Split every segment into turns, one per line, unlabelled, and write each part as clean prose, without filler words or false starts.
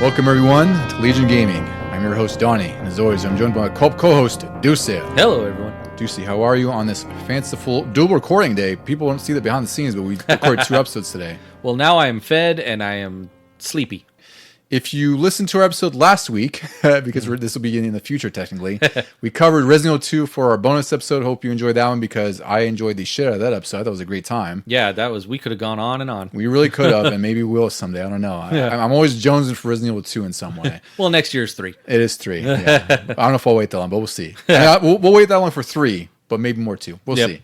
Welcome everyone to Legion Gaming. I'm your host Donnie, and as always, I'm joined by my co-host Deucy.
Hello, everyone.
Deucy, how are you on this fanciful dual recording day? People don't see that behind the scenes, but we recorded 2 episodes today.
Well, now I am fed and I am sleepy.
If you listened to our episode last week, because this will be in the future technically, we covered Resident Evil 2 for our bonus episode. Hope you enjoyed that one because I enjoyed the shit out of that episode. I thought it was a great time.
Yeah, we could have gone on and on.
We really could have, and maybe we will someday. I don't know. I'm always jonesing for Resident Evil 2 in some way.
Well, next year's 3.
It is 3. Yeah. I don't know if I'll wait that long, but we'll see. We'll wait that long for 3, but maybe more 2. We'll see.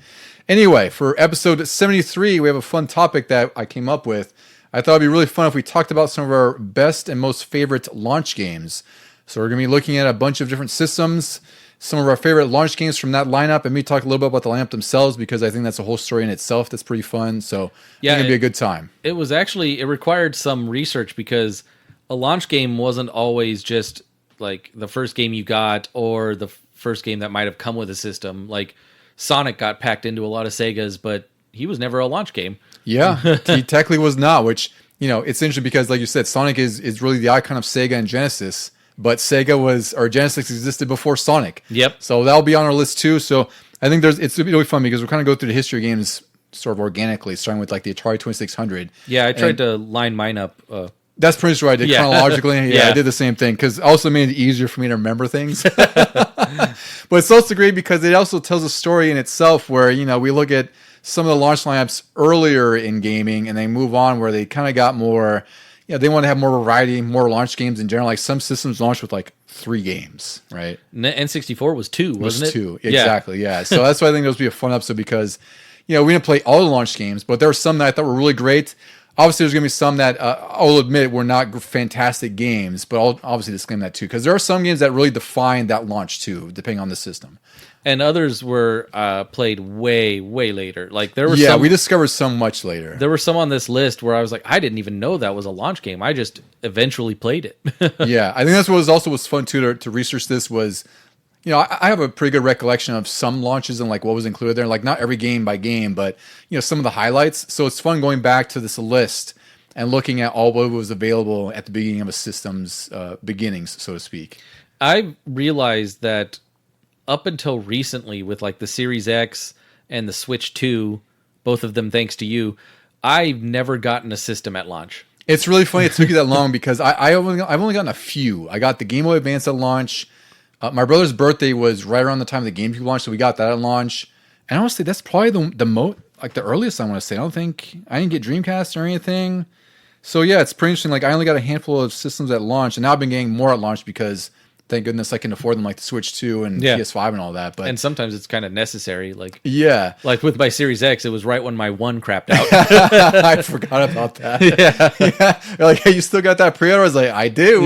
Anyway, for episode 73, we have a fun topic that I came up with. I thought it'd be really fun if we talked about some of our best and most favorite launch games. So we're going to be looking at a bunch of different systems, some of our favorite launch games from that lineup, and me talk a little bit about the lineup themselves because I think that's a whole story in itself that's pretty fun. So yeah, it's going to be a good time.
It required some research because a launch game wasn't always just like the first game you got or the first game that might have come with a system. Like Sonic got packed into a lot of Segas, but he was never a launch game.
Yeah, he technically was not, which, it's interesting because, like you said, Sonic is really the icon of Sega and Genesis, but Genesis existed before Sonic.
Yep.
So that'll be on our list too. So I think it's really fun because we're kind of go through the history of games sort of organically, starting with like the Atari 2600.
Yeah, I tried to line mine up.
That's pretty much what I did chronologically. Yeah, I did the same thing because it also made it easier for me to remember things. But it's also great because it also tells a story in itself where, we look at some of the launch lineups earlier in gaming and they move on where they kind of got more, they want to have more variety, more launch games in general. Like some systems launched with like 3 games, right?
N64 was 2, wasn't it?
2, exactly, yeah. So that's why I think those would be a fun episode because, we didn't play all the launch games, but there were some that I thought were really great. Obviously, there's going to be some that I'll admit were not fantastic games, but I'll obviously disclaim that too because there are some games that really define that launch too, depending on the system.
And others were played way, way later. Like there were
we discovered some much later.
There were some on this list where I was like, I didn't even know that was a launch game. I just eventually played it.
Yeah, I think that's what was fun too to research this was, I have a pretty good recollection of some launches and like what was included there. Like not every game by game, but some of the highlights. So it's fun going back to this list and looking at all what was available at the beginning of a system's beginnings, so to speak.
I realized that up until recently with like the Series X and the Switch 2, both of them thanks to you, I've never gotten a system at launch.
It's really funny it took you that long because I've only gotten a few. I got the Game Boy Advance at launch. My brother's birthday was right around the time of the GameCube launch, so we got that at launch. And honestly, that's probably the earliest I want to say. I didn't get Dreamcast or anything. So yeah, it's pretty interesting. Like I only got a handful of systems at launch, and now I've been getting more at launch because thank goodness I can afford them, like the Switch 2 and PS5 and all that.
And sometimes it's kind of necessary. Like
like
with my Series X, it was right when my 1 crapped out.
I forgot about that. Yeah. Like, hey, you still got that pre-order? I was like, I do.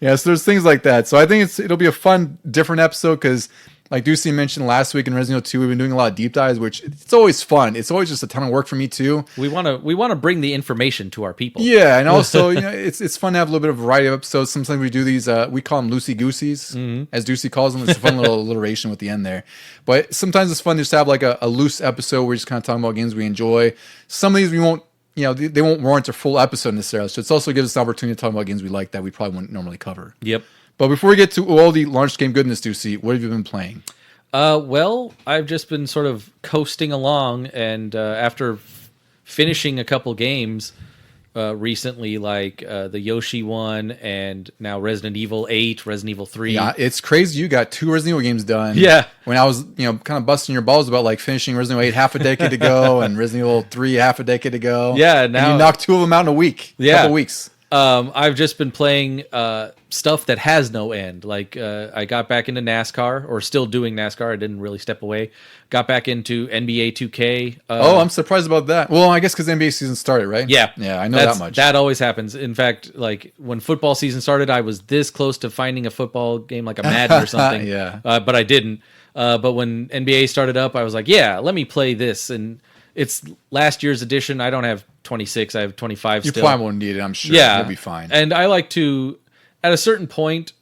Yeah. So there's things like that. So I think it'll be a fun, different episode because, like Deucy mentioned last week in Resident Evil 2, we've been doing a lot of deep dives, which it's always fun. It's always just a ton of work for me too.
We want to bring the information to our people.
Yeah, and also it's fun to have a little bit of variety of episodes. Sometimes we do these we call them loosey gooseys, as Deucy calls them. It's a fun little alliteration with the end there. But sometimes it's fun just to have like a loose episode where we're just kind of talking about games we enjoy. Some of these we won't. They won't warrant a full episode necessarily. So it's also gives us an opportunity to talk about games we like that we probably wouldn't normally cover.
Yep.
But before we get to all the launch game goodness, Deucy, what have you been playing?
Well, I've just been sort of coasting along, and after finishing a couple games recently, like the Yoshi one, and now Resident Evil 8, Resident Evil 3.
Yeah, it's crazy. You got 2 Resident Evil games done.
Yeah.
When I was, kind of busting your balls about like finishing Resident Evil 8 half a decade ago and Resident Evil 3 half a decade ago.
Yeah, now
and you knocked 2 of them out in a week.
Yeah.
Couple weeks.
I've just been playing stuff that has no end. Like I got back into NASCAR, or still doing NASCAR. I didn't really step away. Got back into NBA 2K.
I'm surprised about that. Well, I guess because NBA season started, right?
Yeah,
I know that much.
That always happens. In fact, like when football season started, I was this close to finding a football game like a Madden or something.
Yeah,
but I didn't. But when NBA started up, I was like, yeah, let me play this. And it's last year's edition. I don't have 26. I have 25 still.
You probably won't need it, I'm sure.
Yeah.
You'll be fine.
And I like to, at a certain point,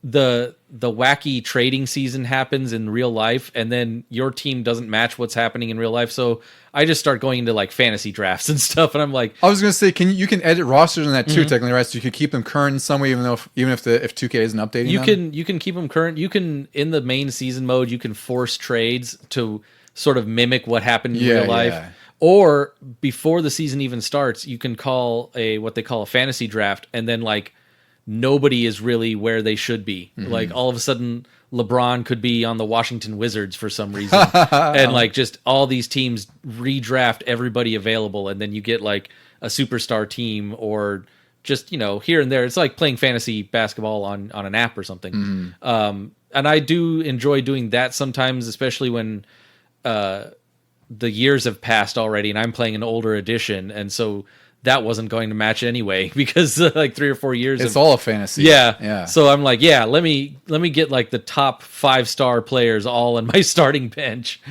the wacky trading season happens in real life, and then your team doesn't match what's happening in real life. So I just start going into like fantasy drafts and stuff, and I'm like,
I was gonna say, you can edit rosters in that too, technically, right? So you could keep them current in some way, even if 2K isn't updating them.
You can keep them current. You can, in the main season mode, you can force trades to sort of mimic what happened in real life.
Yeah.
Or before the season even starts, you can call what they call a fantasy draft, and then like nobody is really where they should be. Like all of a sudden LeBron could be on the Washington Wizards for some reason. And like just all these teams redraft everybody available, and then you get like a superstar team, or just, here and there. It's like playing fantasy basketball on an app or something. And I do enjoy doing that sometimes, especially when the years have passed already and I'm playing an older edition, and so that wasn't going to match anyway because like 3 or 4 years.
It's all a fantasy.
Yeah. So I'm like, let me get like the top 5-star players all in my starting bench.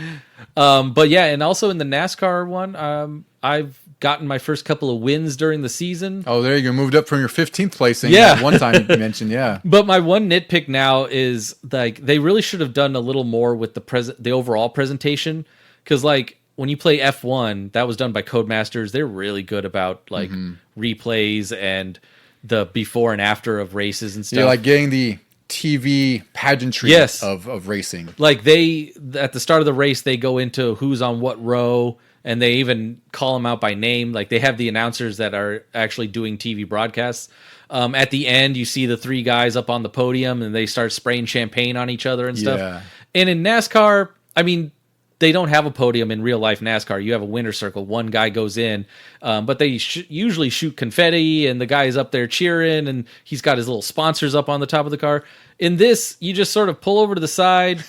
But yeah, and also in the NASCAR one, I've gotten my first couple of wins during the season.
Oh, there you go. Moved up from your 15th placing. Yeah. One time you mentioned, yeah.
But my one nitpick now is like they really should have done a little more with the overall presentation. Because like when you play F1, that was done by Codemasters. They're really good about like replays and the before and after of races and stuff.
Yeah, like getting the TV pageantry of racing.
Like at the start of the race, they go into who's on what row, and they even call them out by name. Like they have the announcers that are actually doing TV broadcasts. At the end, you see the 3 guys up on the podium, and they start spraying champagne on each other and stuff.
Yeah.
And in NASCAR, I mean, they don't have a podium in real life NASCAR. You have a winner's circle. One guy goes in, but they usually shoot confetti, and the guy is up there cheering, and he's got his little sponsors up on the top of the car. In this, you just sort of pull over to the side,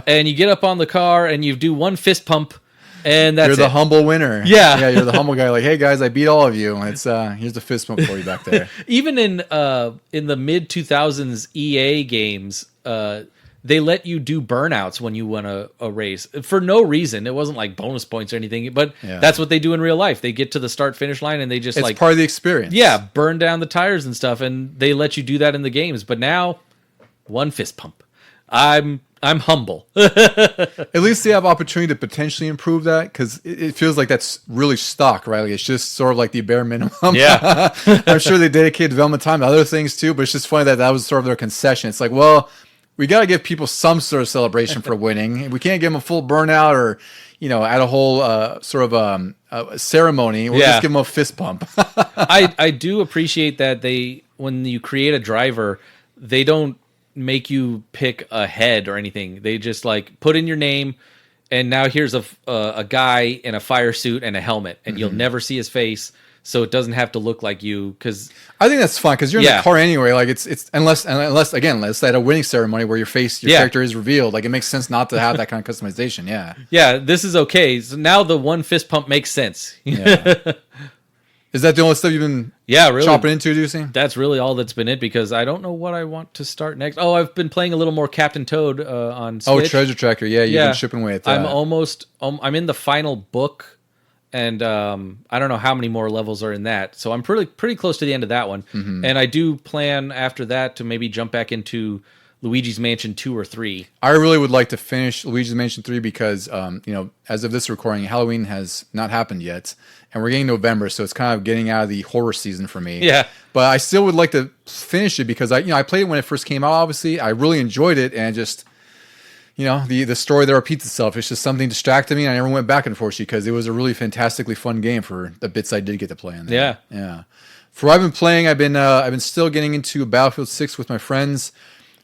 and you get up on the car, and you do one fist pump, and that's
You're the humble winner.
Yeah.
Yeah, you're the humble guy. Like, hey, guys, I beat all of you. It's here's the fist pump for you back there.
Even in the mid-2000s EA games, they let you do burnouts when you win a race for no reason. It wasn't like bonus points or anything, but that's what they do in real life. They get to the start-finish line and they just
it's part of the experience.
Yeah, burn down the tires and stuff, and they let you do that in the games. But now, one fist pump. I'm humble.
At least they have opportunity to potentially improve that, because it feels like that's really stock, right? Like it's just sort of like the bare minimum.
Yeah.
I'm sure they dedicate development time to other things too, but it's just funny that was sort of their concession. It's like, well, we got to give people some sort of celebration for winning. We can't give them a full burnout or, add a whole sort of ceremony. We'll just give them a fist pump.
I do appreciate that when you create a driver, they don't make you pick a head or anything. They just like put in your name, and now here's a guy in a fire suit and a helmet, and you'll never see his face. So it doesn't have to look like you, because
I think that's fine, because you're in the car anyway. Like it's unless at a winning ceremony where your character is revealed, like it makes sense not to have that kind of customization. Yeah,
yeah, this is okay. So now the one fist pump makes sense.
Yeah. Is that the only stuff you've been
really
chopping into, Deucy?
That's really all that's been it, because I don't know what I want to start next. Oh, I've been playing a little more Captain Toad on Switch.
Oh, Treasure Tracker. Yeah, you've been chipping away at that.
I'm in the final book. And I don't know how many more levels are in that. So I'm pretty close to the end of that one. Mm-hmm. And I do plan after that to maybe jump back into Luigi's Mansion 2 or 3.
I really would like to finish Luigi's Mansion 3 because, as of this recording, Halloween has not happened yet. And we're getting November, so it's kind of getting out of the horror season for me.
Yeah.
But I still would like to finish it because I played it when it first came out, obviously. I really enjoyed it, and just... the story that repeats itself. It's just something distracted me, and I never went back, unfortunately, because it was a really fantastically fun game for the bits I did get to play in there. Yeah. For what I've been playing, I've been still getting into Battlefield 6 with my friends.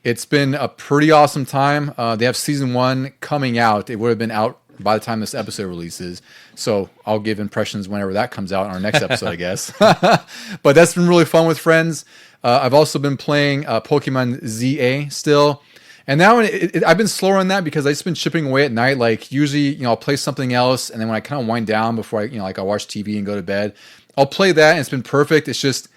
It's been a pretty awesome time. They have Season 1 coming out. It would have been out by the time this episode releases, so I'll give impressions whenever that comes out in our next episode, I guess. But that's been really fun with friends. I've also been playing Pokemon ZA still. And now I've been slower on that because I've just been chipping away at night. Like usually, I'll play something else, and then when I kind of wind down before I watch TV and go to bed, I'll play that, and it's been perfect. It's just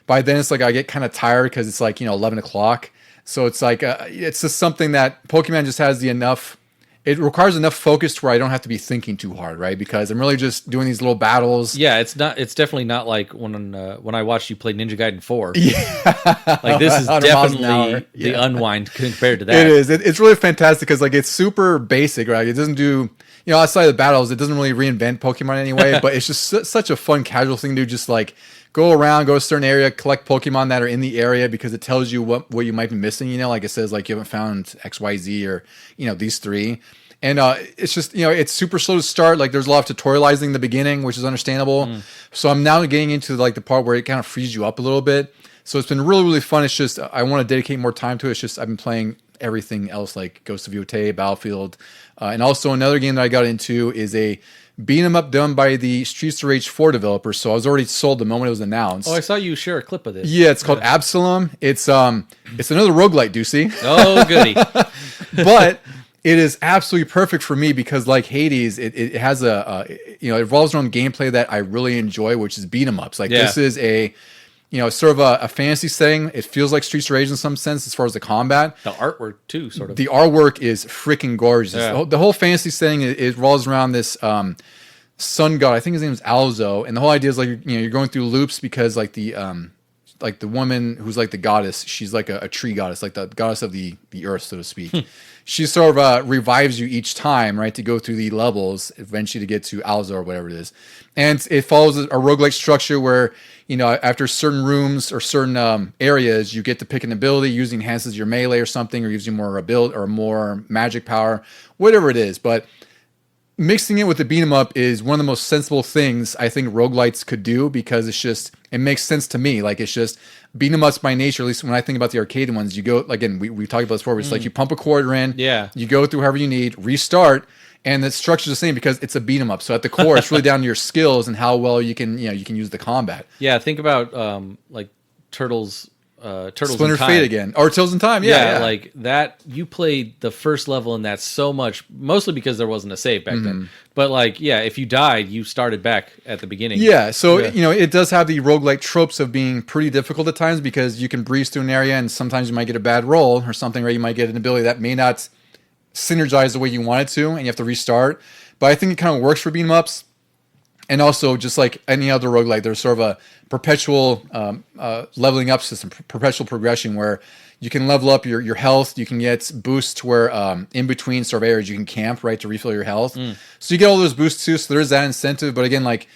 by then it's like I get kind of tired because it's like 11 o'clock. So it's like it's just something that Pokemon just has the enough it requires enough focus to where I don't have to be thinking too hard, right? Because I'm really just doing these little battles.
Yeah, it's not. It's definitely not like when I watched you play Ninja Gaiden 4.
Yeah.
Like this is
100 miles an hour.
definitely the
Yeah.
unwind compared to that.
It is. It's really fantastic because like it's super basic, right? It doesn't do, outside of the battles, it doesn't really reinvent Pokemon anyway. But it's just such a fun casual thing to just like go around, go to a certain area, collect Pokemon that are in the area because it tells you what you might be missing. Like it says like you haven't found X, Y, Z or these three. And it's just, it's super slow to start. Like there's a lot of tutorializing in the beginning, which is understandable. So I'm now getting into like the part where it kind of frees you up a little bit. So it's been really, really fun. It's just, I want to dedicate more time to it. It's just, I've been playing everything else like Ghost of Yotei, Battlefield. And also another game that I got into is a beat 'em up done by the Streets of Rage 4 developers. So I was already sold the moment it was announced.
Oh, I saw you share a clip of this.
Yeah, it's called Absalom. It's another roguelite, Deucy.
Oh, goody.
But it is absolutely perfect for me because, like Hades, it has it revolves around gameplay that I really enjoy, which is beat 'em ups. Like this is a sort of a fantasy setting. It feels like Streets of Rage in some sense as far as the combat.
The artwork too, sort of.
The artwork is freaking gorgeous.
Yeah.
The whole fantasy setting it revolves around this sun god. I think his name is Alzo, and the whole idea is like you're going through loops because like the woman who's like the goddess, she's like a tree goddess, like the goddess of the earth, so to speak. She sort of revives you each time, right, to go through the levels, eventually to get to Alzo or whatever it is. And it follows a roguelike structure where, after certain rooms or certain areas, you get to pick an ability, using enhances your melee or something, or using more ability or more magic power, whatever it is. But mixing it with the beat 'em up is one of the most sensible things I think roguelites could do because it makes sense to me. Like it's just beat 'em ups by nature, at least when I think about the arcade ones, you go, again, we talked about this before, it's like you pump a quarter in, you go through however you need, restart, and the structure's the same because it's a beat 'em up. So at the core, it's really down to your skills and how well you can use the combat.
Yeah, think about like Turtles
Splinter
in Time.
Fate again, or Tales in Time. Yeah,
like that. You played the first level in that so much, mostly because there wasn't a save back then. But like, if you died, you started back at the beginning.
Yeah, so it does have the roguelike tropes of being pretty difficult at times because you can breeze through an area and sometimes you might get a bad roll or something, where you might get an ability that may not synergize the way you want it to, and you have to restart. But I think it kind of works for beat 'em ups. And also, just like any other roguelike, there's sort of a perpetual leveling up system, perpetual progression where you can level up your health. You can get boosts where in between sort of areas you can camp, right, to refill your health. So you get all those boosts too. So there's that incentive. But again, like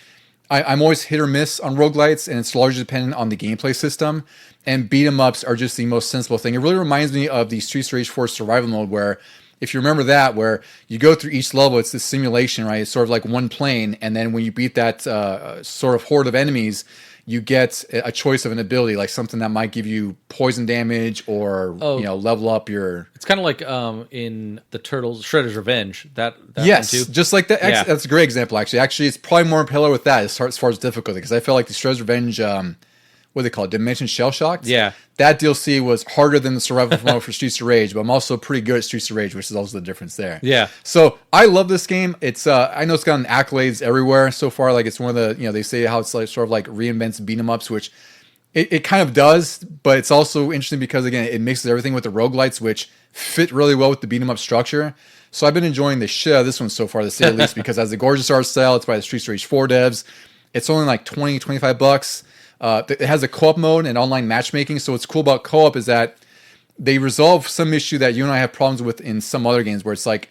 I'm always hit or miss on roguelites, and it's largely dependent on the gameplay system. And beat 'em ups are just the most sensible thing. It really reminds me of the Streets of Rage 4 survival mode where, if you remember that, where you go through each level, it's this simulation, right? It's sort of like one plane, and then when you beat that sort of horde of enemies, you get a choice of an ability, like something that might give you poison damage or level up your.
It's kind of like in the Turtles Shredder's Revenge. That
yes,
one too.
Just like that. Yeah. That's a great example, actually. Actually, it's probably more parallel with that as far as difficulty, because I feel like the Shredder's Revenge. What do they call it? Dimension Shell Shocked?
Yeah.
That DLC was harder than the survival mode for Streets of Rage, but I'm also pretty good at Streets of Rage, which is also the difference there.
Yeah.
So I love this game. It's I know it's gotten accolades everywhere so far. Like it's one of the, they say how it's like sort of like reinvents beat 'em ups, which it kind of does, but it's also interesting because again, it mixes everything with the roguelites, which fit really well with the beat 'em up structure. So I've been enjoying the shit out of this one so far, to say the least, because it has the gorgeous art style. It's by the Streets of Rage 4 devs. It's only like $20-$25. It has a co-op mode and online matchmaking. So what's cool about co-op is that they resolve some issue that you and I have problems with in some other games, where it's like,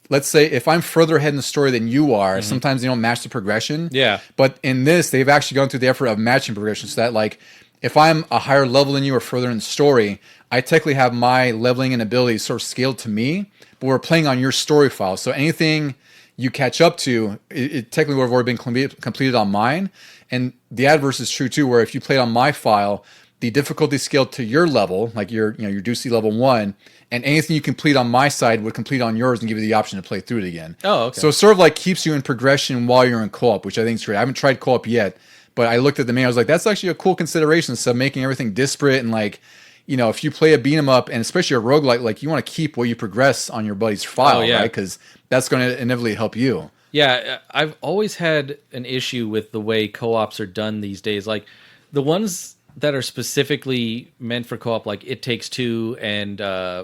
let's say if I'm further ahead in the story than you are, sometimes they don't match the progression.
Yeah.
But in this, they've actually gone through the effort of matching progression, so that like if I'm a higher level than you or further in the story, I technically have my leveling and abilities sort of scaled to me, but we're playing on your story file. So anything you catch up to, it technically would have already been completed on mine. And the adverse is true too, where if you played on my file, the difficulty scaled to your level, like your Deucy level 1, and anything you complete on my side would complete on yours and give you the option to play through it again.
Oh, okay.
So it sort of like keeps you in progression while you're in co-op, which I think is great. I haven't tried co-op yet, but I looked at the menu, I was like, that's actually a cool consideration. So making everything disparate, and like, if you play a beat 'em up, and especially a roguelike, like you want to keep what you progress on your buddy's file, right? Because that's going to inevitably help you.
Yeah, I've always had an issue with the way co-ops are done these days. Like the ones that are specifically meant for co-op, like It Takes Two and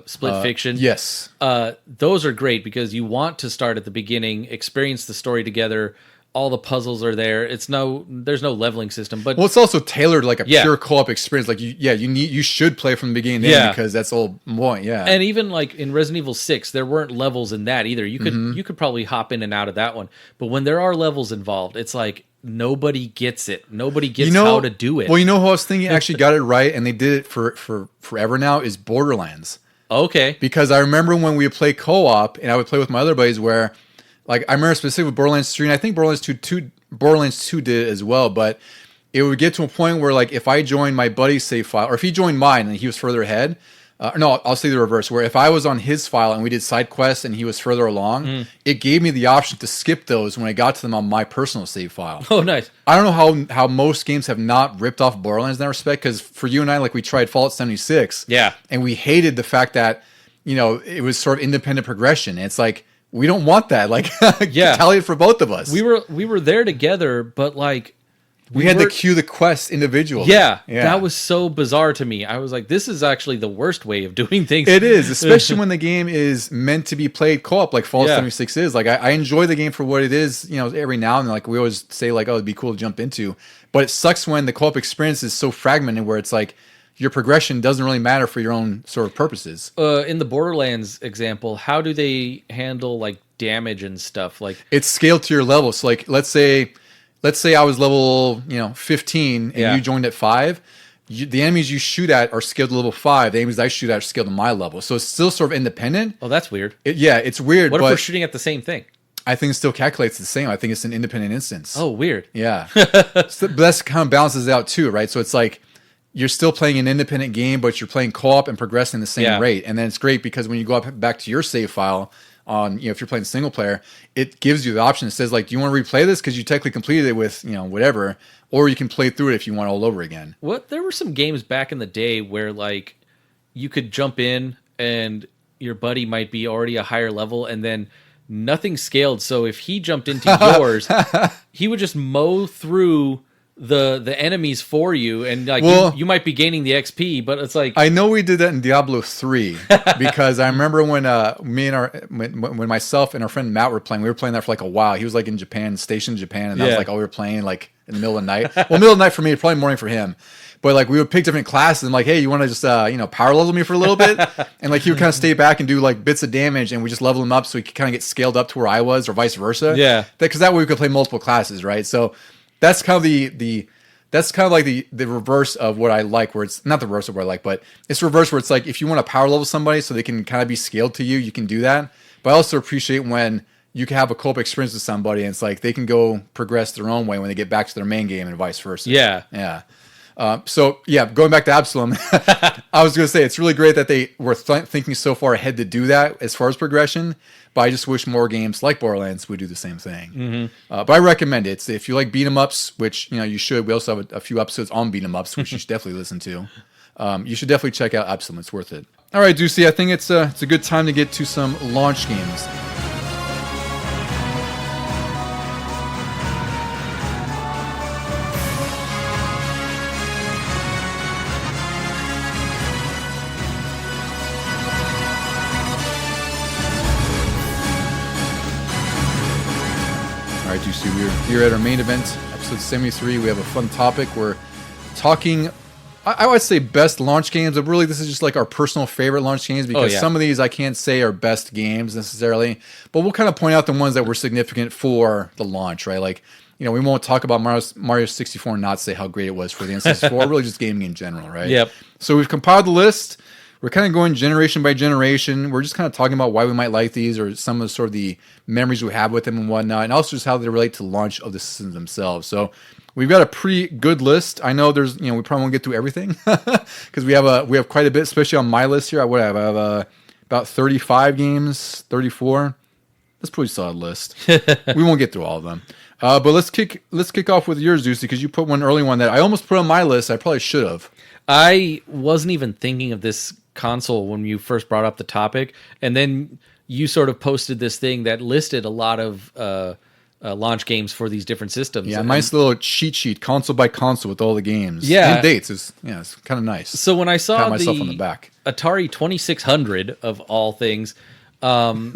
Split Fiction.
Yes.
Those are great because you want to start at the beginning, experience the story together. All the puzzles are there. There's no leveling system, but
Well, it's also tailored like a pure co-op experience. Like you should play from the beginning to end because that's the whole point. Yeah.
And even like in Resident Evil 6, there weren't levels in that either. You could probably hop in and out of that one. But when there are levels involved, it's like nobody gets it. Nobody gets how to do it.
Well, you know who I was thinking actually got it right, and they did it for forever now, is Borderlands.
Okay.
Because I remember when we would play co-op, and I would play with my other buddies where, like, I remember specifically with Borderlands 3, and I think Borderlands 2 did it as well, but it would get to a point where, like, if I joined my buddy's save file, or if he joined mine and he was further ahead, no, I'll say the reverse, where if I was on his file and we did side quests and he was further along, it gave me the option to skip those when I got to them on my personal save file.
Oh, nice.
I don't know how most games have not ripped off Borderlands in that respect, because for you and I, like, we tried Fallout 76.
Yeah.
And we hated the fact that, it was sort of independent progression. And it's like, we don't want that. Like, tally it for both of us.
We were there together, but like
we had to queue the quests individually.
Yeah, that was so bizarre to me. I was like, this is actually the worst way of doing things.
It is, especially when the game is meant to be played co-op, like Fallout 76 is. Like, I enjoy the game for what it is, every now and then. Like, we always say, like, oh, it'd be cool to jump into. But it sucks when the co-op experience is so fragmented where it's like, your progression doesn't really matter for your own sort of purposes.
In the Borderlands example, how do they handle like damage and stuff? Like,
it's scaled to your level. So, like, let's say I was level 15 and you joined at 5. The enemies you shoot at are scaled to level 5. The enemies I shoot at are scaled to my level. So it's still sort of independent.
Oh, that's weird.
It's weird.
What if we're shooting at the same thing?
I think it still calculates the same. I think it's an independent instance.
Oh, weird.
Yeah. But that's kind of balances it out too, right? So it's like, you're still playing an independent game, but you're playing co-op and progressing the same rate. And then it's great because when you go back to your save file on, if you're playing single player, it gives you the option. It says, like, do you want to replay this? Because you technically completed it with, whatever. Or you can play through it if you want all over again.
There were some games back in the day where, like, you could jump in and your buddy might be already a higher level and then nothing scaled. So if he jumped into yours, he would just mow through the enemies for you, and like you might be gaining the XP, but it's like,
I know we did that in Diablo 3 because I remember when when myself and our friend Matt were playing that for like a while. He was like in Japan, stationed in Japan, and that was like, we were playing like in the middle of the night. Well, middle of the night for me, probably morning for him. But like we would pick different classes and like, hey, you want to just power level me for a little bit? And like he would kind of stay back and do like bits of damage, and we just level him up so he could kind of get scaled up to where I was, or vice versa.
Yeah,
because that way we could play multiple classes, right? So that's kind of that's kind of like the reverse of what I like, where it's not the reverse of what I like, but it's reverse where it's like, if you want to power level somebody so they can kind of be scaled to you, you can do that. But I also appreciate when you can have a co-op experience with somebody and it's like they can go progress their own way when they get back to their main game and vice versa.
Yeah.
Yeah. Going back to Absalom, I was going to say it's really great that they were thinking so far ahead to do that as far as progression. But I just wish more games like Borderlands would do the same thing.
Mm-hmm.
But I recommend it. If you like beat 'em ups, which you should. We also have a few episodes on beat 'em ups, which you should definitely listen to. You should definitely check out Absalom. It's worth it. All right, Deucy, I think it's a good time to get to some launch games. All right, Deucy, we're here at our main event, episode 73. We have a fun topic. We're talking, I would say, best launch games, but really this is just like our personal favorite launch games, because some of these I can't say are best games necessarily, but we'll kind of point out the ones that were significant for the launch, right? Like, we won't talk about Mario 64 and not say how great it was for the N64, really just gaming in general, right?
Yep.
So we've compiled the list. We're kind of going generation by generation. We're just kind of talking about why we might like these, or some of the sort of the memories we have with them and whatnot, and also just how they relate to the launch of the systems themselves. So we've got a pretty good list. I know there's, we probably won't get through everything because we have quite a bit, especially on my list here. I have about 35 games, 34. That's a pretty solid list. We won't get through all of them. But let's kick off with yours, Deucy, because you put one early one that I almost put on my list. I probably should have.
I wasn't even thinking of this console when you first brought up the topic, and then you sort of posted this thing that listed a lot of launch games for these different systems.
Yeah, nice little cheat sheet, console by console with all the games.
Yeah.
And dates. It's kind of nice.
So when I saw
Pat myself on the back.
Atari 2600 of all things, my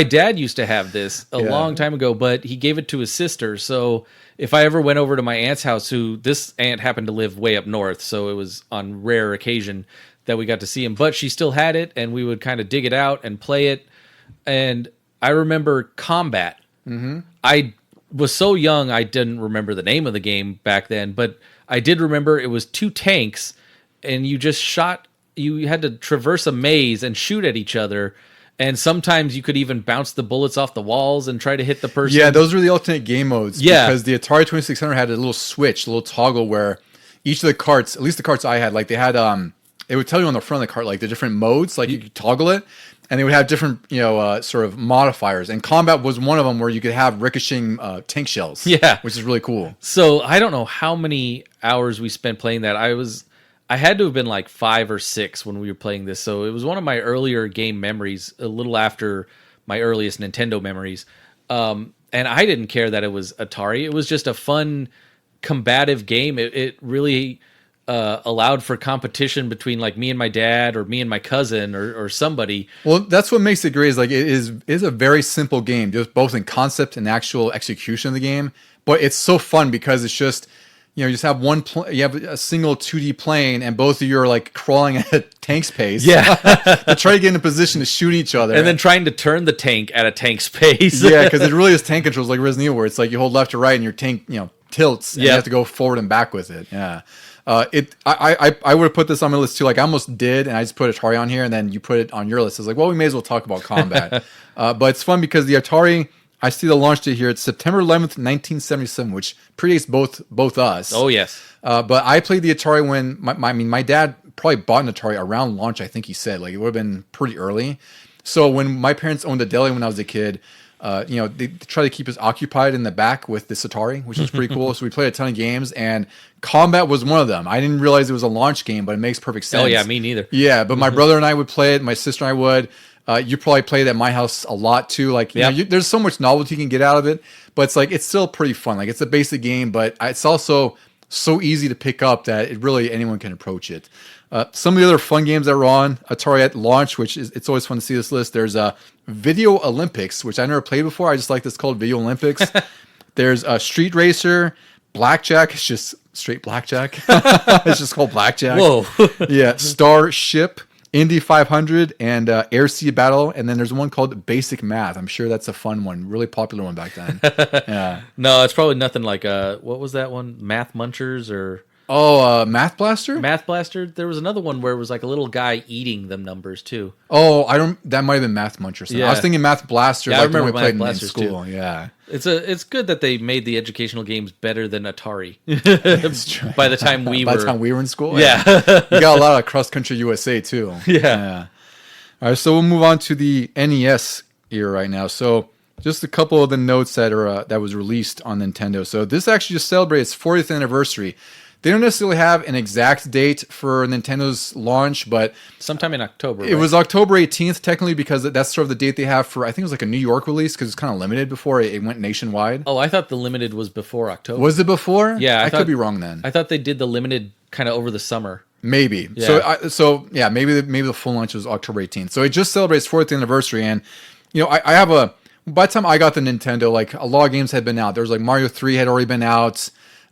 dad used to have this a long time ago, but he gave it to his sister. So if I ever went over to my aunt's house, this aunt happened to live way up north, so it was on rare occasion that we got to see him, but she still had it, and we would kind of dig it out and play it. And I remember Combat. Mm-hmm. I was so young, I didn't remember the name of the game back then, but I did remember it was 2 tanks, and you just shot. You had to traverse a maze and shoot at each other, and sometimes you could even bounce the bullets off the walls and try to hit the person.
Yeah, those were the alternate game modes.
Yeah,
because the Atari 2600 had a little switch, a little toggle where each of the carts, at least the carts I had, like they had it would tell you on the front of the cart like the different modes, like you could toggle it, and they would have different sort of modifiers. And Combat was one of them where you could have ricocheting tank shells.
Yeah,
which is really cool.
So I don't know how many hours we spent playing that. I had to have been like 5 or 6 when we were playing this. So it was one of my earlier game memories, a little after my earliest Nintendo memories. And I didn't care that it was Atari. It was just a fun, combative game. It really allowed for competition between like me and my dad or me and my cousin or somebody.
Well, that's what makes it great is like it is a very simple game, just both in concept and actual execution of the game. But it's so fun because it's just... you just have you have a single 2D plane, and both of you are like crawling at a tank's pace.
Yeah,
to try to get in a position to shoot each other,
and then trying to turn the tank at a tank's pace.
Yeah, because it really is tank controls like Resident Evil, where it's like you hold left to right, and your tank tilts, and you have to go forward and back with it. Yeah, I would have put this on my list too. Like I almost did, and I just put Atari on here, and then you put it on your list. I was like, well, we may as well talk about Combat. But it's fun because the Atari. I see the launch date here. It's September 11th, 1977, which predates both us.
Oh, yes.
But I played the Atari when my dad probably bought an Atari around launch, I think he said. Like, it would have been pretty early. So when my parents owned a deli when I was a kid, they try to keep us occupied in the back with this Atari, which was pretty cool. So we played a ton of games, and Combat was one of them. I didn't realize it was a launch game, but it makes perfect sense.
Oh, yeah, me neither.
Yeah, but my brother and I would play it. My sister and I would. You probably played at my house a lot too. Like, there's so much novelty you can get out of it, but it's still pretty fun. Like, it's a basic game, but it's also so easy to pick up that anyone can approach it. Some of the other fun games that were on Atari at launch, it's always fun to see this list. There's Video Olympics, which I never played before. I just like this called Video Olympics. There's Street Racer, Blackjack. It's just straight Blackjack. It's just called Blackjack.
Whoa.
Yeah, Starship. Indy 500 and Air Sea Battle, and then there's one called Basic Math. I'm sure that's a fun one, really popular one back then. Yeah.
No, it's probably nothing like what was that one? Math Munchers or
Math Blaster?
Math Blaster. There was another one where it was like a little guy eating them numbers too.
Oh, that might have been Math Munchers. Yeah. I was thinking Math Blaster.
Yeah,
like
I remember
the one we
Math
played in school.
Too.
Yeah.
It's good that they made the educational games better than Atari. By the time we
were in school.
Yeah.
You got a lot of Cross Country USA too.
Yeah.
All right, so we'll move on to the NES era right now. So just a couple of the notes that was released on Nintendo. So this actually just celebrated its 40th anniversary. They don't necessarily have an exact date for Nintendo's launch, but
sometime in October.
It was October 18th, technically, because that's sort of the date they have for, I think it was like a New York release, because it's kind of limited before it went nationwide.
Oh, I thought the limited was before October.
Was it before?
Yeah.
I could be wrong then.
I thought they did the limited kind of over the summer.
Maybe.
Yeah.
Maybe the full launch was October 18th. So it just celebrates 40th anniversary, and I have by the time I got the Nintendo, like a lot of games had been out. There was like Mario 3 had already been out.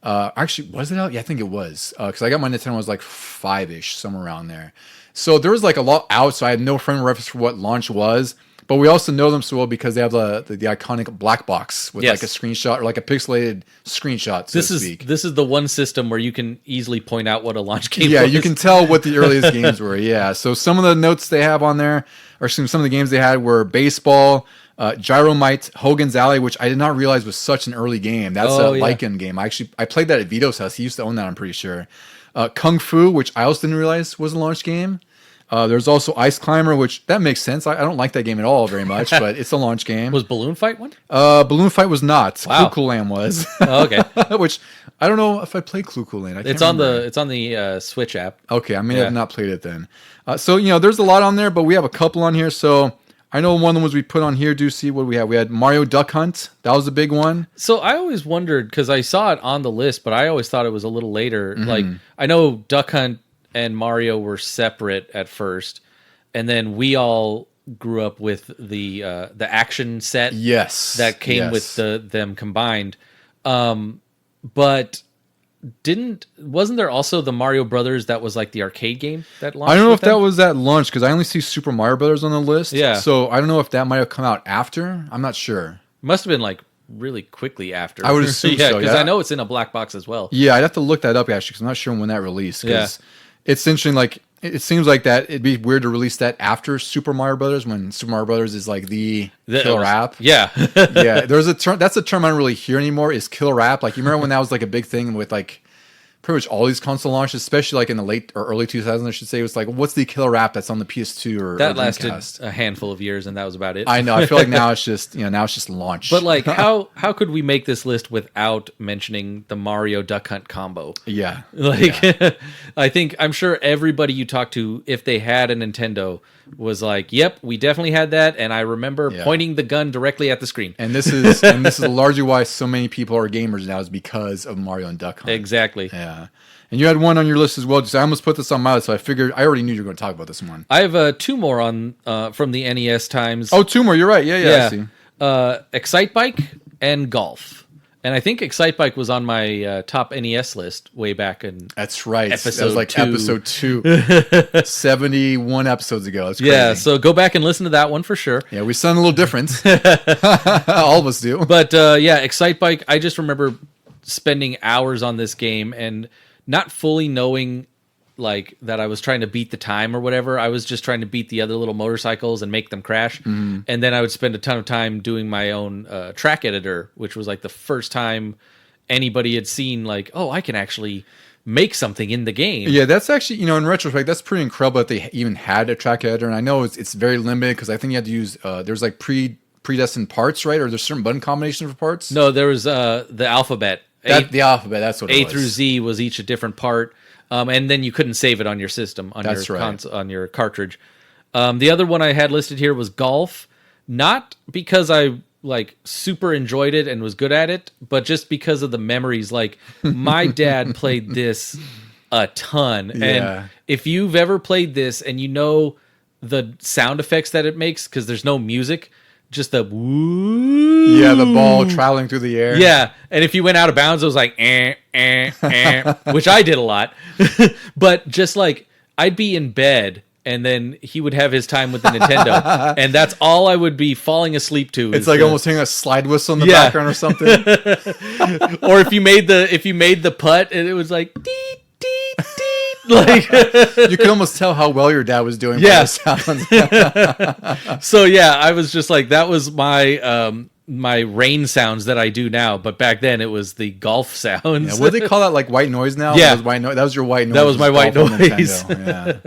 Actually, was it out? Yeah, I think it was. Because I got my Nintendo when I was like 5-ish, somewhere around there. So there was like a lot out, so I had no frame of reference for what launch was. But we also know them so well because they have the iconic black box with like a screenshot or like a pixelated screenshot, so to speak.
This is the one system where you can easily point out what a launch game was.
Yeah, you can tell what the earliest games were. Yeah, so some of the notes they have on there, or some of the games they had were baseball, Gyromite, Hogan's Alley, which I did not realize was such an early game. That's a Lycan game. I played that at Vito's house. He used to own that, I'm pretty sure. Kung Fu, which I also didn't realize was a launch game. There's also Ice Climber, which that makes sense. I don't like that game at all very much, but it's a launch game.
Was Balloon Fight one?
Balloon Fight was not.
Wow.
Clue Land was.
Oh, okay.
Which I don't know if I played Clue Land.
It's on the Switch app.
Okay, I may have not played it then. So there's a lot on there, but we have a couple on here. So I know one of the ones we put on here, Deucy, what do we have? We had Mario Duck Hunt. That was a big one.
So I always wondered, because I saw it on the list, but I always thought it was a little later. Like, I know Duck Hunt and Mario were separate at first, and then we all grew up with the action set.
Yes.
That came with them combined. But wasn't there also the Mario Brothers that was like the arcade game that launched?
I don't know if that was at launch, because I only see Super Mario Brothers on the list.
Yeah.
So I don't know if that might have come out after. I'm not sure.
Must have been like really quickly after.
I would assume so,
because
yeah.
I know it's in a black box as well.
Yeah, I'd have to look that up, actually, because I'm not sure when that released. Because it's interesting, like, it seems like that it'd be weird to release that after Super Mario Brothers, when Super Mario Brothers is like the killer app.
Yeah.
Yeah, there's a term, that's a term I don't really hear anymore, is killer app. Like, you remember when that was like a big thing with like pretty much all these console launches, especially like in the late or early 2000s, I should say. It was like, what's the killer app that's on the PS2 or
that
or
lasted
Dreamcast?
a handful of years, and that was about it.
I know. I feel like now it's just launch.
But like, how could we make this list without mentioning the Mario Duck Hunt combo?
Yeah.
Like, I'm sure everybody you talk to, if they had a Nintendo, was like, "Yep, we definitely had that," and I remember pointing the gun directly at the screen.
And this is largely why so many people are gamers now, is because of Mario and Duck Hunt.
Exactly.
Yeah. And you had one on your list as well. Just I almost put this on my list, so I figured I already knew you were going to talk about this one.
I have two more on from the NES times.
Oh, two more. You're right. Yeah. I see.
Excite Bike and Golf. And I think Excite Bike was on my top NES list way back in.
That's right.
Episode
that was like
2.
episode 2. 71 episodes ago. That's crazy.
Yeah, so go back and listen to that one for sure.
Yeah, we sound a little different. All of us do.
But Excite Bike, I just remember spending hours on this game and not fully knowing like that I was trying to beat the time or whatever. I was just trying to beat the other little motorcycles and make them crash. And then I would spend a ton of time doing my own track editor, which was like the first time anybody had seen like, oh, I can actually make something in the game.
Yeah, that's actually, in retrospect, that's pretty incredible that they even had a track editor. And I know it's very limited, because I think you had to use, there's like predestined parts, right? Or there's certain button combinations for parts?
No, there was the alphabet.
The alphabet, that's what it was.
A through Z was each a different part. And then you couldn't save it on your system, on on your cartridge. The other one I had listed here was Golf, not because I like super enjoyed it and was good at it, but just because of the memories. Like, my dad played this a ton, and if you've ever played this and you know the sound effects that it makes, because there's no music, just the woo.
Yeah, the ball traveling through the air.
Yeah, and if you went out of bounds, it was like which I did a lot. But just like, I'd be in bed, and then he would have his time with the Nintendo, and that's all I would be falling asleep to.
It's like almost hearing a slide whistle in the background or something.
Or if you made the putt, and it was like dee dee dee. Like,
you could almost tell how well your dad was doing.
Yeah.
Sounds.
So yeah, I was just like, that was my my rain sounds that I do now, but back then it was the golf sounds.
Yeah, what do they call that? Like white noise now?
Yeah,
that was your white noise.
That was my white noise.
Yeah.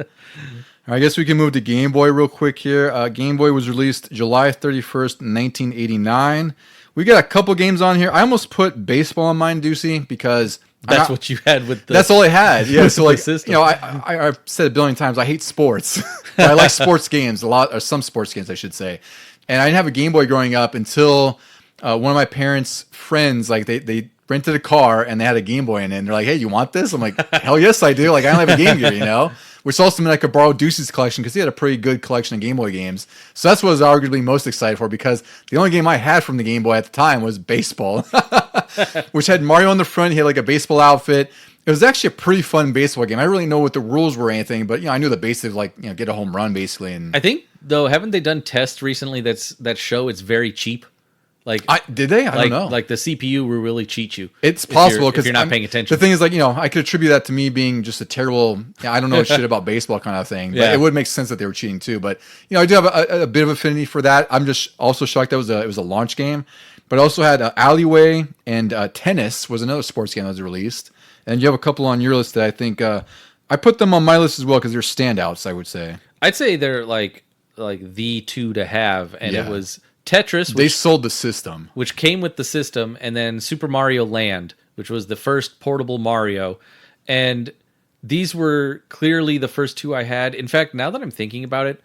I guess we can move to Game Boy real quick here. Game Boy was released July 31st, 1989. We got a couple games on here. I almost put baseball on mine, Deucy, because
that's what you had with the.
That's all I had. Yeah, so like,
system.
I've said a billion times, I hate sports. But I like sports games a lot, or some sports games, I should say. And I didn't have a Game Boy growing up until one of my parents' friends, like they rented a car and they had a Game Boy in it. And they're like, "Hey, you want this?" I'm like, "Hell yes, I do." Like, I don't have a Game Gear, Which also meant I could borrow Deuce's collection, because he had a pretty good collection of Game Boy games. So that's what I was arguably most excited for, because the only game I had from the Game Boy at the time was baseball, which had Mario on the front. He had like a baseball outfit. It was actually a pretty fun baseball game. I didn't really know what the rules were or anything, but I knew the basics, like get a home run basically. And
I think though, haven't they done tests recently that show it's very cheap? Like,
did they? I don't know.
Like the CPU will really cheat you.
It's possible, because
if you're not paying attention.
The thing is, like, I could attribute that to me being just a terrible, I don't know shit about baseball kind of thing. But it would make sense that they were cheating too. But I do have a bit of affinity for that. I'm just also shocked that it was a launch game. But I also had Alleyway and Tennis was another sports game that was released. And you have a couple on your list that I think I put them on my list as well, because they're standouts, I would say.
I'd say they're like the two to have, and it was Tetris.
They sold the system,
which came with the system, and then Super Mario Land, which was the first portable Mario. And these were clearly the first two I had. In fact, now that I'm thinking about it,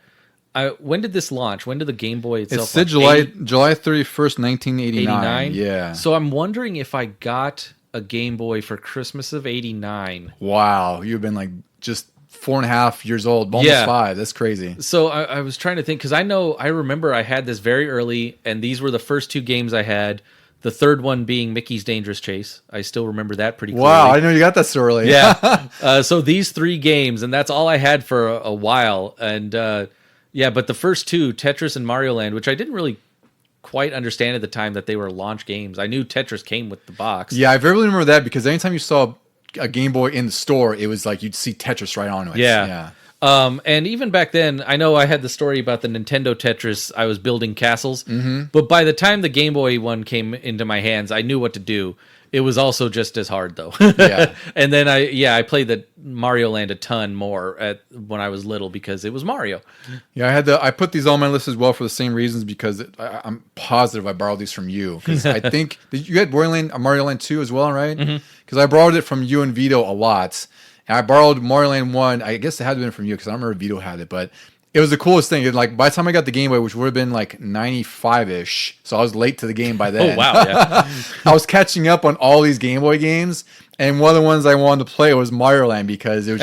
when did this launch? When did the Game Boy itself
It said
launch?
July 31st, 1989.
89?
Yeah.
So I'm wondering if I got a Game Boy for Christmas of 89.
Wow. You've been like just 4.5 years old, almost 5. That's crazy.
So I was trying to think, because I remember I had this very early, and these were the first 2 games I had. The third one being Mickey's Dangerous Chase. I still remember that pretty clearly.
Wow, I didn't know you got that so early.
Yeah. So these 3 games, and that's all I had for a while. And yeah, but the first 2, Tetris and Mario Land, which I didn't really quite understand at the time that they were launch games. I knew Tetris came with the box.
Yeah, I vividly remember that because anytime you saw a Game Boy in the store, it was like you'd see Tetris right on it.
Yeah. And even back then, I know I had the story about the Nintendo Tetris. I was building castles, but by the time the Game Boy one came into my hands, I knew what to do. It was also just as hard though.
Yeah.
And then I played the Mario Land a ton more when I was little because it was Mario.
Yeah, I put these on my list as well for the same reasons because I'm positive I borrowed these from you because I think you had Mario Land 2 as well, right? Because I borrowed it from you and Vito a lot. And I borrowed Mario Land 1. I guess it had been from you because I don't remember if Vito had it, but it was the coolest thing. Like by the time I got the Game Boy, which would have been like 95-ish, so I was late to the game by then.
Oh wow! Yeah.
I was catching up on all these Game Boy games, and one of the ones I wanted to play was Mario Land because it was.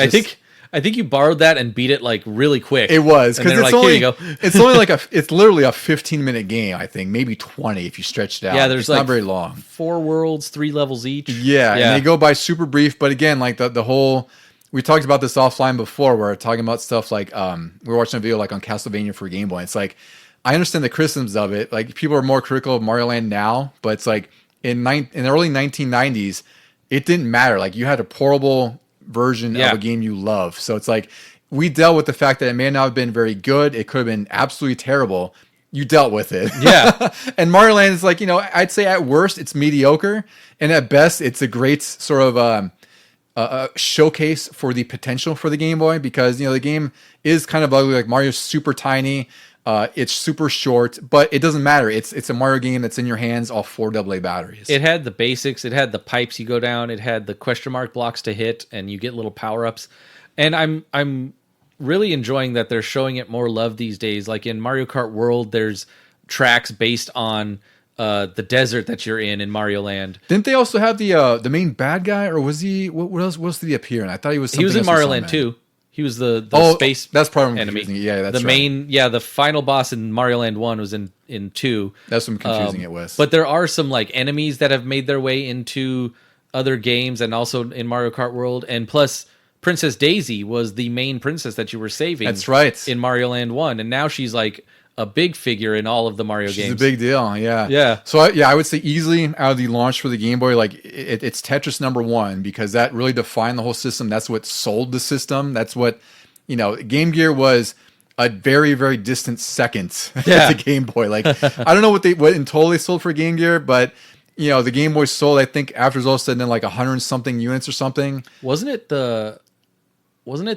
I think you borrowed that and beat it like really quick.
It was because it's
like,
only
here you go.
it's only like it's literally a 15-minute game. I think maybe 20 if you stretch it out.
Yeah, there's
it's
like
not very long.
4 worlds, 3 levels each.
Yeah, and they go by super brief. But again, like the whole. We talked about this offline before. Where we're talking about stuff like we were watching a video like on Castlevania for Game Boy. It's like I understand the criticisms of it. Like people are more critical of Mario Land now, but it's like in the early 1990s, it didn't matter. Like you had a portable version of a game you love. So it's like we dealt with the fact that it may not have been very good. It could have been absolutely terrible. You dealt with it.
Yeah.
And Mario Land is like, I'd say at worst it's mediocre, and at best it's a great sort of showcase for the potential for the Game Boy because the game is kind of ugly. Like Mario's super tiny, it's super short, but it doesn't matter. It's a Mario game that's in your hands, all 4 AA batteries.
It had the basics. It had the pipes you go down. It had the question mark blocks to hit, and you get little power ups. And I'm really enjoying that they're showing it more love these days. Like in Mario Kart World, there's tracks based on the desert that you're in Mario Land.
Didn't they also have the main bad guy, or was he? What else did he appear in? I thought he was.
He was in Mario Land too. He was the space.
That's probably
enemy.
Yeah, that's
the main. Yeah, the final boss in Mario Land 1 was in 2.
That's what I'm confusing it with.
But there are some like enemies that have made their way into other games and also in Mario Kart World, and plus Princess Daisy was the main princess that you were saving.
That's right.
In Mario Land 1, and now she's like a big figure in all of the Mario games.
She's a big deal, yeah.
Yeah.
So, I would say easily out of the launch for the Game Boy, like it's Tetris number 1 because that really defined the whole system. That's what sold the system. That's what, Game Gear was a very, very distant second to the Game Boy. Like, I don't know what in total they sold for Game Gear, but, the Game Boy sold, I think, after it was all said and done, like 100-something units or something.
Wasn't it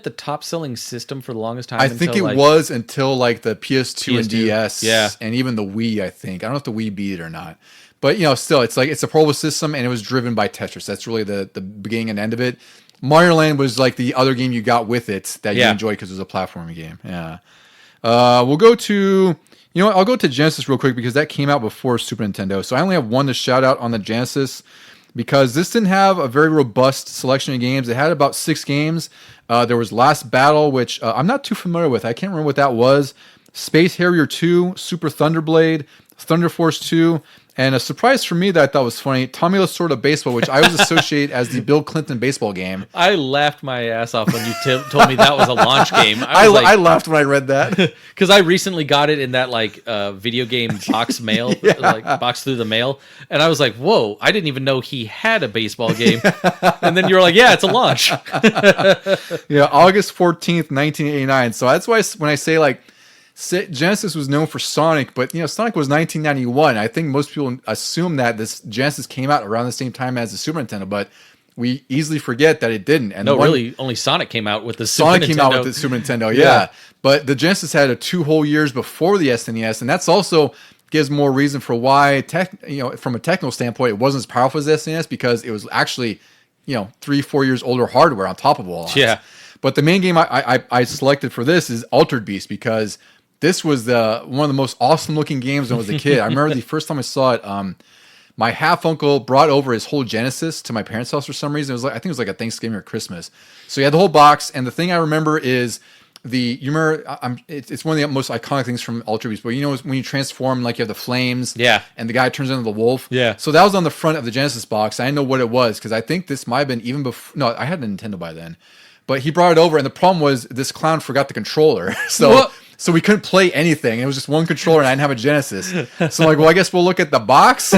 the top-selling system for the longest time?
I think it was until like the PS2 and DS, and even the Wii. I think I don't know if the Wii beat it or not, but still, it's like it's a portable system, and it was driven by Tetris. That's really the beginning and end of it. Mario Land was like the other game you got with it that you enjoyed because it was a platforming game. Yeah, we'll go to I'll go to Genesis real quick because that came out before Super Nintendo. So I only have one to shout out on the Genesis, because this didn't have a very robust selection of games. It had about 6 games. There was Last Battle, which I'm not too familiar with. I can't remember what that was. Space Harrier 2, Super Thunderblade, Thunder Force 2, and a surprise for me that I thought was funny, Tommy's Sort of Baseball, which I always associate as the Bill Clinton baseball game.
I laughed my ass off when you told me that was a launch game.
I laughed when I read that.
Because I recently got it in that like video game box mail, like box through the mail. And I was like, whoa, I didn't even know he had a baseball game. And then you were like, yeah, it's a launch.
August 14th, 1989. So that's why when I say like, Genesis was known for Sonic, but Sonic was 1991. I think most people assume that this Genesis came out around the same time as the Super Nintendo, but we easily forget that it didn't. And
really, only Sonic came out with the Super Nintendo.
Sonic came out with the Super Nintendo, yeah. But the Genesis had 2 whole years before the SNES, and that's also gives more reason for why, from a technical standpoint, it wasn't as powerful as the SNES because it was actually, 3-4 years older hardware on top of all that.
Yeah.
But the main game I selected for this is Altered Beast because this was one of the most awesome looking games when I was a kid. I remember the first time I saw it. My half uncle brought over his whole Genesis to my parents' house for some reason. It was like, I think it was like a Thanksgiving or Christmas. So he had the whole box, and the thing I remember is it's one of the most iconic things from Ultra Beast. But you know when you transform, like you have the flames, and the guy turns into the wolf.
Yeah.
So that was on the front of the Genesis box. I didn't know what it was because I think this might have been even before. No, I had a Nintendo by then, but he brought it over, and the problem was this clown forgot the controller. So we couldn't play anything. It was just one controller, and I didn't have a Genesis. So I'm like, well, I guess we'll look at the box.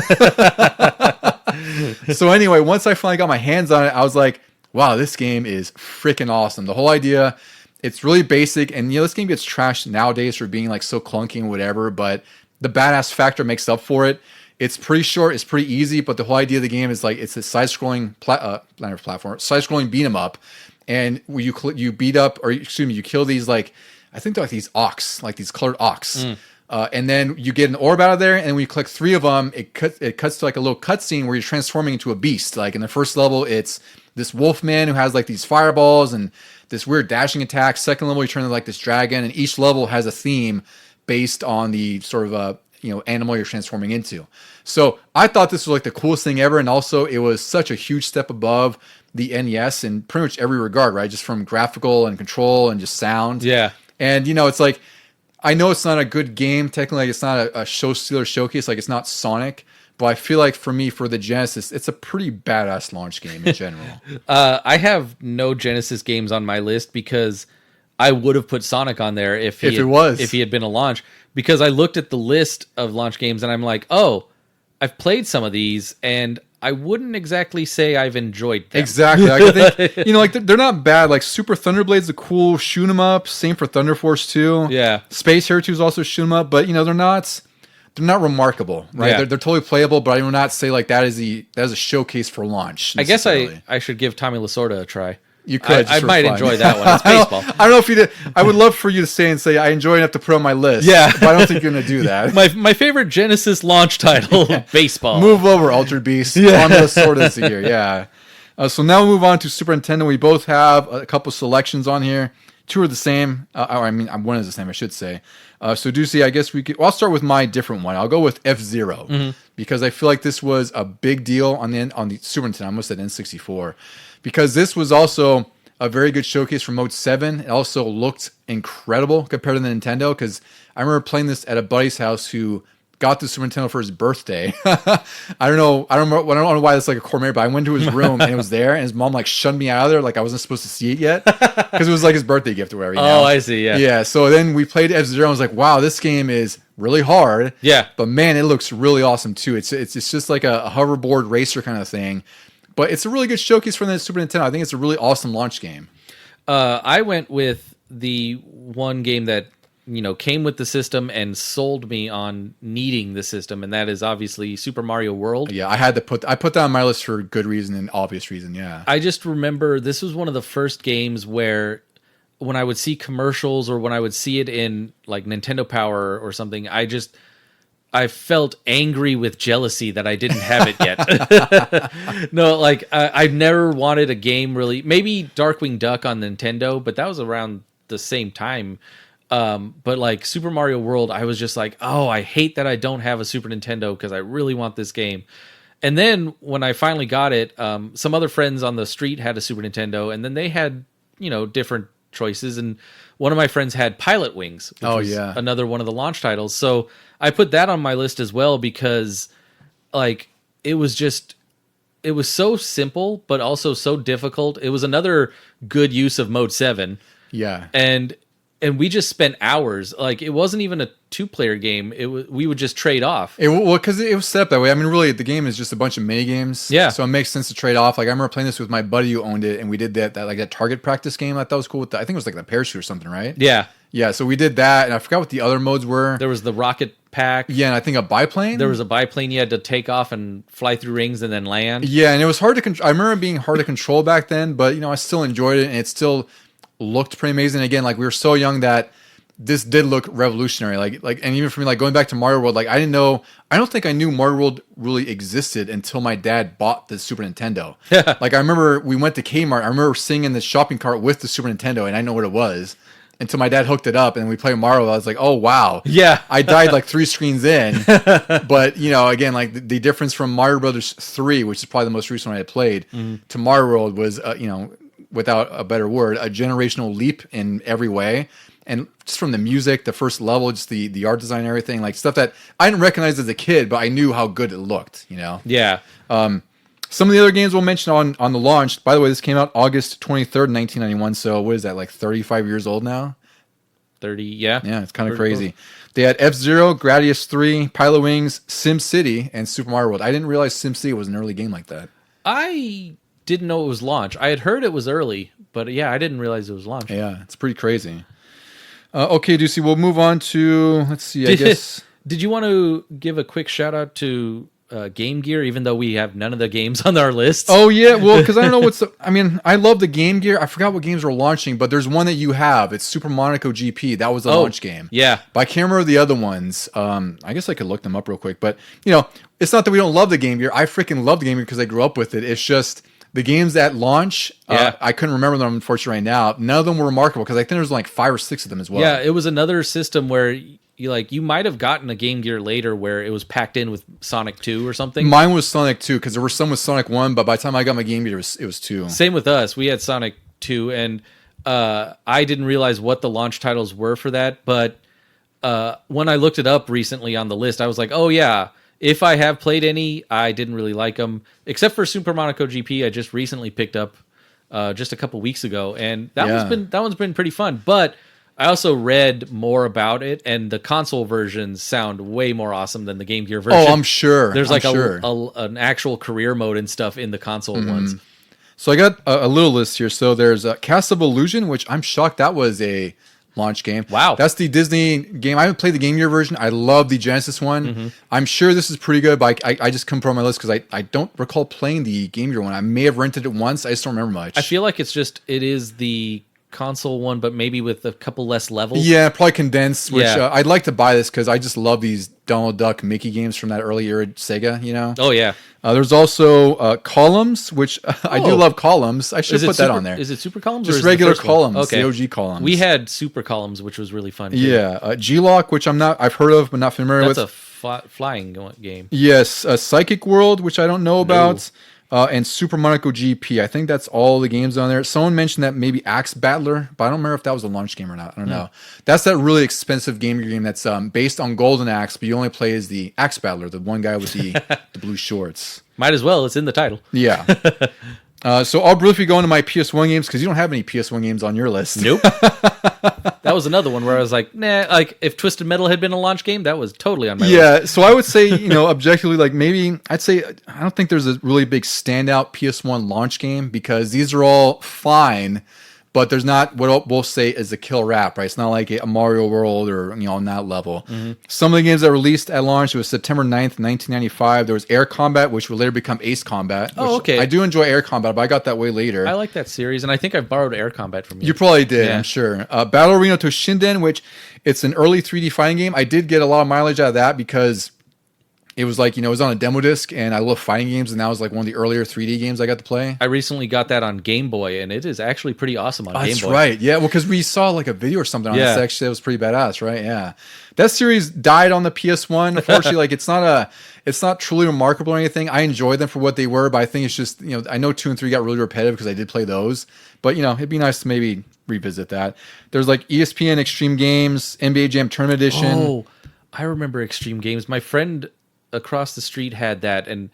So anyway, once I finally got my hands on it, I was like, wow, this game is freaking awesome. The whole idea, it's really basic. And, this game gets trashed nowadays for being like so clunky and whatever, but the badass factor makes up for it. It's pretty short. It's pretty easy. But the whole idea of the game is like it's a side-scrolling platform, side-scrolling beat 'em up. And you beat up, or excuse me, you kill these like, I think they're like these ox, like these colored ox. And then you get an orb out of there, and when you click 3 of them, it cuts to like a little cutscene where you're transforming into a beast. Like in the first level, it's this wolf man who has like these fireballs and this weird dashing attack. Second level, you turn into like this dragon, and each level has a theme based on the sort of animal you're transforming into. So I thought this was like the coolest thing ever, and also it was such a huge step above the NES in pretty much every regard, right? Just from graphical and control and just sound.
Yeah.
And, it's like, I know it's not a good game. Technically, like, it's not a show stealer showcase. Like, it's not Sonic. But I feel like for me, for the Genesis, it's a pretty badass launch game in general.
I have no Genesis games on my list because I would have put Sonic on there if he had been a launch. Because I looked at the list of launch games and I'm like, oh, I've played some of these and I wouldn't exactly say I've enjoyed them.
Exactly. Like, I think, like they're not bad. Like Super Thunderblade's a cool shoot 'em up. Same for Thunder Force 2.
Yeah.
Space Hero 2 is also shoot 'em up, but they're not remarkable, right?
Yeah.
They're totally playable, but I will not say like that is a showcase for launch.
I guess I should give Tommy Lasorda a try.
You could.
I might enjoy that one. It's baseball.
I don't know if you did. I would love for you to say I enjoy enough to put on my list.
Yeah.
But I don't think you're going to do that.
My favorite Genesis launch title, baseball.
Move over, Ultra Beast.
Yeah.
On the sword this year. Yeah. So now we'll move on to Super Nintendo. We both have a couple selections on here. 2 are the same. One is the same, I should say. So Deucy, I guess I'll start with my different one. I'll go with F-Zero because I feel like this was a big deal on the Super Nintendo. I almost said N64 because this was also a very good showcase for Mode 7. It also looked incredible compared to the Nintendo because I remember playing this at a buddy's house who got the Super Nintendo for his birthday. I don't know why that's like a core memory, but I went to his room and it was there, and his mom like shunned me out of there, like I wasn't supposed to see it yet because it was like his birthday gift or whatever.
I see. Yeah.
Yeah. So then we played F-Zero. I was like, wow, this game is really hard.
Yeah.
But man, it looks really awesome too. It's just like a hoverboard racer kind of thing. But it's a really good showcase for the Super Nintendo. I think it's a really awesome launch game.
I went with the one game that came with the system and sold me on needing the system, and that is obviously Super Mario World.
Yeah, I put that on my list for good reason and obvious reason. Yeah,
I just remember this was one of the first games where when I would see commercials or when I would see it in like Nintendo Power or something, I felt angry with jealousy that I didn't have it yet. No, like I've never wanted a game really. Maybe Darkwing Duck on Nintendo, but that was around the same time. But like Super Mario World, I was just like, oh, I hate that I don't have a Super Nintendo because I really want this game. And then when I finally got it, some other friends on the street had a Super Nintendo, and then they had different choices, and one of my friends had Pilot Wings, which was another one of the launch titles. So I put that on my list as well because like it was so simple but also so difficult. It was another good use of Mode 7.
Yeah.
And we just spent hours. Like it wasn't even a 2-player game. We would just trade off.
Because it was set up that way. I mean, really, the game is just a bunch of mini games.
Yeah.
So it makes sense to trade off. Like I remember playing this with my buddy who owned it, and we did that target practice game. I thought was cool. I think it was like the parachute or something, right?
Yeah.
Yeah. So we did that, and I forgot what the other modes were.
There was the rocket pack.
Yeah, and I think a biplane.
There was a biplane you had to take off and fly through rings and then land.
Yeah, and it was hard to control. I remember it being hard to control back then, but I still enjoyed it, and it still looked pretty amazing. Again, like we were so young that this did look revolutionary. Like, and even for me, like going back to Mario World, like I don't think I knew Mario World really existed until my dad bought the Super Nintendo. Like I remember we went to Kmart. I remember sitting in the shopping cart with the Super Nintendo, and I know what it was. until my dad hooked it up and we played Mario. I was like, oh wow,
Yeah.
I died like 3 screens in. But again, like the difference from Mario Brothers 3, which is probably the most recent one I played, to Mario World was without a better word, a generational leap in every way. And just from the music, the first level, just the art design, everything, like stuff that I didn't recognize as a kid, but I knew how good it looked.
Yeah.
Some of the other games we'll mention on the launch. By the way, this came out August 23rd, 1991. So what is that, like 35 years old now?
30, yeah.
Yeah, it's kind of crazy. They had F-Zero, Gradius 3, Pilot Wings, Sim City, and Super Mario World. I didn't realize Sim City was an early game like that.
I didn't know it was launch. I had heard it was early, but yeah, I didn't realize it was launch.
Yeah, it's pretty crazy. Okay, Deucy, we'll move on to, let's see, I guess.
Did you want to give a quick shout out to Game Gear, even though we have none of the games on our list?
Oh, yeah, well, because I don't know I love the Game Gear. I forgot what games were launching, but there's one that you have. It's Super Monaco GP. That was the launch game.
Yeah.
But I can't remember the other ones. I guess I could look them up real quick. But, it's not that we don't love the Game Gear. I freaking love the Game Gear because I grew up with it. It's just the games at launch, I couldn't remember them, unfortunately, right now. None of them were remarkable because I think there's like 5 or 6 of them as well.
Yeah, it was another system where you might have gotten a Game Gear later where it was packed in with Sonic 2 or something.
Mine was Sonic 2 because there were some with Sonic 1, but by the time I got my Game Gear, it was 2.
Same with us. We had Sonic 2, and I didn't realize what the launch titles were for that, but when I looked it up recently on the list, I was like, oh yeah, if I have played any, I didn't really like them, except for Super Monaco GP. I just recently picked up just a couple weeks ago, and that one's been pretty fun. But I also read more about it, and the console versions sound way more awesome than the Game Gear version.
Oh, I'm sure.
There's like an actual career mode and stuff in the console ones.
So I got a little list here. So there's Cast of Illusion, which I'm shocked that was a launch game.
Wow.
That's the Disney game. I haven't played the Game Gear version. I love the Genesis one. I'm sure this is pretty good, but I just couldn't put it on my list because I don't recall playing the Game Gear one. I may have rented it once. I just don't remember much.
I feel like it is the console one, but maybe with a couple less levels.
Yeah, probably condensed, which I'd like to buy this because I just love these Donald Duck Mickey games from that early era Sega,
Oh, yeah.
There's also Columns, which I do love Columns. I should put that on there.
Is it Super Columns?
Just
or is
regular
the first one?
Columns, the OG Columns.
We had Super Columns, which was really fun too.
Yeah, G-Lock, which I've heard of but not familiar with.
That's a flying game.
Yes, Psychic World, which I don't know about. And Super Monaco GP. I think that's all the games on there. Someone mentioned that maybe Axe Battler, but I don't remember if that was a launch game or not. I don't know. That's that really expensive game that's based on Golden Axe, but you only play as the Axe Battler, the one guy with the blue shorts.
Might as well. It's in the title.
Yeah. So I'll briefly go into my PS1 games because you don't have any PS1 games on your list.
Nope. That was another one where I was like, nah, like if Twisted Metal had been a launch game, that was totally on my list.
Yeah, so I would say, objectively, like maybe I'd say I don't think there's a really big standout PS1 launch game because these are all fine, but there's not what we'll say is a kill rap, right? It's not like a Mario World or on that level. Some of the games that released at launch, it was September 9th, 1995. There was Air Combat, which would later become Ace Combat.
Oh, okay.
I do enjoy Air Combat, but I got that way later.
I like that series, and I think I've borrowed Air Combat from you.
You probably did, I'm sure. Battle Arena Toshinden, which it's an early 3D fighting game. I did get a lot of mileage out of that because it was like, it was on a demo disc, and I love fighting games, and that was like one of the earlier 3D games I got to play.
I recently got that on Game Boy, and it is actually pretty awesome on Game Boy.
That's right, yeah. Well, because we saw like a video or something on this, actually, that was pretty badass, right? Yeah. That series died on the PS1. Unfortunately, like it's not truly remarkable or anything. I enjoy them for what they were, but I think it's just, I know 2 and 3 got really repetitive because I did play those, but it'd be nice to maybe revisit that. There's like ESPN Extreme Games, NBA Jam Tournament Edition.
Oh, I remember Extreme Games. My friend across the street had that, and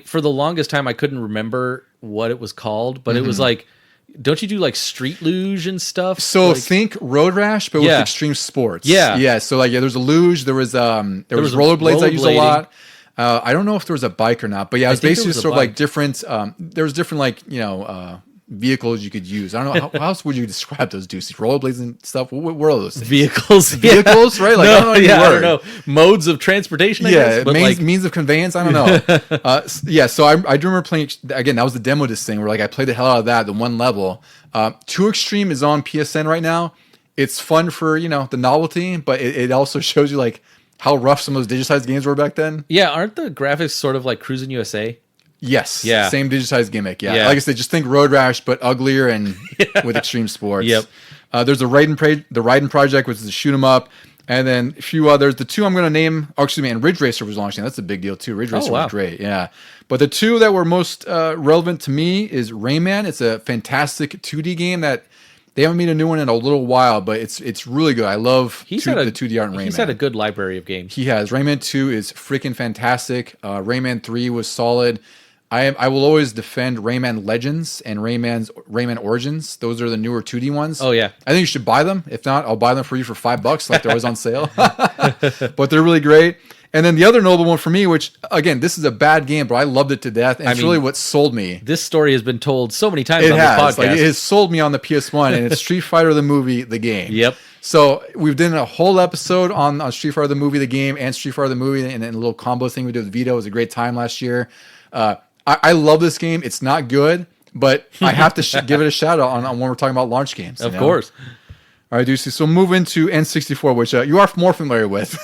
for the longest time I couldn't remember what it was called, but it was like, don't you do like street luge and stuff?
So
like,
think Road Rash, but with extreme sports.
Yeah.
So like, there's a luge. There was rollerblades I used a lot. I don't know if there was a bike or not, but yeah, it was basically sort of like different. There was different like vehicles you could use. I don't know how else would you describe those Deuces? Rollerblades and stuff. What were those things?
Vehicles,
right? Like I don't know.
Modes of transportation. I guess, but
means of conveyance. I don't know. So I do remember playing again. That was the demo disc thing where like I played the hell out of that. The one level. 2 Extreme is on PSN right now. It's fun for the novelty, but it also shows you like how rough some of those digitized games were back then.
Yeah, aren't the graphics sort of like Cruisin' USA?
Yes.
Yeah.
Same digitized gimmick. Yeah. Like I said, just think Road Rash, but uglier and with extreme sports.
Yep.
There's the Raiden Project, which is a shoot 'em up. And then a few others. The two I'm going to name, and Ridge Racer was launching. That's a big deal too. Ridge Racer was great, yeah. But the two that were most relevant to me is Rayman. It's a fantastic 2D game that they haven't made a new one in a little while, but it's really good. I love the 2D art in Rayman.
He's had a good library of games.
He has. Rayman 2 is freaking fantastic. Rayman 3 was solid. I will always defend Rayman Legends and Rayman Origins. Those are the newer 2D ones.
Oh, yeah.
I think you should buy them. If not, I'll buy them for you for $5, like they're always on sale. But they're really great. And then the other notable one for me, which, again, this is a bad game, but I loved it to death. And it's really what sold me.
This story has been told so many times on this podcast.
Like, it has sold me on the PS1, and it's Street Fighter the movie, the game.
Yep.
So we've done a whole episode on Street Fighter the movie, the game, and Street Fighter the movie, and a little combo thing we did with Vito. It was a great time last year. I love this game. It's not good, but I have to give it a shout out on when we're talking about launch games.
Of course.
All right, Deucy. So move into N64, which you are more familiar with.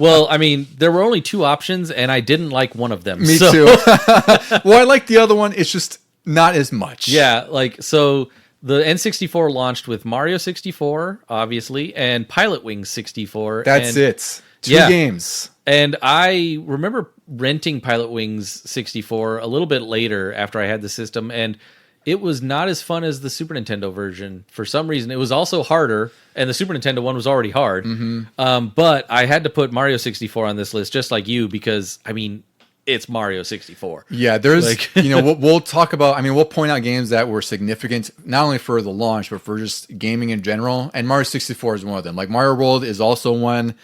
Well, I mean, there were only two options, and I didn't like one of them.
Me too. Well, I like the other one. It's just not as much.
Yeah, so the N64 launched with Mario 64, obviously, and Pilot Wings 64.
That's it. Two games.
And I remember renting Pilot Wings 64 a little bit later after I had the system, and it was not as fun as the Super Nintendo version. For some reason, it was also harder, and the Super Nintendo one was already hard. Mm-hmm. But I had to put Mario 64 on this list, just like you, because, I mean, it's Mario 64.
Yeah, there's, we'll talk about, we'll point out games that were significant, not only for the launch, but for just gaming in general. And Mario 64 is one of them. Like, Mario World is also one.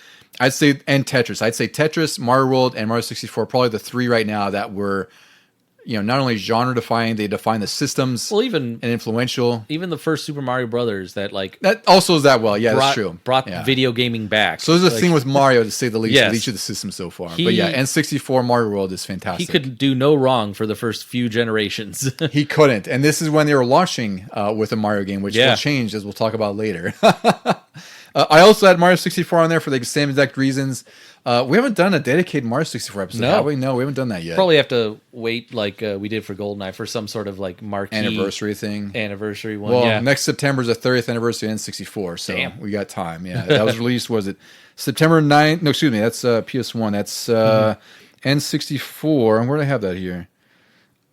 I'd say, and Tetris. I'd say Tetris, Mario World, and Mario 64 are probably the three right now that were, not only genre defining, they define the systems. Well, and influential.
Even the first Super Mario Brothers that
also is that well. Yeah, that's true.
Brought video gaming back.
So there's a thing with Mario, to say the least, with each of the systems so far. But yeah, N64 Mario World is fantastic.
He could do no wrong for the first few generations.
He couldn't, and this is when they were launching with a Mario game, which will change, as we'll talk about later. I also had Mario 64 on there for the same exact reasons. We haven't done a dedicated Mario 64 episode, have we? No, we haven't done that yet.
Probably have to wait, like we did for GoldenEye, for some sort of like marquee
anniversary thing.
Anniversary one.
Well, next September is the 30th anniversary of N64, so we got time. Yeah, that was released. Was it September 9th? No, excuse me. That's PS1. That's N64. And where do I have that here?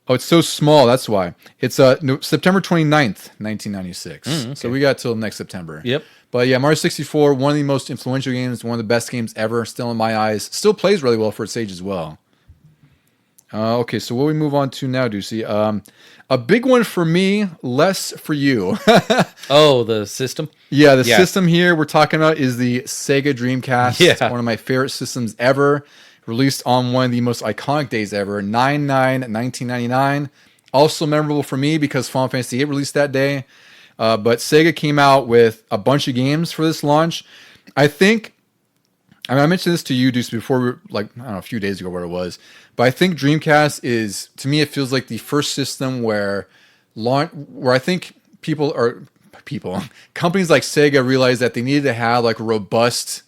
Oh, it's so small. That's why. It's September 29th, 1996. Okay. So we got till next September.
Yep.
But yeah, Mario 64, one of the most influential games, one of the best games ever, still in my eyes. Still plays really well for its age as well. Okay, so what we move on to now, Deucy? A big one for me, less for you.
Oh, the system?
Yeah, the system here we're talking about is the Sega Dreamcast. Yeah. It's one of my favorite systems ever. Released on one of the most iconic days ever, 9/9/1999. Also memorable for me because Final Fantasy VIII released that day. But Sega came out with a bunch of games for this launch. I mentioned this to you, Deuce, before, a few days ago where it was. But I think Dreamcast is, to me, it feels like the first system where I think companies like Sega realized that they needed to have like a robust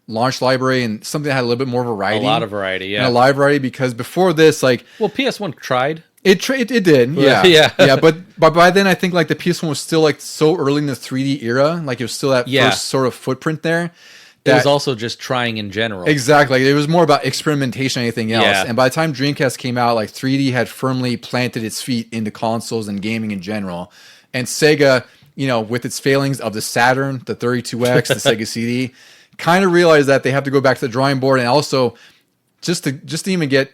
launch library and something that had a little bit more variety.
A lot of variety, yeah.
And a lot of variety, because before this,
PS1 tried.
It did, yeah. Yeah, but by then I think like the PS1 was still like so early in the 3D era, like it was still that first sort of footprint there.
It was also just trying in general.
Exactly. It was more about experimentation than anything else. Yeah. And by the time Dreamcast came out, like 3D had firmly planted its feet into consoles and gaming in general. And Sega, with its failings of the Saturn, the 32X, the Sega CD, kind of realized that they have to go back to the drawing board, and also just to even get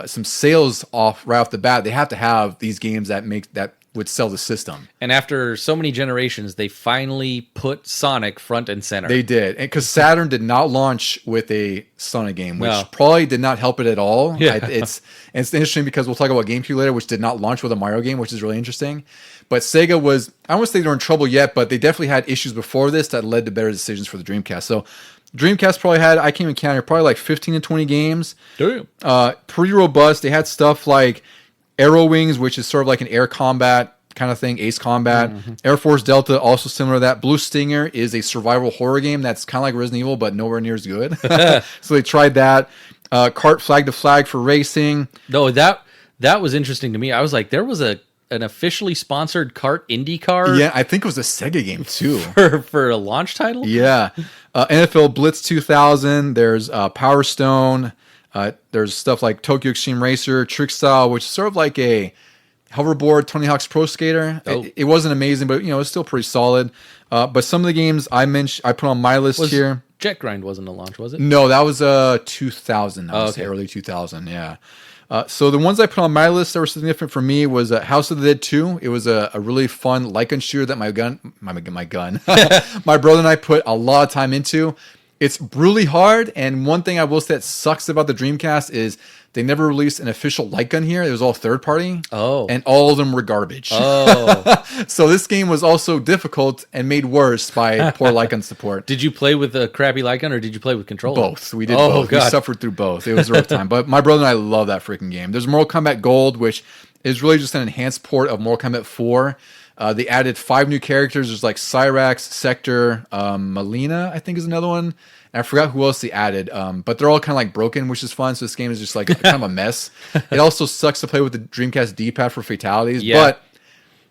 some sales right off the bat, they have to have these games that would sell the system.
And after so many generations, they finally put Sonic front and center.
They did, because Saturn did not launch with a Sonic game, which probably did not help it at all. Yeah. It's interesting because we'll talk about GameCube later, which did not launch with a Mario game, which is really interesting. But Sega was, I don't want to say they were in trouble yet, but they definitely had issues before this that led to better decisions for the Dreamcast. So Dreamcast probably had, I can't even count here, probably like 15 to 20 games.
Damn.
Pretty robust. They had stuff like Arrow Wings, which is sort of like an air combat kind of thing, Ace Combat. Mm-hmm. Air Force Delta, also similar to that. Blue Stinger is a survival horror game that's kind of like Resident Evil, but nowhere near as good. So they tried that. Kart Flag to Flag for racing.
No, that was interesting to me. I was like, there was a an officially sponsored kart IndyCar.
Yeah, I think it was a Sega game too.
For a launch title.
Yeah. NFL Blitz 2000. There's Power Stone. There's stuff like Tokyo Extreme Racer, Trick Style, which is sort of like a hoverboard Tony Hawk's Pro Skater.
Oh.
It wasn't amazing, but it's still pretty solid. But some of the games I put on my list here.
Jet Grind wasn't a launch, was it?
No, that was 2000. I would say early 2000. Yeah. So the ones I put on my list that were significant for me was House of the Dead 2. It was a really fun light gun shooter that my brother and I put a lot of time into. It's really hard, and one thing I will say that sucks about the Dreamcast is they never released an official light gun here. It was all third party.
Oh.
And all of them were garbage.
Oh.
So this game was also difficult and made worse by poor light gun support.
Did you play with a crappy light gun, or did you play with controller?
Both. We did both.
God.
We suffered through both. It was a rough time. But my brother and I love that freaking game. There's Mortal Kombat Gold, which is really just an enhanced port of Mortal Kombat 4. They added 5 new characters. There's like Cyrax, Sector, Melina, I think is another one. And I forgot who else they added, but they're all kind of like broken, which is fun. So this game is just like kind of a mess. It also sucks to play with the Dreamcast D-pad for fatalities, but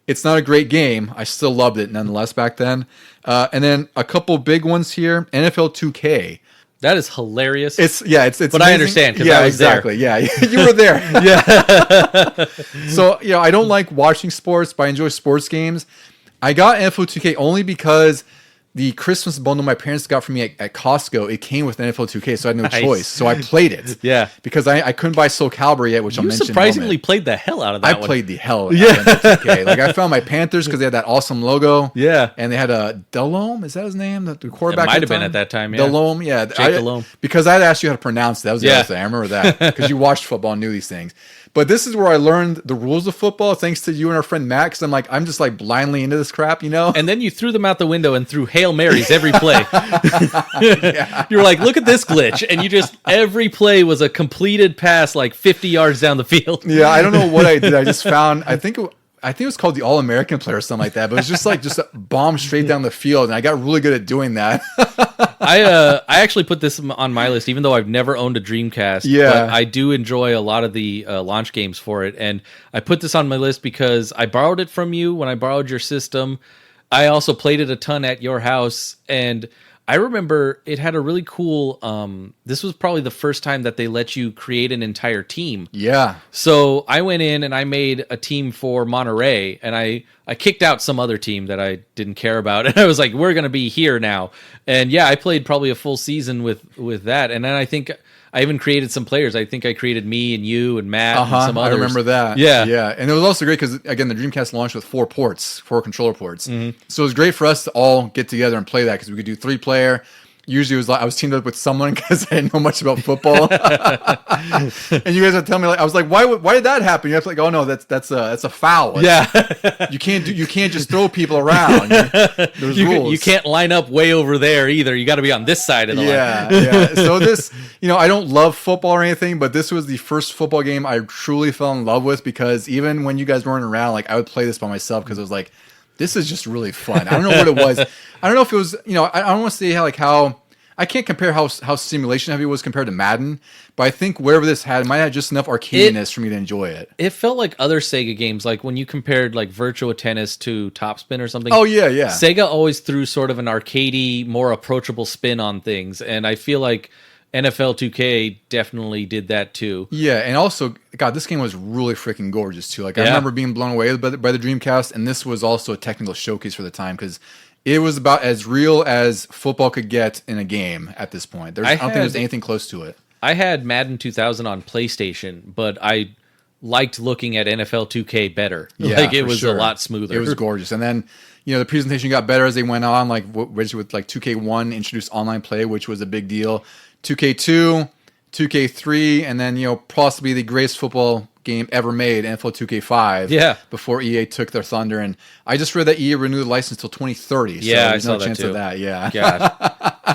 it's not a great game. I still loved it nonetheless back then. And then a couple big ones here: NFL 2K.
That is hilarious.
It's
but
amazing.
I understand because I was
exactly.
there.
Yeah, you were there. Yeah. So I don't like watching sports, but I enjoy sports games. I got NFL 2K only because the Christmas bundle my parents got for me at Costco, it came with NFL 2K, so I had no choice. So I played it.
Yeah.
Because I couldn't buy Soul Calibur yet, which I'll mention.
You surprisingly played the hell out of that one.
I played the hell out of NFL 2K. Like, I found my Panthers because they had that awesome logo.
Yeah.
And they had a Delhomme, is that his name? The quarterback.
It might have been at that time, yeah.
Delhomme, yeah.
Delhomme.
Because I'd asked you how to pronounce it. That was the other thing. I remember that. Because you watched football and knew these things. But this is where I learned the rules of football, thanks to you and our friend Matt, because I'm just like blindly into this crap,
And then you threw them out the window and threw Hail Marys every play. You were like, look at this glitch. And every play was a completed pass like 50 yards down the field.
Yeah, I don't know what I did. I just found, I think it was called the All-American player or something like that, but it was just a bomb straight down the field, and I got really good at doing that.
I actually put this on my list, even though I've never owned a Dreamcast.
Yeah.
But I do enjoy a lot of the launch games for it, and I put this on my list because I borrowed it from you when I borrowed your system. I also played it a ton at your house, and I remember it had a really cool, this was probably the first time that they let you create an entire team.
Yeah.
So I went in and I made a team for Monterey, and I kicked out some other team that I didn't care about. And I was like, we're going to be here now. And yeah, I played probably a full season with that. And then I think I even created some players. I think I created me and you and Matt and some others.
I remember that.
Yeah.
Yeah. And it was also great because, again, the Dreamcast launched with 4 controller ports.
Mm-hmm.
So it was great for us to all get together and play that because we could do 3-player. Usually it was like I was teamed up with someone because I didn't know much about football. And you guys would tell me, like, I was like, why did that happen? You have to like, oh no, that's a foul.
Yeah.
You can't just throw people around. There's rules.
You can't line up way over there either. You got to be on this side of the line.
Yeah. So this, I don't love football or anything, but this was the first football game I truly fell in love with because even when you guys weren't around, like I would play this by myself because it was like, this is just really fun. I don't know what it was. I don't know if it was, I don't want to say how I can't compare how simulation heavy it was compared to Madden, but I think wherever this had, it might have just enough arcadiness for me to enjoy it.
It felt like other Sega games, like when you compared like Virtua Tennis to Topspin or something.
Oh, yeah.
Sega always threw sort of an arcadey, more approachable spin on things, and I feel like NFL 2K definitely did that too.
Yeah, and also, God, this game was really freaking gorgeous too. Like I remember being blown away by the Dreamcast, and this was also a technical showcase for the time because it was about as real as football could get in a game at this point. I don't think there's anything close to it.
I had Madden 2000 on PlayStation, but I liked looking at NFL 2K better.
Yeah,
like it was a lot smoother.
It was gorgeous, and then the presentation got better as they went on. Like with like 2K1 introduced online play, which was a big deal. 2K2, 2K3, and then possibly the greatest football game ever made, NFL 2K5.
Yeah.
Before EA took their thunder, and I just read that EA renewed the license till 2030. So
yeah,
there's
I saw
no chance
too.
of that. Yeah.
God.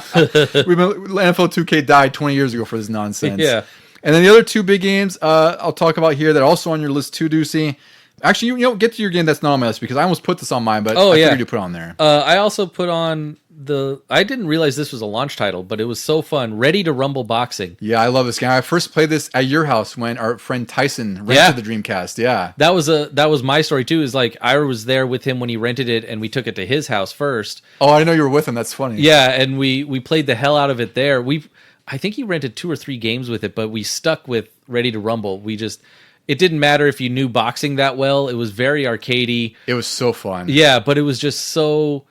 NFL 2K died 20 years ago for this nonsense.
Yeah.
And then the other 2 big games I'll talk about here that are also on your list too, Deucy. Actually, get to your game that's not on my list because I almost put this on mine, but I figured you put it on there.
I also put on I didn't realize this was a launch title, but it was so fun. Ready to Rumble Boxing.
Yeah, I love this game. I first played this at your house when our friend Tyson rented the Dreamcast. Yeah.
That was my story too, is like I was there with him when he rented it and we took it to his house first.
Oh, I know you were with him. That's funny.
Yeah, and we played the hell out of it there. I think he rented 2 or 3 games with it, but we stuck with Ready to Rumble. It didn't matter if you knew boxing that well. It was very arcadey.
It was so fun.
Yeah, but it was just so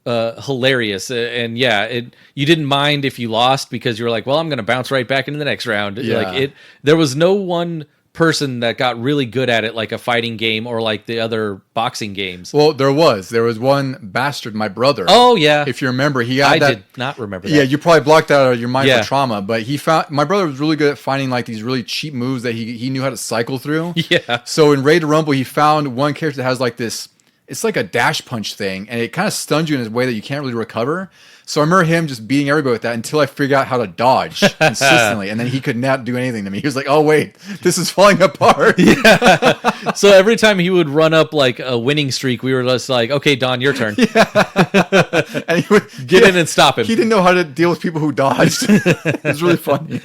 hilarious. And you didn't mind if you lost because you were like, well, I'm going to bounce right back into the next round.
Yeah.
There was no one person that got really good at it like a fighting game or like the other boxing games.
Well, there was one bastard, my brother.
Oh yeah,
if you remember,
I did not remember that.
Yeah, you probably blocked that out of your mind for trauma, but my brother was really good at finding like these really cheap moves that he knew how to cycle through.
Yeah.
So in Ready to Rumble, he found one character that has like this, it's like a dash punch thing, and it kind of stuns you in a way that you can't really recover. So I remember him just beating everybody with that until I figured out how to dodge consistently, and then he could not do anything to me. He was like, "Oh wait, this is falling apart."
Yeah. So every time he would run up like a winning streak, we were just like, "Okay, Don, your turn."
Yeah. And he would
get in and stop him.
He didn't know how to deal with people who dodged. It was really funny.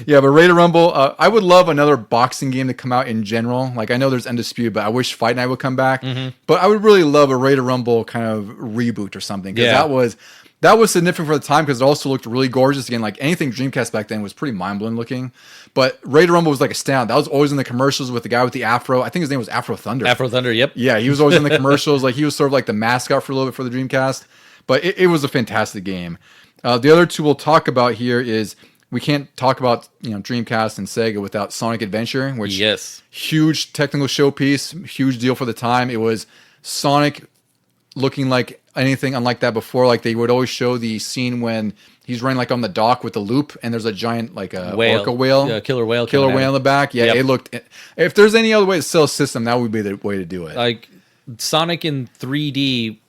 Yeah, but Ready to Rumble, I would love another boxing game to come out in general. Like, I know there's Undisputed, but I wish Fight Night would come back. Mm-hmm. But I would really love a Ready to Rumble kind of reboot or something. Because that was significant for the time because it also looked really gorgeous. Again, like anything Dreamcast back then was pretty mind-blowing looking. But Ready to Rumble was like a standout. That was always in the commercials with the guy with the afro. I think his name was Afro Thunder.
Afro Thunder, yep.
Yeah, he was always in the commercials. Like, he was sort of like the mascot for a little bit for the Dreamcast. But it was a fantastic game. The other two we'll talk about here is... We can't talk about Dreamcast and Sega without Sonic Adventure, which huge technical showpiece, huge deal for the time. It was Sonic looking like anything unlike that before. Like, they would always show the scene when he's running like on the dock with the loop, and there's a giant like a orca whale,
killer whale
in the back. Yeah, It looked. If there's any other way to sell a system, that would be the way to do it.
Like Sonic in 3D,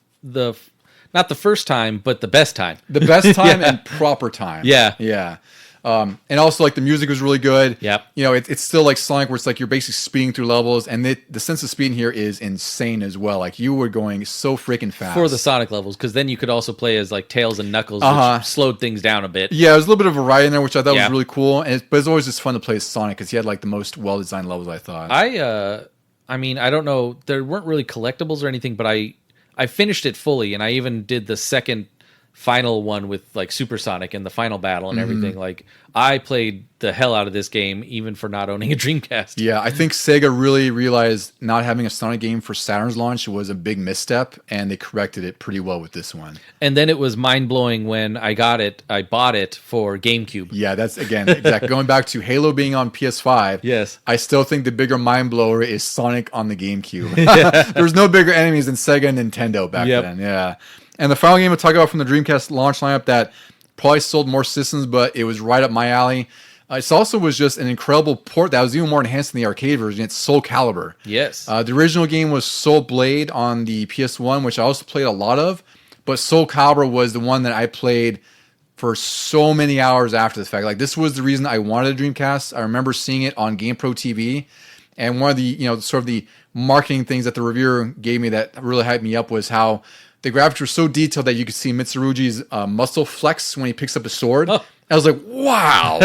not the first time, but the best time.
The best time and proper time.
Yeah.
And also, like, the music was really good.
Yep.
It's still like Sonic, where it's like you're basically speeding through levels, and the sense of speed in here is insane as well. Like, you were going so freaking fast
for the Sonic levels, because then you could also play as like Tails and Knuckles, which slowed things down a bit.
Yeah, there's a little bit of variety in there, which I thought was really cool. But it's always just fun to play as Sonic because he had like the most well-designed levels, I thought.
I mean, I don't know, there weren't really collectibles or anything, but I finished it fully, and I even did the second final one with like Supersonic and the final battle and everything. Like, I played the hell out of this game even for not owning a Dreamcast.
Yeah, I think Sega really realized not having a Sonic game for Saturn's launch was a big misstep, and they corrected it pretty well with this one.
And then it was mind-blowing when I bought it for GameCube.
Yeah, that's, again, exactly. Going back to Halo being on PS5,
yes,
I still think the bigger mind blower is Sonic on the GameCube. There was no bigger enemies than Sega and Nintendo back then. Yeah. And the final game we'll talk about from the Dreamcast launch lineup that probably sold more systems, but it was right up my alley. It also was just an incredible port that was even more enhanced than the arcade version. It's Soul Calibur.
Yes.
The original game was Soul Blade on the PS1, which I also played a lot of. But Soul Calibur was the one that I played for so many hours after the fact. Like, this was the reason I wanted a Dreamcast. I remember seeing it on GamePro TV. And one of the, sort of the marketing things that the reviewer gave me that really hyped me up was how the graphics were so detailed that you could see Mitsurugi's muscle flex when he picks up a sword. Oh. I was like, wow.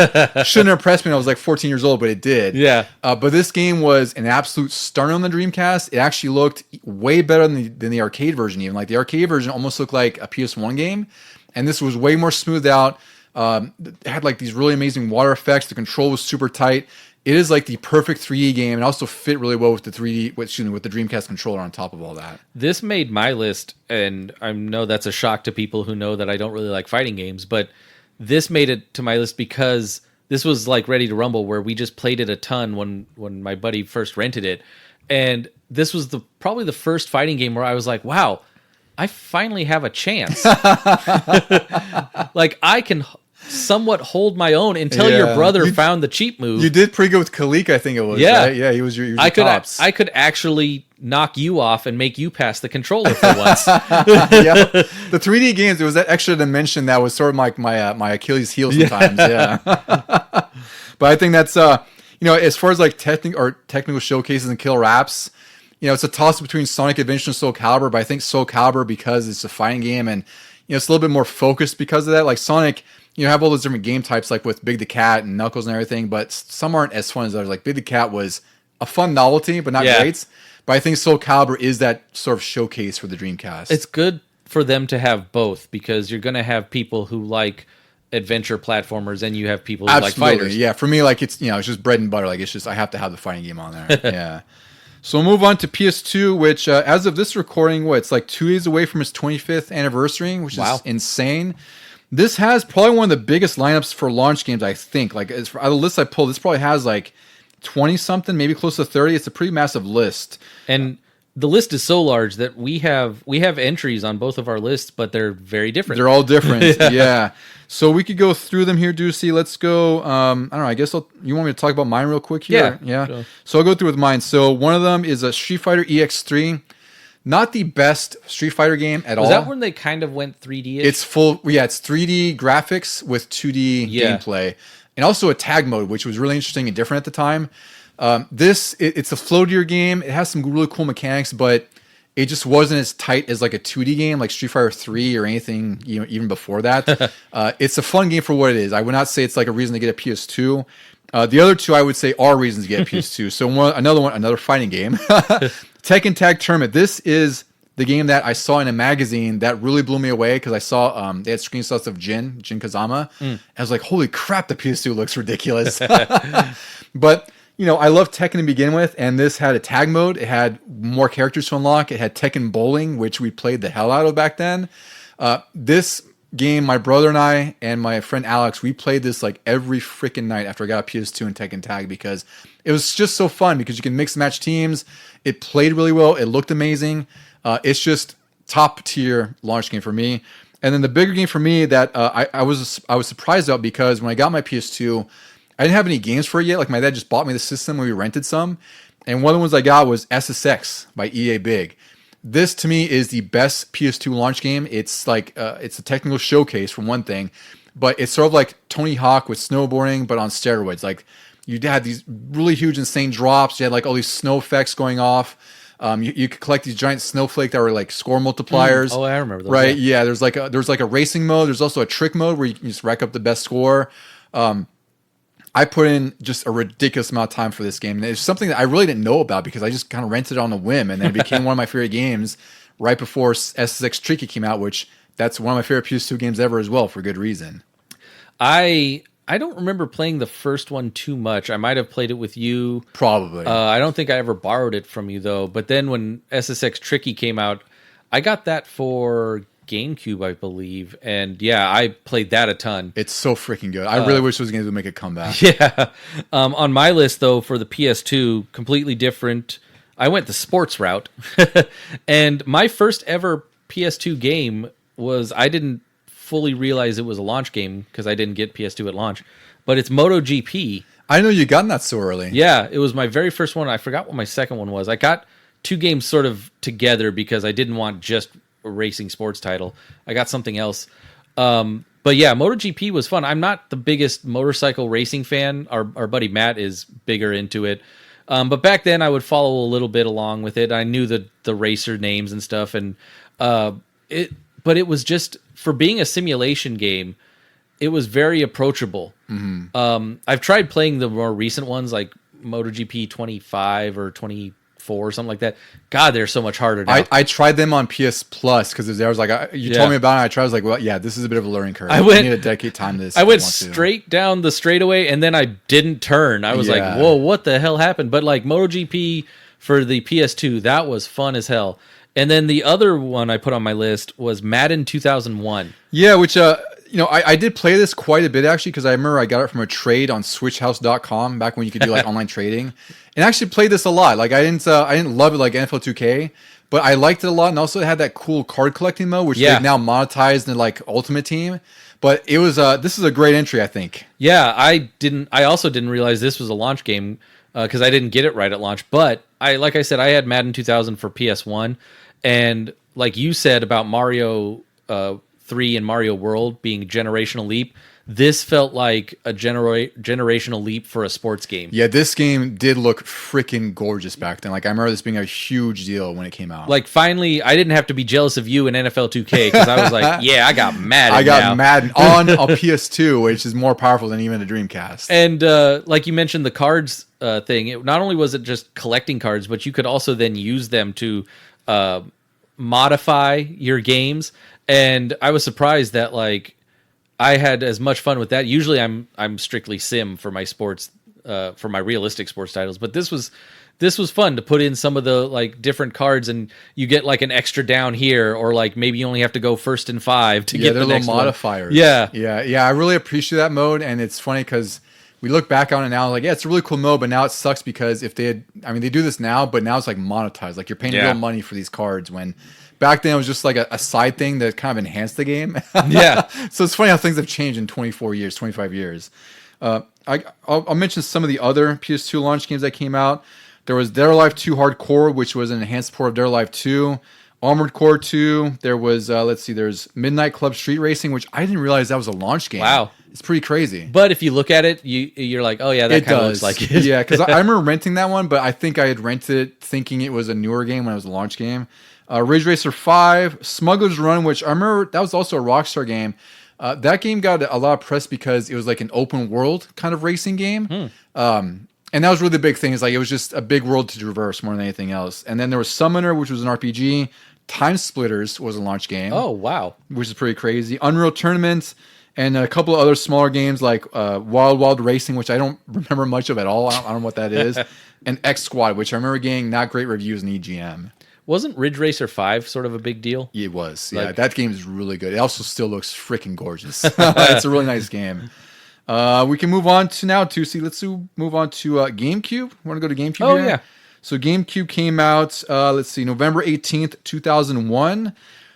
Shouldn't have impressed me when I was like 14 years old, but it did.
Yeah.
But this game was an absolute stunner on the Dreamcast. It actually looked way better than the arcade version even. Like, the arcade version almost looked like a PS1 game. And this was way more smoothed out. It had like these really amazing water effects. The control was super tight. It is like the perfect 3D game, and also fit really well with the with the Dreamcast controller on top of all that.
This made my list, and I know that's a shock to people who know that I don't really like fighting games, but this made it to my list because this was like Ready to Rumble, where we just played it a ton when my buddy first rented it, and this was probably the first fighting game where I was like, wow, I finally have a chance. Like, I can somewhat hold my own until your brother found the cheap move.
You did pretty good with Kalik, I think it was.
Yeah,
right? Yeah, he was your tops.
I could actually knock you off and make you pass the controller for once.
Yeah, the 3D games, it was that extra dimension that was sort of like my Achilles heel sometimes. Yeah. But I think that's as far as like technical showcases and killer apps, it's a toss between Sonic Adventure and Soul Calibur. But I think Soul Calibur, because it's a fighting game and it's a little bit more focused because of that. Like Sonic, you have all those different game types, like with Big the Cat and Knuckles and everything, but some aren't as fun as others. Like Big the Cat was a fun novelty, but not great. But I think Soul Calibur is that sort of showcase for the Dreamcast.
It's good for them to have both, because you're going to have people who like adventure platformers and you have people who like fighters.
Yeah, for me, like it's just bread and butter. Like it's just I have to have the fighting game on there. Yeah. So we'll move on to PS2, which as of this recording, it's like 2 days away from its 25th anniversary, which is insane. This has probably one of the biggest lineups for launch games, I think. Like out of the list I pulled, this probably has like 20 something, maybe close to 30. It's a pretty massive list.
And the list is so large that we have entries on both of our lists, but they're very different.
They're all different. Yeah. So we could go through them here, Deucy. Let's go. I don't know. I guess you want me to talk about mine real quick here? Yeah. Sure. So I'll go through with mine. So one of them is a Street Fighter EX3. Not the best Street Fighter game at all.
Was that when they kind of went 3D-ish?
It's full. Yeah, it's 3D graphics with 2D gameplay. And also a tag mode, which was really interesting and different at the time. It's a floatier game. It has some really cool mechanics, but it just wasn't as tight as like a 2D game like Street Fighter 3 or anything even before that. It's a fun game for what it is. I would not say it's like a reason to get a PS2. The other two I would say are reasons to get a PS2. So another fighting game. Tekken Tag Tournament. This is the game that I saw in a magazine that really blew me away because I saw they had screenshots of Jin Kazama. I was like, holy crap, the PS2 looks ridiculous. But I love Tekken to begin with, and this had a tag mode. It had more characters to unlock. It had Tekken Bowling, which we played the hell out of back then. This game, my brother and I and my friend Alex, we played this like every freaking night after I got a PS2 and Tekken Tag because it was just so fun because you can mix and match teams. It played really well. It looked amazing. It's just top tier launch game for me. And then the bigger game for me that I was surprised about because when I got my PS2, I didn't have any games for it yet. Like my dad just bought me the system when we rented some. And one of the ones I got was SSX by EA Big. This to me is the best PS2 launch game. It's like it's a technical showcase for one thing, but it's sort of like Tony Hawk with snowboarding, but on steroids. Like you had these really huge, insane drops. You had like all these snow effects going off. You could collect these giant snowflakes that were like score multipliers.
Oh, I remember those.
Right? Yeah. There's like a racing mode. There's also a trick mode where you can just rack up the best score. I put in just a ridiculous amount of time for this game. And it's something that I really didn't know about because I just kind of rented it on a whim. And then it became one of my favorite games right before SSX Tricky came out, which that's one of my favorite PS2 games ever as well for good reason.
I don't remember playing the first one too much. I might have played it with you.
Probably.
I don't think I ever borrowed it from you, though. But then when SSX Tricky came out, I got that for GameCube, I believe. And yeah, I played that a ton.
It's so freaking good. I really wish those games would make a comeback.
Yeah. On my list, though, for the PS2, completely different. I went the sports route. And my first ever PS2 game was, I didn't fully realize it was a launch game because I didn't get PS2 at launch, but it's MotoGP.
I know you got that so early.
Yeah, it was my very first one. I forgot what my second one was. I got two games sort of together because I didn't want just a racing sports title. I got something else. But yeah, MotoGP was fun. I'm not the biggest motorcycle racing fan. Our buddy Matt is bigger into it. But back then I would follow a little bit along with it. I knew the racer names and stuff. And but it was just, for being a simulation game, it was very approachable. Mm-hmm. I've tried playing the more recent ones like MotoGP 25 or 24 or something like that. God, they're so much harder now.
I tried them on PS Plus because there was like you told me about it. I tried. I was like, well, yeah, this is a bit of a learning curve. I need to dedicate time to this.
I went straight down the straightaway and then I didn't turn. I was like, whoa, what the hell happened? But like MotoGP for the PS2, that was fun as hell. And then the other one I put on my list was Madden 2001. Yeah,
which I did play this quite a bit actually because I remember I got it from a trade on SwitchHouse.com back when you could do like online trading, and I actually played this a lot. Like I didn't love it like NFL 2K, but I liked it a lot, and also it had that cool card collecting mode, which they've now monetized in like Ultimate Team. But it was this is a great entry, I think.
Yeah, I also didn't realize this was a launch game because I didn't get it right at launch. But like I said, I had Madden 2000 for PS1. And like you said about Mario 3 and Mario World being generational leap, this felt like a generational leap for a sports game.
Yeah, this game did look freaking gorgeous back then. Like I remember this being a huge deal when it came out.
Like finally, I didn't have to be jealous of you in NFL 2K because I was like, yeah, I got Madden.
I got
now.
Madden on a PS2, which is more powerful than even a Dreamcast.
And like you mentioned, the cards thing. Not only was it just collecting cards, but you could also then use them to modify your games. And I was surprised that like I had as much fun with that. Usually I'm strictly sim for my sports, for my realistic sports titles, but this was fun to put in some of the like different cards, and you get like an extra down here, or like maybe you only have to go 1st and 5 to get the next
little modifiers.
One.
Yeah. I really appreciate that mode, and it's funny because we look back on it now, like, yeah, it's a really cool mode, but now it sucks because if they do this now, but now it's like monetized, like you're paying real money for these cards when. Back then, it was just like a side thing that kind of enhanced the game.
Yeah.
So it's funny how things have changed in 24 years, 25 years. I'll mention some of the other PS2 launch games that came out. There was Dead or Alive 2 Hardcore, which was an enhanced port of Dead or Alive 2. Armored Core 2. There was, there's Midnight Club Street Racing, which I didn't realize that was a launch game.
Wow.
It's pretty crazy.
But if you look at it, you're like, oh yeah, that kind of looks like it.
Yeah, because I remember renting that one, but I think I had rented it thinking it was a newer game when it was a launch game. Ridge Racer 5, Smuggler's Run, which I remember that was also a Rockstar game. That game got a lot of press because it was like an open world kind of racing game. And that was really the big thing. Is like it was just a big world to traverse more than anything else. And then there was Summoner, which was an RPG. Time Splitters was a launch game.
Oh, wow.
Which is pretty crazy. Unreal Tournament, and a couple of other smaller games like Wild Wild Racing, which I don't remember much of at all. I don't know what that is. And X Squad, which I remember getting not great reviews in EGM.
Wasn't Ridge Racer 5 sort of a big deal?
It was. Yeah, that game is really good. It also still looks freaking gorgeous. It's a really nice game. We can move on to now, Deucy. Let's move on to GameCube. Want to go to GameCube
Oh,
here?
yeah.
So GameCube came out, November 18th, 2001.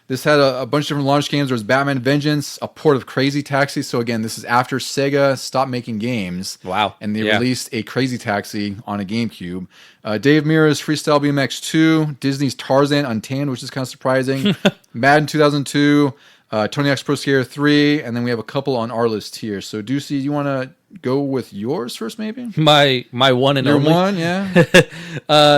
This had a bunch of different launch games. There was Batman Vengeance, a port of Crazy Taxi. So again, this is after Sega stopped making games.
Wow.
And they released a Crazy Taxi on a GameCube. Dave Mirra's Freestyle BMX 2, Disney's Tarzan Untamed, which is kind of surprising. Madden 2002, Tony Hawk's Pro Skater 3, and then we have a couple on our list here. So Deucy, do you want to go with yours first, maybe?
My one and
Your
only.
one, yeah.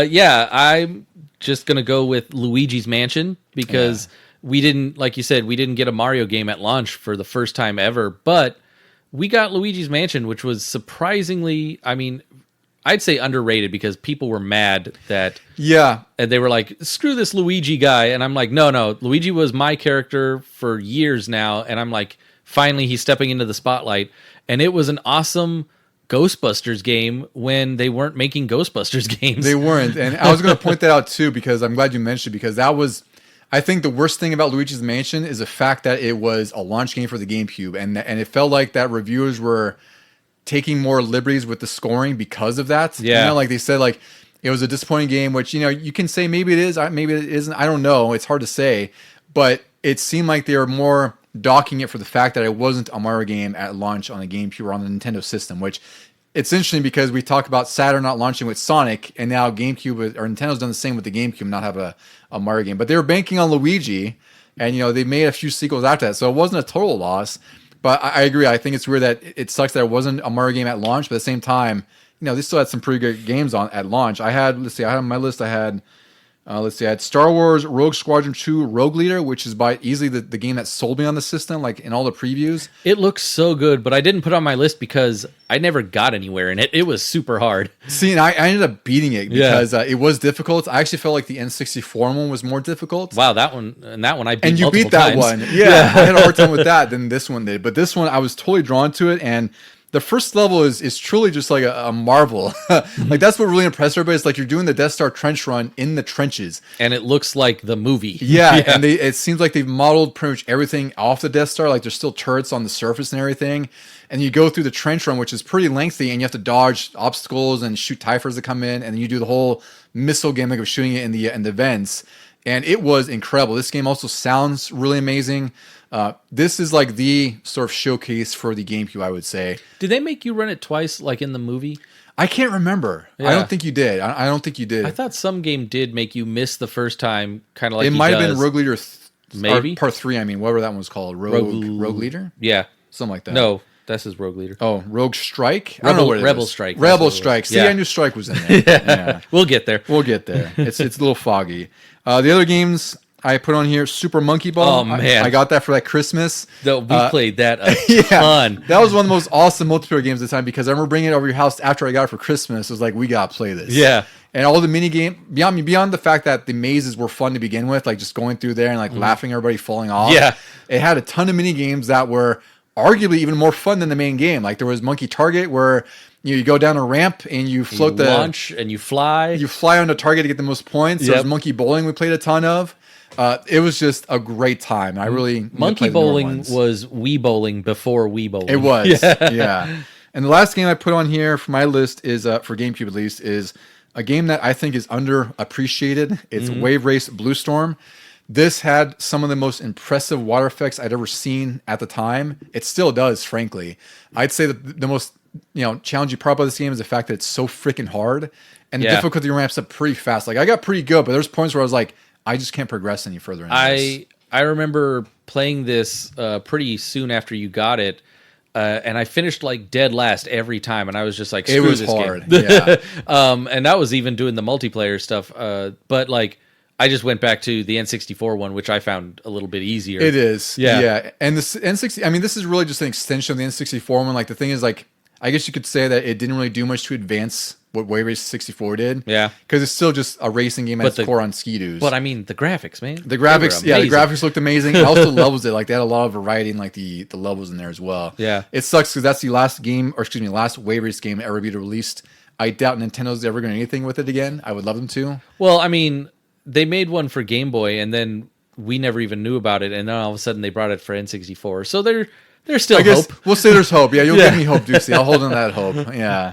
Yeah, I'm just gonna go with Luigi's Mansion because we didn't, like you said, we didn't get a Mario game at launch for the first time ever, but we got Luigi's Mansion, which was surprisingly, I mean, I'd say underrated because people were mad that and they were like, screw this Luigi guy, and I'm like, no, Luigi was my character for years now, and I'm like, finally he's stepping into the spotlight, and it was an awesome Ghostbusters game when they weren't making Ghostbusters games.
They weren't, and I was going to point that out too because I'm glad you mentioned it, because that was, I think the worst thing about Luigi's Mansion is the fact that it was a launch game for the GameCube, and it felt like that reviewers were taking more liberties with the scoring because of that.
Yeah.
You know, like they said, like it was a disappointing game, which, you know, you can say maybe it is, maybe it isn't. I don't know. It's hard to say, but it seemed like they were more docking it for the fact that it wasn't a Mario game at launch on the GameCube or on the Nintendo system, which it's interesting because we talk about Saturn not launching with Sonic, and now GameCube or Nintendo's done the same with the GameCube, not have a Mario game, but they were banking on Luigi, and, you know, they made a few sequels after that. So it wasn't a total loss. But I agree. I think it's weird that it sucks that it wasn't a Mario game at launch. But at the same time, you know, they still had some pretty good games at launch. I had on my list, I had Star Wars Rogue Squadron 2 Rogue Leader, which is by easily the game that sold me on the system, like in all the previews.
It looks so good, but I didn't put it on my list because I never got anywhere in it. It was super hard.
See, and I ended up beating it because it was difficult. I actually felt like the N64 one was more difficult.
Wow, that one I beat.
And you beat that one. Yeah, I had a hard time with that than this one did. But this one, I was totally drawn to it, and the first level is truly just like a marvel. Like that's what really impressed everybody. It's like you're doing the Death Star trench run in the trenches,
and it looks like the movie.
Yeah. And it seems like they've modeled pretty much everything off the Death Star. Like there's still turrets on the surface and everything. And you go through the trench run, which is pretty lengthy, and you have to dodge obstacles and shoot TIE fighters that come in, and then you do the whole missile gimmick of shooting it in the vents. And it was incredible. This game also sounds really amazing. This is like the sort of showcase for the GameCube, I would say.
Did they make you run it twice, like in the movie?
I can't remember.
Yeah.
I don't think you did. I don't think you did.
I thought some game did make you miss the first time, kind of like
it might have been Rogue Leader,
maybe
Part 3. I mean, whatever that one was called, Rogue Leader.
Yeah,
something like that.
No, That's his rogue leader.
Oh, Rogue Strike? I don't know what it
Rebel
is.
Strike.
Rebel Strike. See, I knew Strike was in there. Yeah.
We'll get there.
We'll get there. It's a little foggy. The other games I put on here, Super Monkey Ball.
Oh, man.
I got that for like Christmas.
We played that a ton.
That was one of the most awesome multiplayer games at the time because I remember bringing it over your house after I got it for Christmas. It was like, we got to play this.
Yeah.
And all the mini game beyond the fact that the mazes were fun to begin with, like just going through there and like laughing everybody falling off.
Yeah.
It had a ton of mini games that were arguably even more fun than the main game. Like there was Monkey Target where you go down a ramp and you float
launch and you fly.
You fly on the target to get the most points. There's Monkey Bowling we played a ton of. It was just a great time. I really
Monkey Bowling was Wii Bowling before Wii Bowling.
It was, yeah. And the last game I put on here for my list is for GameCube at least is a game that I think is underappreciated. It's Wave Race Blue Storm. This had some of the most impressive water effects I'd ever seen at the time. It still does, frankly. I'd say that the most challenging part about this game is the fact that it's so freaking hard, and the difficulty ramps up pretty fast. Like I got pretty good, but there's points where I was like, I just can't progress any further.
I remember playing this pretty soon after you got it. And I finished like dead last every time, and I was just like, "Screw
it was
this
hard."
Game.
Yeah.
And that was even doing the multiplayer stuff. But like, I just went back to the N64 one, which I found a little bit easier.
It is, yeah. And this N60, I mean, this is really just an extension of the N64 one. Like the thing is, like, I guess you could say that it didn't really do much to advance what Wave Race 64 did.
Yeah.
Because it's still just a racing game at its core on Ski-Doos.
But I mean, the graphics, man.
The graphics, the graphics looked amazing. It also levels it. Like they had a lot of variety in like the levels in there as well.
Yeah.
It sucks because that's the last last Wave Race game ever be released. I doubt Nintendo's ever going to do anything with it again. I would love them to.
Well, I mean, they made one for Game Boy, and then we never even knew about it, and then all of a sudden they brought it for N64. So there's still hope.
We'll say there's hope. Yeah, you'll give me hope, Deucy. I'll hold on to that hope. Yeah.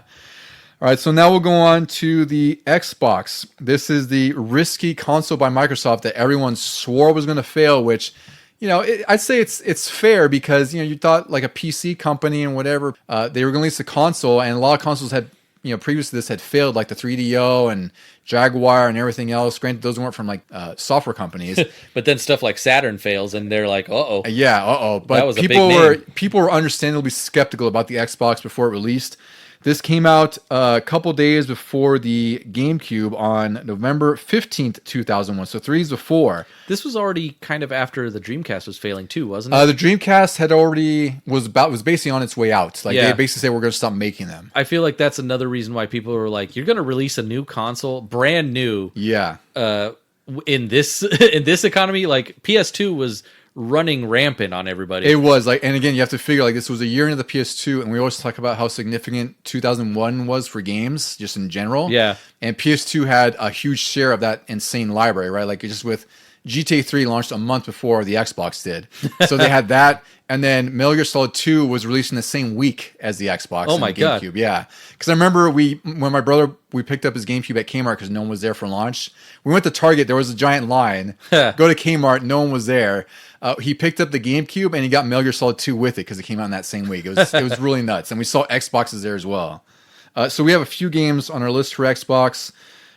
All right, so now we'll go on to the Xbox. This is the risky console by Microsoft that everyone swore was going to fail, which, I'd say it's fair because, you thought like a PC company and whatever, they were going to release a console, and a lot of consoles had, previous to this had failed, like the 3DO and Jaguar and everything else. Granted, those weren't from like software companies.
But then stuff like Saturn fails, and they're like, "Uh-oh."
Yeah, uh-oh. But
that was
people were understandably skeptical about the Xbox before it released. This came out a couple days before the GameCube on November 15th, 2001. So 3 days before.
This was already kind of after the Dreamcast was failing too, wasn't it?
The Dreamcast was basically on its way out. Like they basically said we're going to stop making them.
I feel like that's another reason why people were like, "You're going to release a new console, brand new."
Yeah.
In this economy, like PS2 was running rampant on everybody.
It was like, and again, you have to figure like this was a year into the PS2, and we always talk about how significant 2001 was for games, just in general.
Yeah.
And PS2 had a huge share of that insane library, right? Like just with GTA 3 launched a month before the Xbox did, so they had that, and then Metal Gear Solid 2 was released in the same week as the Xbox.
Oh
and
my
the GameCube.
God.
Yeah, because I remember when my brother we picked up his GameCube at Kmart because no one was there for launch. We went to Target, there was a giant line. Go to Kmart, no one was there. He picked up the GameCube and he got Metal Gear Solid 2 with it because it came out in that same week. It was really nuts, and we saw Xboxes there as well. So we have a few games on our list for Xbox.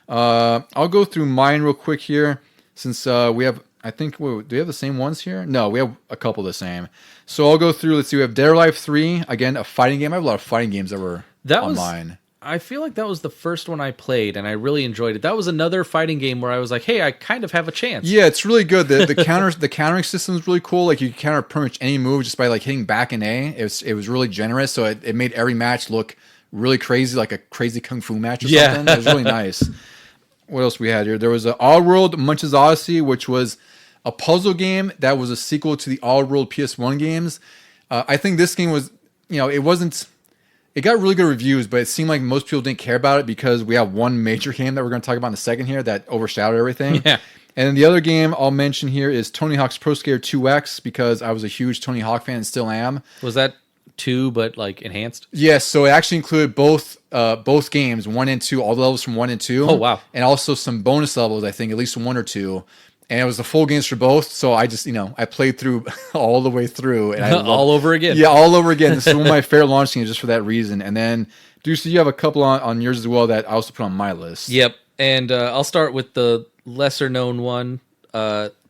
I'll go through mine real quick here since we have. I think do we have the same ones here? No, we have a couple the same. So I'll go through. Let's see. We have Dead or Alive 3, again a fighting game. I have a lot of fighting games that were on mine.
I feel like that was the first one I played, and I really enjoyed it. That was another fighting game where I was like, "Hey, I kind of have a chance."
Yeah, it's really good. The countering system is really cool. Like you can counter pretty much any move just by like hitting back and A. It was really generous, so it made every match look really crazy, like a crazy kung fu match or something. It was really nice. What else we had here? There was an All World Munch's Odyssey, which was a puzzle game that was a sequel to the All World PS1 games. I think this game was, it wasn't. It got really good reviews, but it seemed like most people didn't care about it because we have one major game that we're going to talk about in a second here that overshadowed everything.
Yeah.
And then the other game I'll mention here is Tony Hawk's Pro Skater 2X because I was a huge Tony Hawk fan and still am.
Was that 2 but like enhanced?
Yes, so it actually included both games, 1 and 2, all the levels from 1 and 2.
Oh, wow.
And also some bonus levels, I think, at least 1 or 2. And it was the full games for both, so I just, I played through all the way through. And
all over again.
Yeah, all over again. This is one of my favorite launch games just for that reason. And then, Deucy, you have a couple on yours as well that I also put on my list.
Yep, and I'll start with the lesser-known one,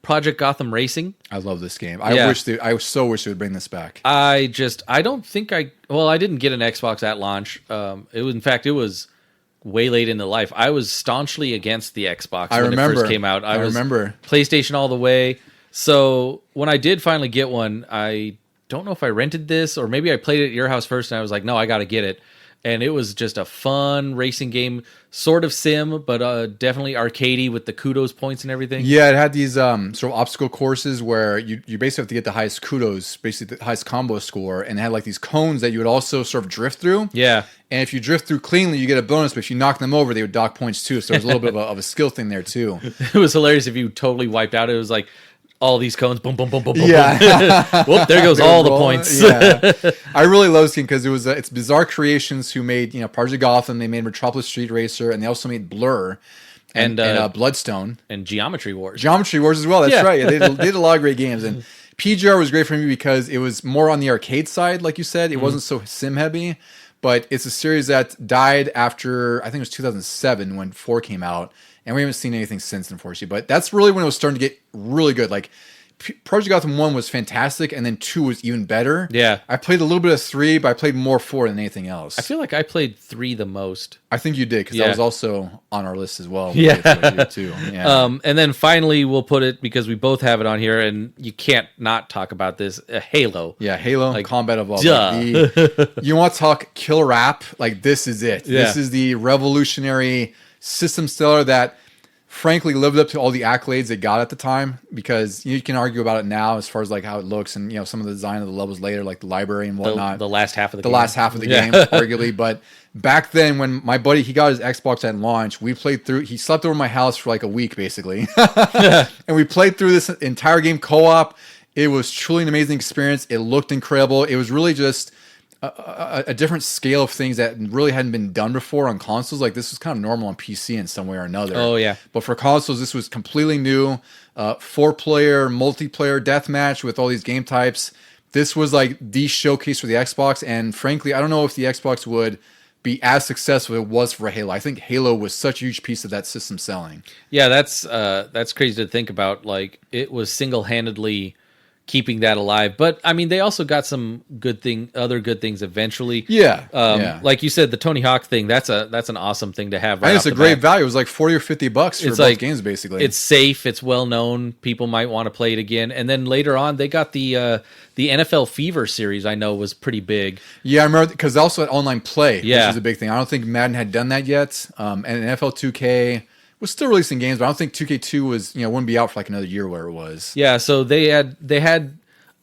Project Gotham Racing.
I love this game. I so wish they would bring this back.
I don't think I didn't get an Xbox at launch. It was way late into life. I was staunchly against the Xbox when it first came out. I remember PlayStation all the way. So when I did finally get one, I don't know if I rented this or maybe I played it at your house first and I was like, no, I got to get it. And it was just a fun racing game, sort of sim, but definitely arcadey with the kudos points and everything.
Yeah, it had these sort of obstacle courses where you basically have to get the highest kudos, basically the highest combo score, and it had like these cones that you would also sort of drift through.
Yeah.
And if you drift through cleanly, you get a bonus, but if you knock them over, they would dock points too. So there's a little bit of a skill thing there too.
It was hilarious if you totally wiped out. It was like all these cones, boom, boom, boom, boom,
yeah.
boom. Whoop, there goes all the points.
Yeah. I really love this game because it's Bizarre Creations who made Project Gotham. They made Metropolis Street Racer, and they also made Blur and Bloodstone
and Geometry Wars.
Geometry Wars as well. That's right. Yeah, they did a lot of great games, and PGR was great for me because it was more on the arcade side, like you said. It wasn't so sim heavy, but it's a series that died after I think it was 2007 when 4 came out. And we haven't seen anything since, unfortunately. But that's really when it was starting to get really good. Like, Project Gotham 1 was fantastic, and then 2 was even better.
Yeah.
I played a little bit of 3, but I played more 4 than anything else.
I feel like I played 3 the most.
I think you did, because that was also on our list as well.
Yeah.
Too. Yeah.
And then finally, we'll put it, because we both have it on here, and you can't not talk about this, Halo.
Yeah, Halo, Combat Evolved.
Duh.
Like you want to talk killer app? Like, this is it.
Yeah.
This is the revolutionary system seller that frankly lived up to all the accolades it got at the time, because you can argue about it now as far as like how it looks and some of the design of the levels later, like the library and whatnot.
The last half of the game.
last half of the game, arguably. But back then, when my buddy he got his Xbox at launch, we played through. He slept over my house for like a week basically, and we played through this entire game co-op. It was truly an amazing experience. It looked incredible. It was really just a different scale of things that really hadn't been done before on consoles. Like, this was kind of normal on PC in some way or another.
Oh yeah.
But for consoles, this was completely new. 4-player multiplayer deathmatch with all these game types. This was like the showcase for the Xbox. And frankly, I don't know if the Xbox would be as successful as it was for Halo. I think Halo was such a huge piece of that system selling.
Yeah, that's crazy to think about. Like, it was single-handedly keeping that alive. But I mean, they also got some other good things eventually.
Yeah.
Like you said, the Tony Hawk thing, that's an awesome thing to have.
I think it's a great value. It was like $40 or $50 for both games, basically.
It's safe, it's well known, people might want to play it again. And then later on, they got the NFL Fever series, I know was pretty big.
Yeah, I remember, because they also had online play, which
Yeah.
is a big thing. I don't think Madden had done that yet. And NFL 2K was still releasing games, but I don't think 2K2 was, wouldn't be out for like another year where it was.
Yeah, so they had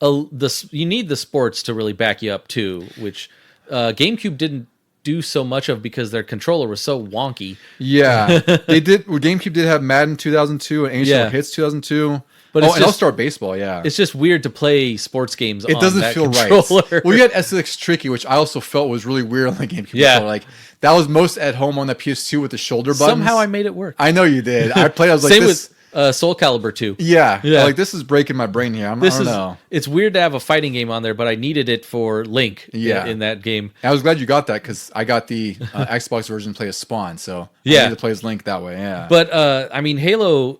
you need the sports to really back you up too, which GameCube didn't do so much of because their controller was so wonky.
Yeah, they did. GameCube did have Madden 2002 and NHL Hits 2002. But and All-Star Baseball, yeah.
It's just weird to play sports games on that controller.
It doesn't feel right. Well, you had SX Tricky, which I also felt was really weird on the GameCube.
Yeah.
Like, that was most at home on the PS2 with the shoulder buttons.
Somehow I made it work.
I know you did. I played, I was like,
Same
this...
with Soul Calibur 2.
Yeah. Like, this is breaking my brain here. I don't know.
It's weird to have a fighting game on there, but I needed it for Link in that game.
I was glad you got that, because I got the Xbox version to play as Spawn, so I needed to play as Link that way, yeah.
But, I mean, Halo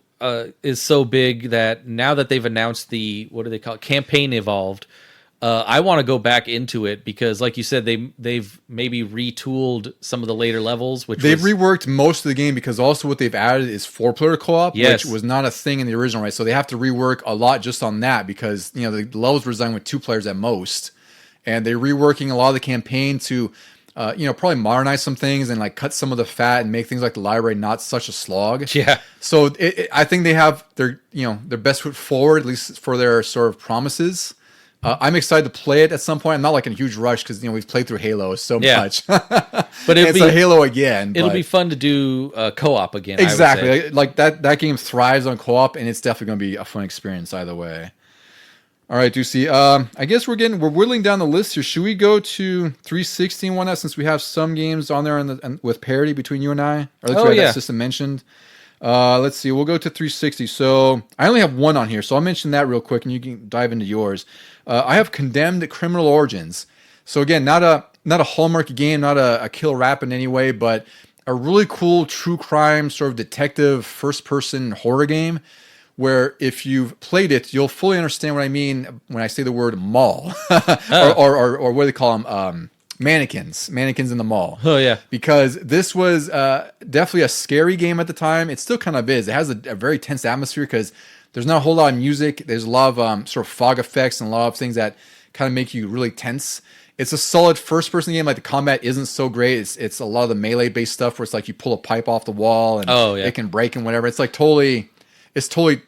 is so big that now that they've announced the, what do they call it, Campaign Evolved, I want to go back into it because, like you said, they've maybe retooled some of the later levels. Which they've
reworked most of the game, because also what they've added is 4-player co-op,
yes.
which was not a thing in the original, right? So they have to rework a lot just on that, because the levels were designed with 2 players at most, and they're reworking a lot of the campaign to probably modernize some things and like cut some of the fat and make things like the library not such a slog.
Yeah.
So I think they have their best foot forward, at least for their sort of promises. I'm excited to play it at some point. I'm not like in a huge rush because we've played through Halo so much. But it's a Halo again.
It'll be fun to do co-op again.
Exactly.
I would say.
Like that game thrives on co-op, and it's definitely going to be a fun experience either way. All right, Deucy. I guess we're whittling down the list here. Should we go to 360 and whatnot, since we have some games on there with parity between you and I? Or let's that system mentioned. Let's see. We'll go to 360. So I only have one on here, so I'll mention that real quick, and you can dive into yours. I have Condemned Criminal Origins. So again, not a Hallmark game, not a kill rap in any way, but a really cool true crime sort of detective first-person horror game, where if you've played it, you'll fully understand what I mean when I say the word mall, or what do they call them? Mannequins in the mall.
Oh yeah,
because this was definitely a scary game at the time. It still kind of is. It has a very tense atmosphere because there's not a whole lot of music. There's a lot of sort of fog effects and a lot of things that kind of make you really tense. It's a solid first-person game. Like the combat isn't so great. It's a lot of the melee-based stuff where it's like you pull a pipe off the wall and it can break and whatever. It's like totally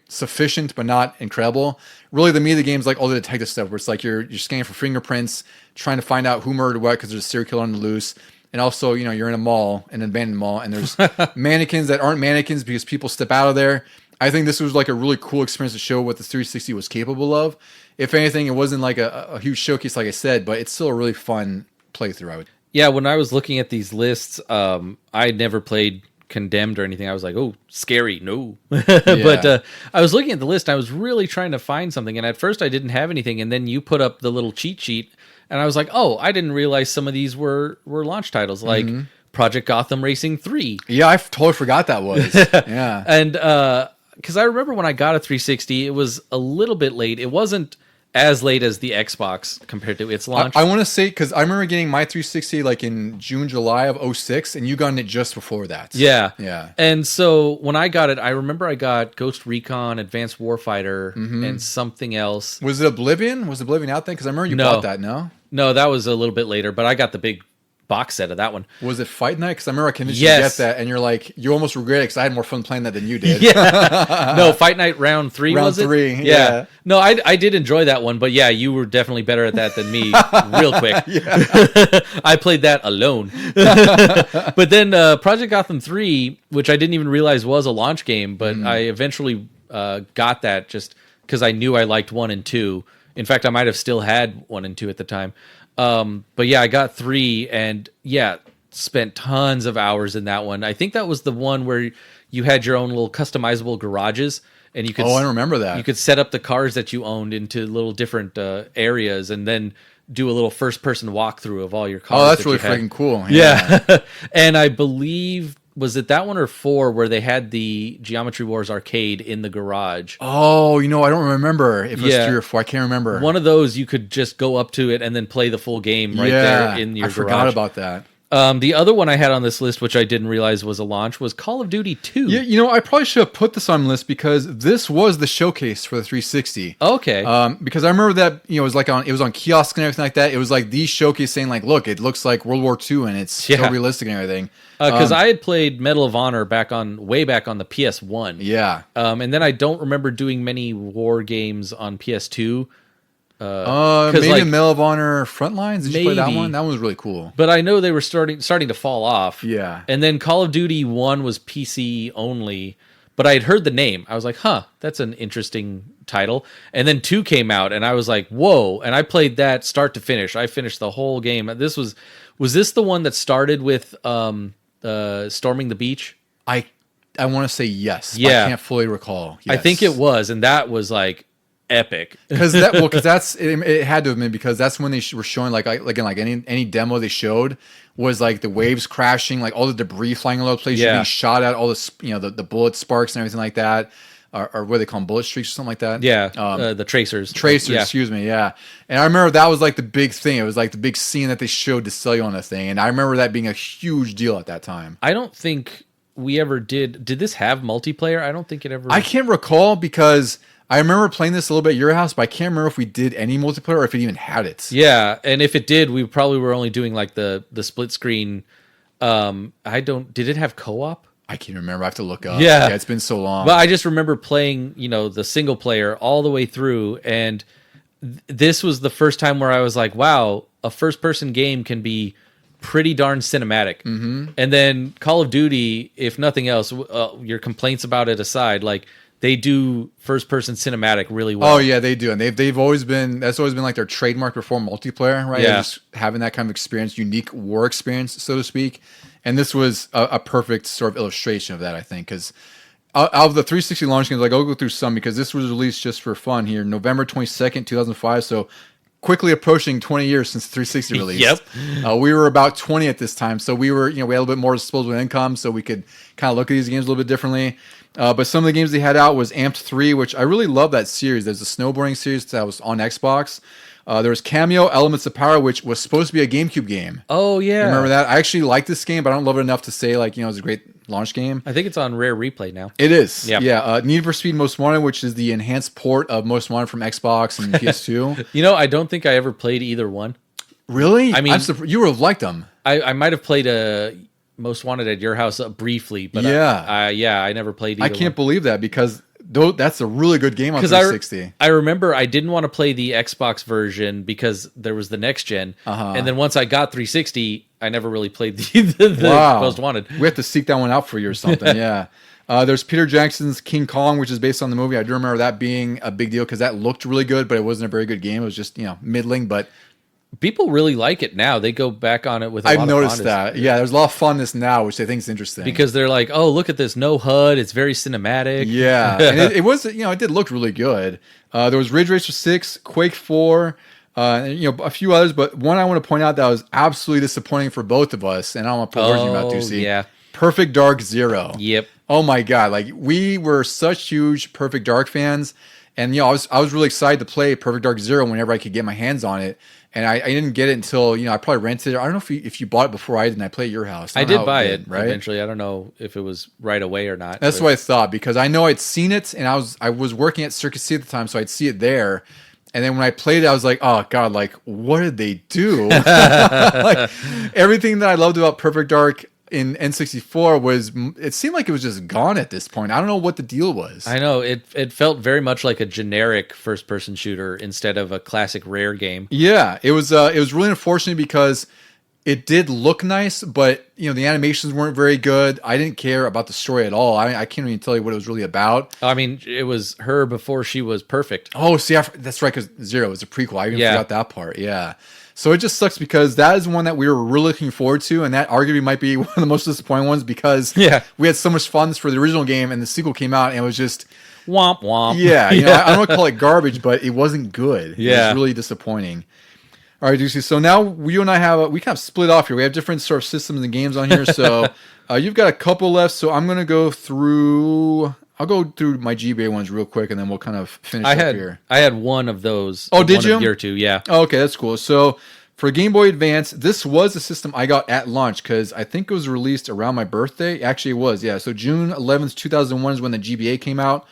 sufficient but not incredible. Really, the meat of the game is like all the detective stuff where it's like you're scanning for fingerprints, trying to find out who murdered what because there's a serial killer on the loose. And also, you're in a mall, an abandoned mall, and there's mannequins that aren't mannequins because people step out of there. I think this was like a really cool experience to show what the 360 was capable of. If anything, it wasn't like a huge showcase, like I said, but it's still a really fun playthrough, I would.
Yeah, when I was looking at these lists, I had never played Condemned or anything. I was like, oh, scary, no. But I was looking at the list, and I was really trying to find something, and at first I didn't have anything, and then you put up the little cheat sheet, and I was like, oh, I didn't realize some of these were launch titles, like Project Gotham Racing 3.
Yeah, I totally forgot that was. Yeah.
And because I remember when I got a 360, it was a little bit late. It wasn't as late as the Xbox compared to its launch.
I want to say, because I remember getting my 360 like in June, July of 2006, and you got it just before that.
Yeah.
Yeah.
And so when I got it, I remember I got Ghost Recon, Advanced Warfighter, and something else.
Was it Oblivion? Was Oblivion out then? Because I remember you bought that, no?
No, that was a little bit later, but I got the big box set of that one.
Was it Fight Night? Because I remember I convinced you to get that, and you're like, you almost regret it because I had more fun playing that than you did.
Yeah. No, Fight Night Round 3, was it?
Round 3, yeah.
No, I did enjoy that one, but yeah, you were definitely better at that than me real quick. I played that alone. But then Project Gotham 3, which I didn't even realize was a launch game, but I eventually got that just because I knew I liked 1 and 2. In fact, I might have still had 1 and 2 at the time. But yeah, I got 3 and spent tons of hours in that one. I think that was the one where you had your own little customizable garages and you could.
Oh, I remember that.
You could set up the cars that you owned into little different areas and then do a little first-person walkthrough of all your cars.
Oh, that's really freaking cool.
Yeah. And I believe, was it that one or 4 where they had the Geometry Wars arcade in the garage?
Oh, I don't remember if it was 3 or 4. I can't remember.
One of those, you could just go up to it and then play the full game right there in your garage.
I forgot about that.
The other one I had on this list, which I didn't realize was a launch, was Call of Duty 2.
Yeah, I probably should have put this on the list because this was the showcase for the 360.
Okay.
Because I remember that it was on kiosks and everything like that. It was like the showcase saying like, look, it looks like World War II and it's so realistic and everything.
Because I had played Medal of Honor way back on the PS1.
Yeah.
And then I don't remember doing many war games on PS2.
Maybe Medal of Honor Frontlines. Did you play that one? That one was really cool.
But I know they were starting to fall off.
Yeah.
And then Call of Duty 1 was PC only, but I had heard the name. I was like, that's an interesting title. And then 2 came out, and I was like, whoa. And I played that start to finish. I finished the whole game. Was this the one that started with storming the beach?
I want to say yes. Yeah. I can't fully recall. Yes.
I think it was, and that was like epic.
Because that's it had to have been because that's when they were showing like in like any demo they showed was like the waves crashing, like all the debris flying all over the place, you're being shot at, all the the bullet sparks and everything like that. Or what do they call them, bullet streaks or something like that?
Yeah, the tracers.
Excuse me, yeah. And I remember that was like the big thing. It was like the big scene that they showed to sell you on the thing. And I remember that being a huge deal at that time.
I don't think we ever did. Did this have multiplayer? I don't think it ever.
I can't recall because I remember playing this a little bit at your house, but I can't remember if we did any multiplayer or if it even had it.
Yeah, and if it did, we probably were only doing like the split screen. Did it have co-op?
I can't remember. I have to look up.
Yeah,
it's been so long.
But I just remember playing, the single player all the way through, and this was the first time where I was like, wow, a first-person game can be pretty darn cinematic. Mm-hmm. And then Call of Duty, if nothing else, your complaints about it aside, like they do first-person cinematic really well.
Oh yeah, they do, and that's always been like their trademark before multiplayer, right?
Yeah,
just having that kind of experience, unique war experience, so to speak. And this was a perfect sort of illustration of that, I think, because out of the 360 launch games, like I'll go through some because this was released just for fun here, November 22nd, 2005. So quickly approaching 20 years since 360 released.
Yep.
We were about 20 at this time, so we were, we had a little bit more disposable income, so we could kind of look at these games a little bit differently. But some of the games they had out was Amped 3, which I really love that series. There's a snowboarding series that was on Xbox. There was Cameo Elements of Power, which was supposed to be a GameCube game.
Oh, yeah.
You remember that? I actually like this game, but I don't love it enough to say, like, it was a great launch game.
I think it's on Rare Replay now.
It is.
Yep.
Yeah. Need for Speed Most Wanted, which is the enhanced port of Most Wanted from Xbox and PS2.
I don't think I ever played either one.
Really?
I mean,
you would have liked them.
I might have played a Most Wanted at your house briefly, but I never played either
I can't believe that because that's a really good game on 360.
I remember I didn't want to play the Xbox version because there was the next gen, and then once I got 360, I never really played the Most Wanted.
We have to seek that one out for you or something. Yeah. There's Peter Jackson's King Kong, which is based on the movie. I do remember that being a big deal because that looked really good, but it wasn't a very good game. It was just middling, but.
People really like it now. They go back on it with a lot of
I've noticed that. Yeah, there's a lot of funness now, which I think is interesting.
Because they're like, oh, look at this. No HUD. It's very cinematic.
Yeah. And it was, it did look really good. There was Ridge Racer 6, Quake 4, and, a few others. But one I want to point out that was absolutely disappointing for both of us, and I don't want to put words in your mouth, Deucy.
Yeah.
Perfect Dark Zero.
Yep.
Oh, my God. Like, we were such huge Perfect Dark fans. And, I was really excited to play Perfect Dark Zero whenever I could get my hands on it. And I didn't get it until, I probably rented it. I don't know if you bought it before I did and I played at your house.
I did buy it eventually. I don't know if it was right away or not.
That's what I thought because I know I'd seen it and I was working at Circus C at the time, so I'd see it there. And then when I played it, I was like, oh, God, like, what did they do? Like, everything that I loved about Perfect Dark in N64 it seemed like it was just gone at this point. I don't know what the deal was.
I know it felt very much like a generic first person shooter instead of a classic Rare game.
Yeah, it was really unfortunate because it did look nice, but the animations weren't very good. I didn't care about the story at all. I can't even tell you what it was really about.
I mean, it was her before she was perfect.
Oh, see, that's right, because Zero is a prequel. I even forgot that part. Yeah. So it just sucks because that is one that we were really looking forward to, and that arguably might be one of the most disappointing ones because we had so much fun for the original game, and the sequel came out, and it was just
womp womp.
Yeah, I don't want to call it garbage, but it wasn't good.
Yeah,
it was really disappointing. All right, Deucy. So now you and I we kind of split off here. We have different sort of systems and games on here. So you've got a couple left. So I'm gonna go through. I'll go through my GBA ones real quick, and then we'll kind of finish up here.
I had one of those.
Oh, did you?
Year two, yeah.
Oh, okay, that's cool. So for Game Boy Advance, this was a system I got at launch because I think it was released around my birthday. Actually, it was, yeah. So June 11th, 2001 is when the GBA came out.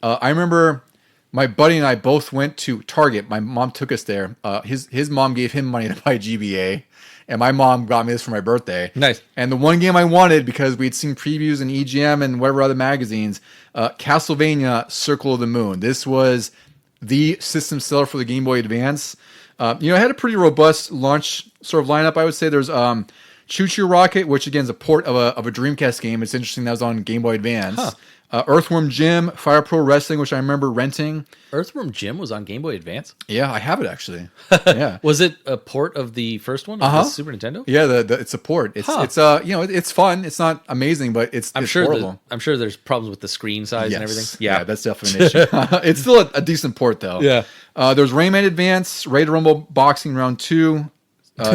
I remember my buddy and I both went to Target. My mom took us there. His mom gave him money to buy GBA. And my mom got me this for my birthday.
Nice.
And the one game I wanted, because we'd seen previews in EGM and whatever other magazines, Castlevania Circle of the Moon. This was the system seller for the Game Boy Advance. It had a pretty robust launch sort of lineup, I would say. There's Choo Choo Rocket, which again is a port of a Dreamcast game. It's interesting that was on Game Boy Advance.
Huh.
Earthworm Jim, Fire Pro Wrestling, which I remember renting.
Earthworm Jim was on Game Boy Advance?
Yeah, I have it actually. Yeah.
Was it a port of the first one? The Super Nintendo?
Yeah, it's a port. It's it's fun. It's not amazing, but it's portable.
I'm sure there's problems with the screen size and everything.
Yeah, that's definitely an issue. It's still a decent port though.
Yeah.
There's Rayman Advance, Raid Rumble Boxing Round 2,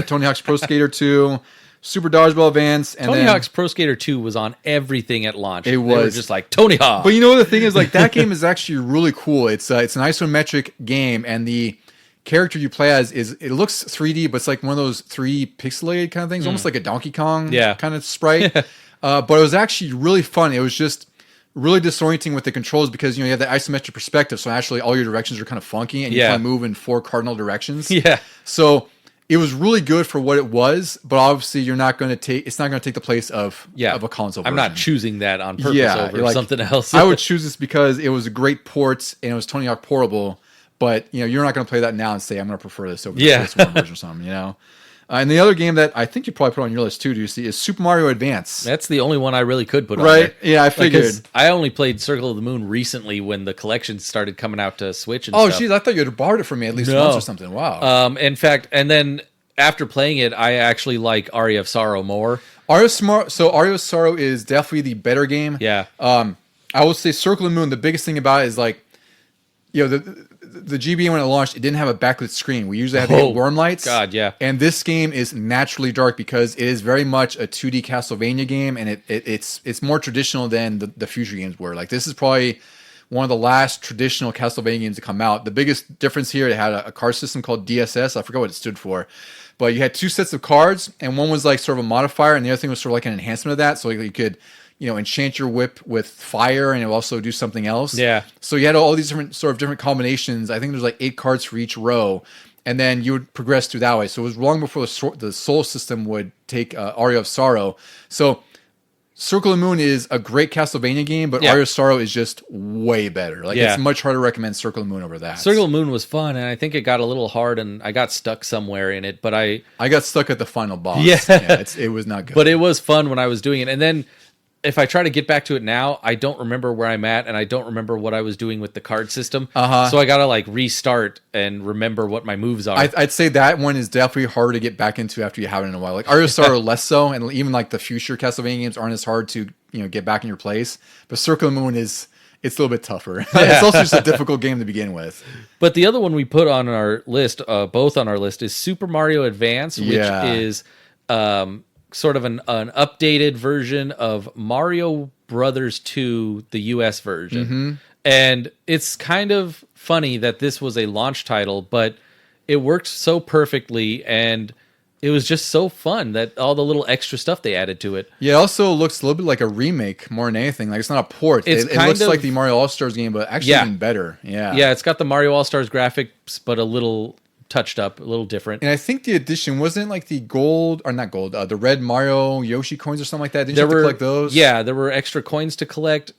Tony Hawk's Pro Skater 2, Super Dodgeball Advance, and
Tony Hawk's Pro Skater 2 was on everything at launch.
They
were just like Tony Hawk.
But the thing is, like, that game is actually really cool. It's an isometric game, and the character you play as it looks 3D, but it's like one of those 3D pixelated kind of things, almost like a Donkey Kong kind of sprite. But it was actually really fun. It was just really disorienting with the controls because you have that isometric perspective, so actually all your directions are kind of funky, and you kind of move in 4 cardinal directions.
Yeah.
So it was really good for what it was, but obviously it's not going to take the place of a console version.
I'm not choosing that on purpose over something else.
I would choose this because it was a great port and it was Tony Hawk portable, but you're not going to play that now and say I'm going to prefer this over the PS1 version or something, And the other game that I think you probably put on your list too, Deucy, is Super Mario Advance.
That's the only one I really could put on
there. Yeah, I figured.
I only played Circle of the Moon recently when the collection started coming out to Switch and
stuff.
Oh,
geez, I thought you had borrowed it from me at least once or something. Wow.
In fact, and then after playing it, I actually like Aria of Sorrow more.
Aria of Sorrow is definitely the better game.
Yeah.
I will say Circle of the Moon, the biggest thing about it is like, the GBA when it launched, it didn't have a backlit screen. We usually had to get worm lights.
God, yeah.
And this game is naturally dark because it is very much a 2D Castlevania game, and it's more traditional than the future games were. Like, this is probably one of the last traditional Castlevania games to come out. The biggest difference here, it had a card system called DSS. I forgot what it stood for. But you had 2 sets of cards, and one was like sort of a modifier, and the other thing was sort of like an enhancement of that. So you could, enchant your whip with fire, and it would also do something else.
Yeah.
So you had all these different combinations. I think there's like 8 cards for each row, and then you would progress through that way. So it was long before the soul system would take Aria of Sorrow. So Circle of the Moon is a great Castlevania game, but Aria of Sorrow is just way better. Like, it's much harder to recommend Circle of the Moon over that.
Circle of the Moon was fun, and I think it got a little hard, and I got stuck somewhere in it, but I
got stuck at the final boss.
Yeah.
It was not good.
But it was fun when I was doing it. And then if I try to get back to it now, I don't remember where I'm at, and I don't remember what I was doing with the card system. So I gotta like restart and remember what my moves are.
I'd say that one is definitely harder to get back into after you haven't in a while. Like, Aria of Sorrow less so, and even like the future Castlevania games aren't as hard to get back in your place. But Circle of the Moon it's a little bit tougher. It's also just a difficult game to begin with.
But the other one we put on our list, both on our list, is Super Mario Advance, which is sort of an updated version of Mario Brothers 2, the US version. And it's kind of funny that this was a launch title, but it worked so perfectly, and it was just so fun that all the little extra stuff they added to it.
Yeah, it also looks a little bit like a remake more than anything. Like, it's not a port. It looks like the Mario All-Stars game, but actually even better. Yeah,
it's got the Mario All-Stars graphics, but a little touched up, a little different.
And I think the edition wasn't like the the red Mario Yoshi coins or something like that. Didn't you have to collect those?
Yeah, there were extra coins to collect.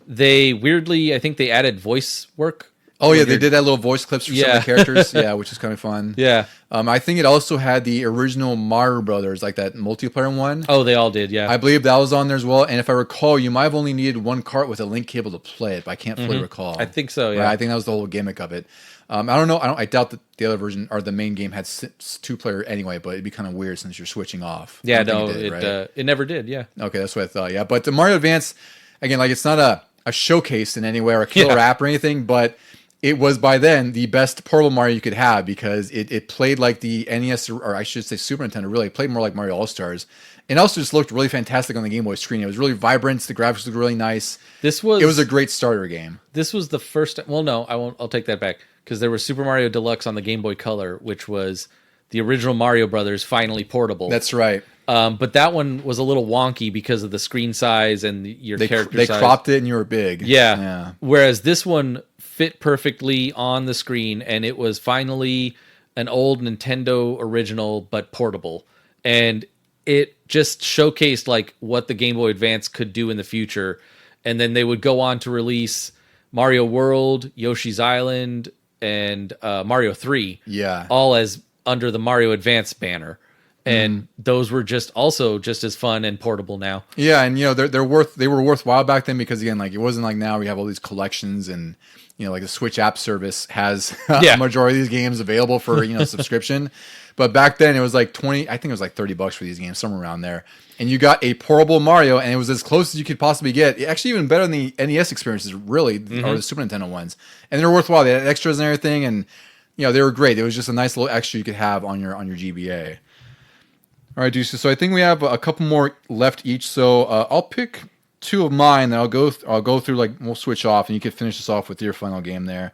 They weirdly, I think they added voice work.
Oh yeah, they did that little voice clips for some of the characters. Yeah, which is kind of fun.
Yeah.
I think it also had the original Mario Brothers, like that multiplayer one.
Oh, they all did, yeah.
I believe that was on there as well. And if I recall, you might have only needed one cart with a link cable to play it, but I can't fully recall.
I think so, yeah.
Right, I think that was the whole gimmick of it. I don't know. I doubt that the other version or the main game had 2-player anyway, but it'd be kind of weird since you're switching off.
Yeah, no, it never did, yeah.
Okay, that's what I thought, yeah. But the Mario Advance, again, like, it's not a showcase in any way or a killer app or anything, but it was by then the best portable Mario you could have because it played like the NES, or I should say Super Nintendo, really. It played more like Mario All-Stars. And also just looked really fantastic on the Game Boy screen. It was really vibrant. The graphics looked really nice. It was a great starter game.
This was the first... Well, no, I won't. I'll take that back. Because there was Super Mario Deluxe on the Game Boy Color, which was the original Mario Brothers finally portable.
That's right.
But that one was a little wonky because of the screen size and your character size.
They cropped it and you were big.
Yeah. Whereas this one fit perfectly on the screen, and it was finally an old Nintendo original, but portable. And it just showcased like what the Game Boy Advance could do in the future. And then they would go on to release Mario World, Yoshi's Island, and Mario 3.
Yeah.
All as under the Mario Advance banner. And those were just as fun and portable now.
Yeah, and they were worthwhile back then because, again, like, it wasn't like now we have all these collections and like the Switch app service has a majority of these games available for subscription. But back then it was like I think it was like $30 for these games, somewhere around there. And you got a portable Mario, and it was as close as you could possibly get. Actually, even better than the NES experiences, really, or the Super Nintendo ones. And they were worthwhile. They had extras and everything, and they were great. It was just a nice little extra you could have on your GBA. All right, Deuce. So I think we have a couple more left each. So I'll pick 2 of mine. Then I'll go through, like, we'll switch off, and you can finish us off with your final game there.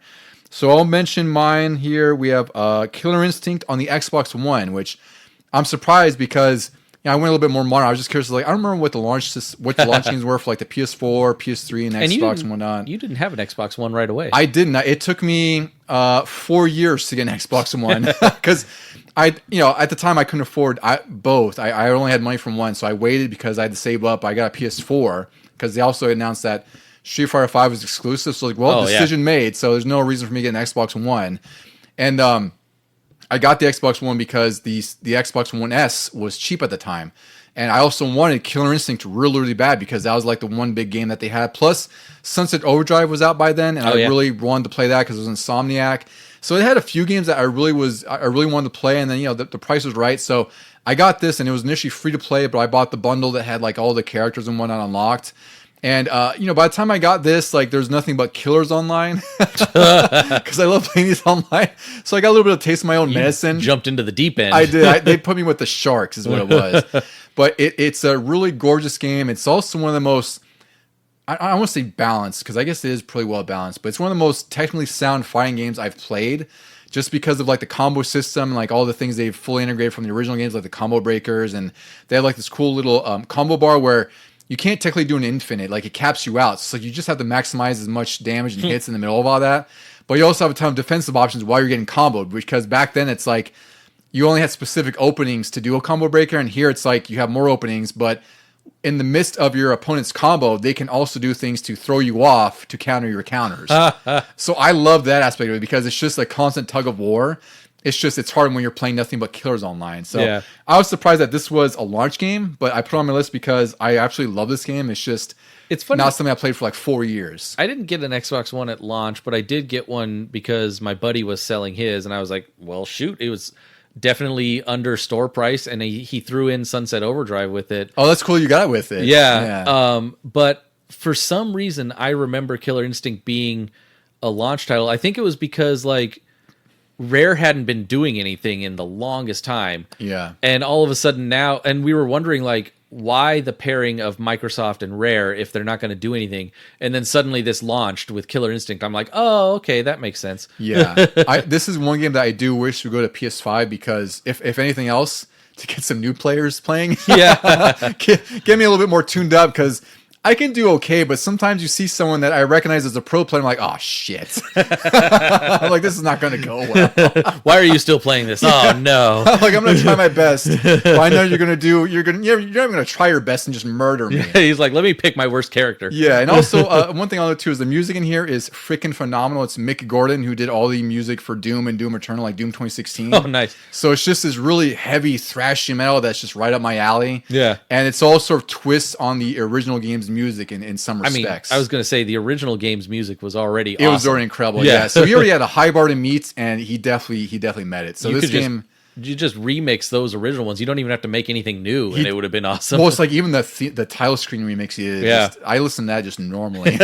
So I'll mention mine here. We have Killer Instinct on the Xbox One, which I'm surprised because I went a little bit more modern. I was just curious, like, I don't remember what the launch games were for, like, the PS4, PS3, and Xbox and whatnot.
You didn't have an Xbox One right away.
I didn't. It took me 4 years to get an Xbox One because at the time I couldn't afford both. I only had money from one, so I waited because I had to save up. I got a PS4 because they also announced that Street Fighter V was exclusive. So, like, decision made. So there's no reason for me to get an Xbox One. And I got the Xbox One because the Xbox One S was cheap at the time. And I also wanted Killer Instinct really, really bad because that was like the one big game that they had. Plus, Sunset Overdrive was out by then, and I really wanted to play that because it was Insomniac. So it had a few games that I really wanted to play, and then the price was right. So I got this, and it was initially free to play, but I bought the bundle that had like all the characters and whatnot unlocked. And by the time I got this, like, there's nothing but killers online because I love playing these online. So I got a little bit of taste of my own medicine.
Jumped into the deep end.
I did. They put me with the sharks, is what it was. But it's a really gorgeous game. It's also one of the most, I want to say balanced, because I guess it is pretty well balanced. But it's one of the most technically sound fighting games I've played, just because of like the combo system, like all the things they've fully integrated from the original games, like the combo breakers, and they have like this cool little combo bar where you can't technically do an infinite, like it caps you out. So you just have to maximize as much damage and hits in the middle of all that. But you also have a ton of defensive options while you're getting comboed, because back then it's like you only had specific openings to do a combo breaker, and here it's like you have more openings, but in the midst of your opponent's combo, they can also do things to throw you off to counter your counters. So I love that aspect of it, because it's just a constant tug of war. It's hard when you're playing nothing but killers online. So I was surprised that this was a launch game, but I put it on my list because I absolutely love this game. It's funny, not something I played for like 4 years.
I didn't get an Xbox One at launch, but I did get one because my buddy was selling his, and I was like, well, shoot, it was definitely under store price, and he threw in Sunset Overdrive with it.
Oh, that's cool. You got it with it.
Yeah. But for some reason, I remember Killer Instinct being a launch title. I think it was because like Rare hadn't been doing anything in the longest time.
Yeah.
And all of a sudden now, and we were wondering like, why the pairing of Microsoft and Rare if they're not going to do anything? And then suddenly this launched with Killer Instinct. I'm like, oh, okay, that makes sense.
Yeah. This is one game that I do wish would go to PS5, because if anything else, to get some new players playing.
Yeah.
get me a little bit more tuned up, because I can do okay, but sometimes you see someone that I recognize as a pro player, I'm like, oh shit. I'm like, this is not going to go well.
Why are you still playing this? Oh no.
Like, I'm going to try my best. But I know you're not even going to try your best and just murder me.
Yeah, he's like, let me pick my worst character.
Yeah, and also one thing I'll note too is the music in here is freaking phenomenal. It's Mick Gordon who did all the music for Doom and Doom Eternal, like Doom 2016.
Oh, nice.
So it's just this really heavy thrashy metal that's just right up my alley.
Yeah.
And it's all sort of twists on the original game's music in some respects.
I was going to say the original game's music was already
awesome. It was already incredible. Yeah. So he already had a high bar to meet, and he definitely met it. So this game,
you just remix those original ones. You don't even have to make anything new, and it would have been awesome.
Well, it's like even the title screen remix. I listen to that just normally.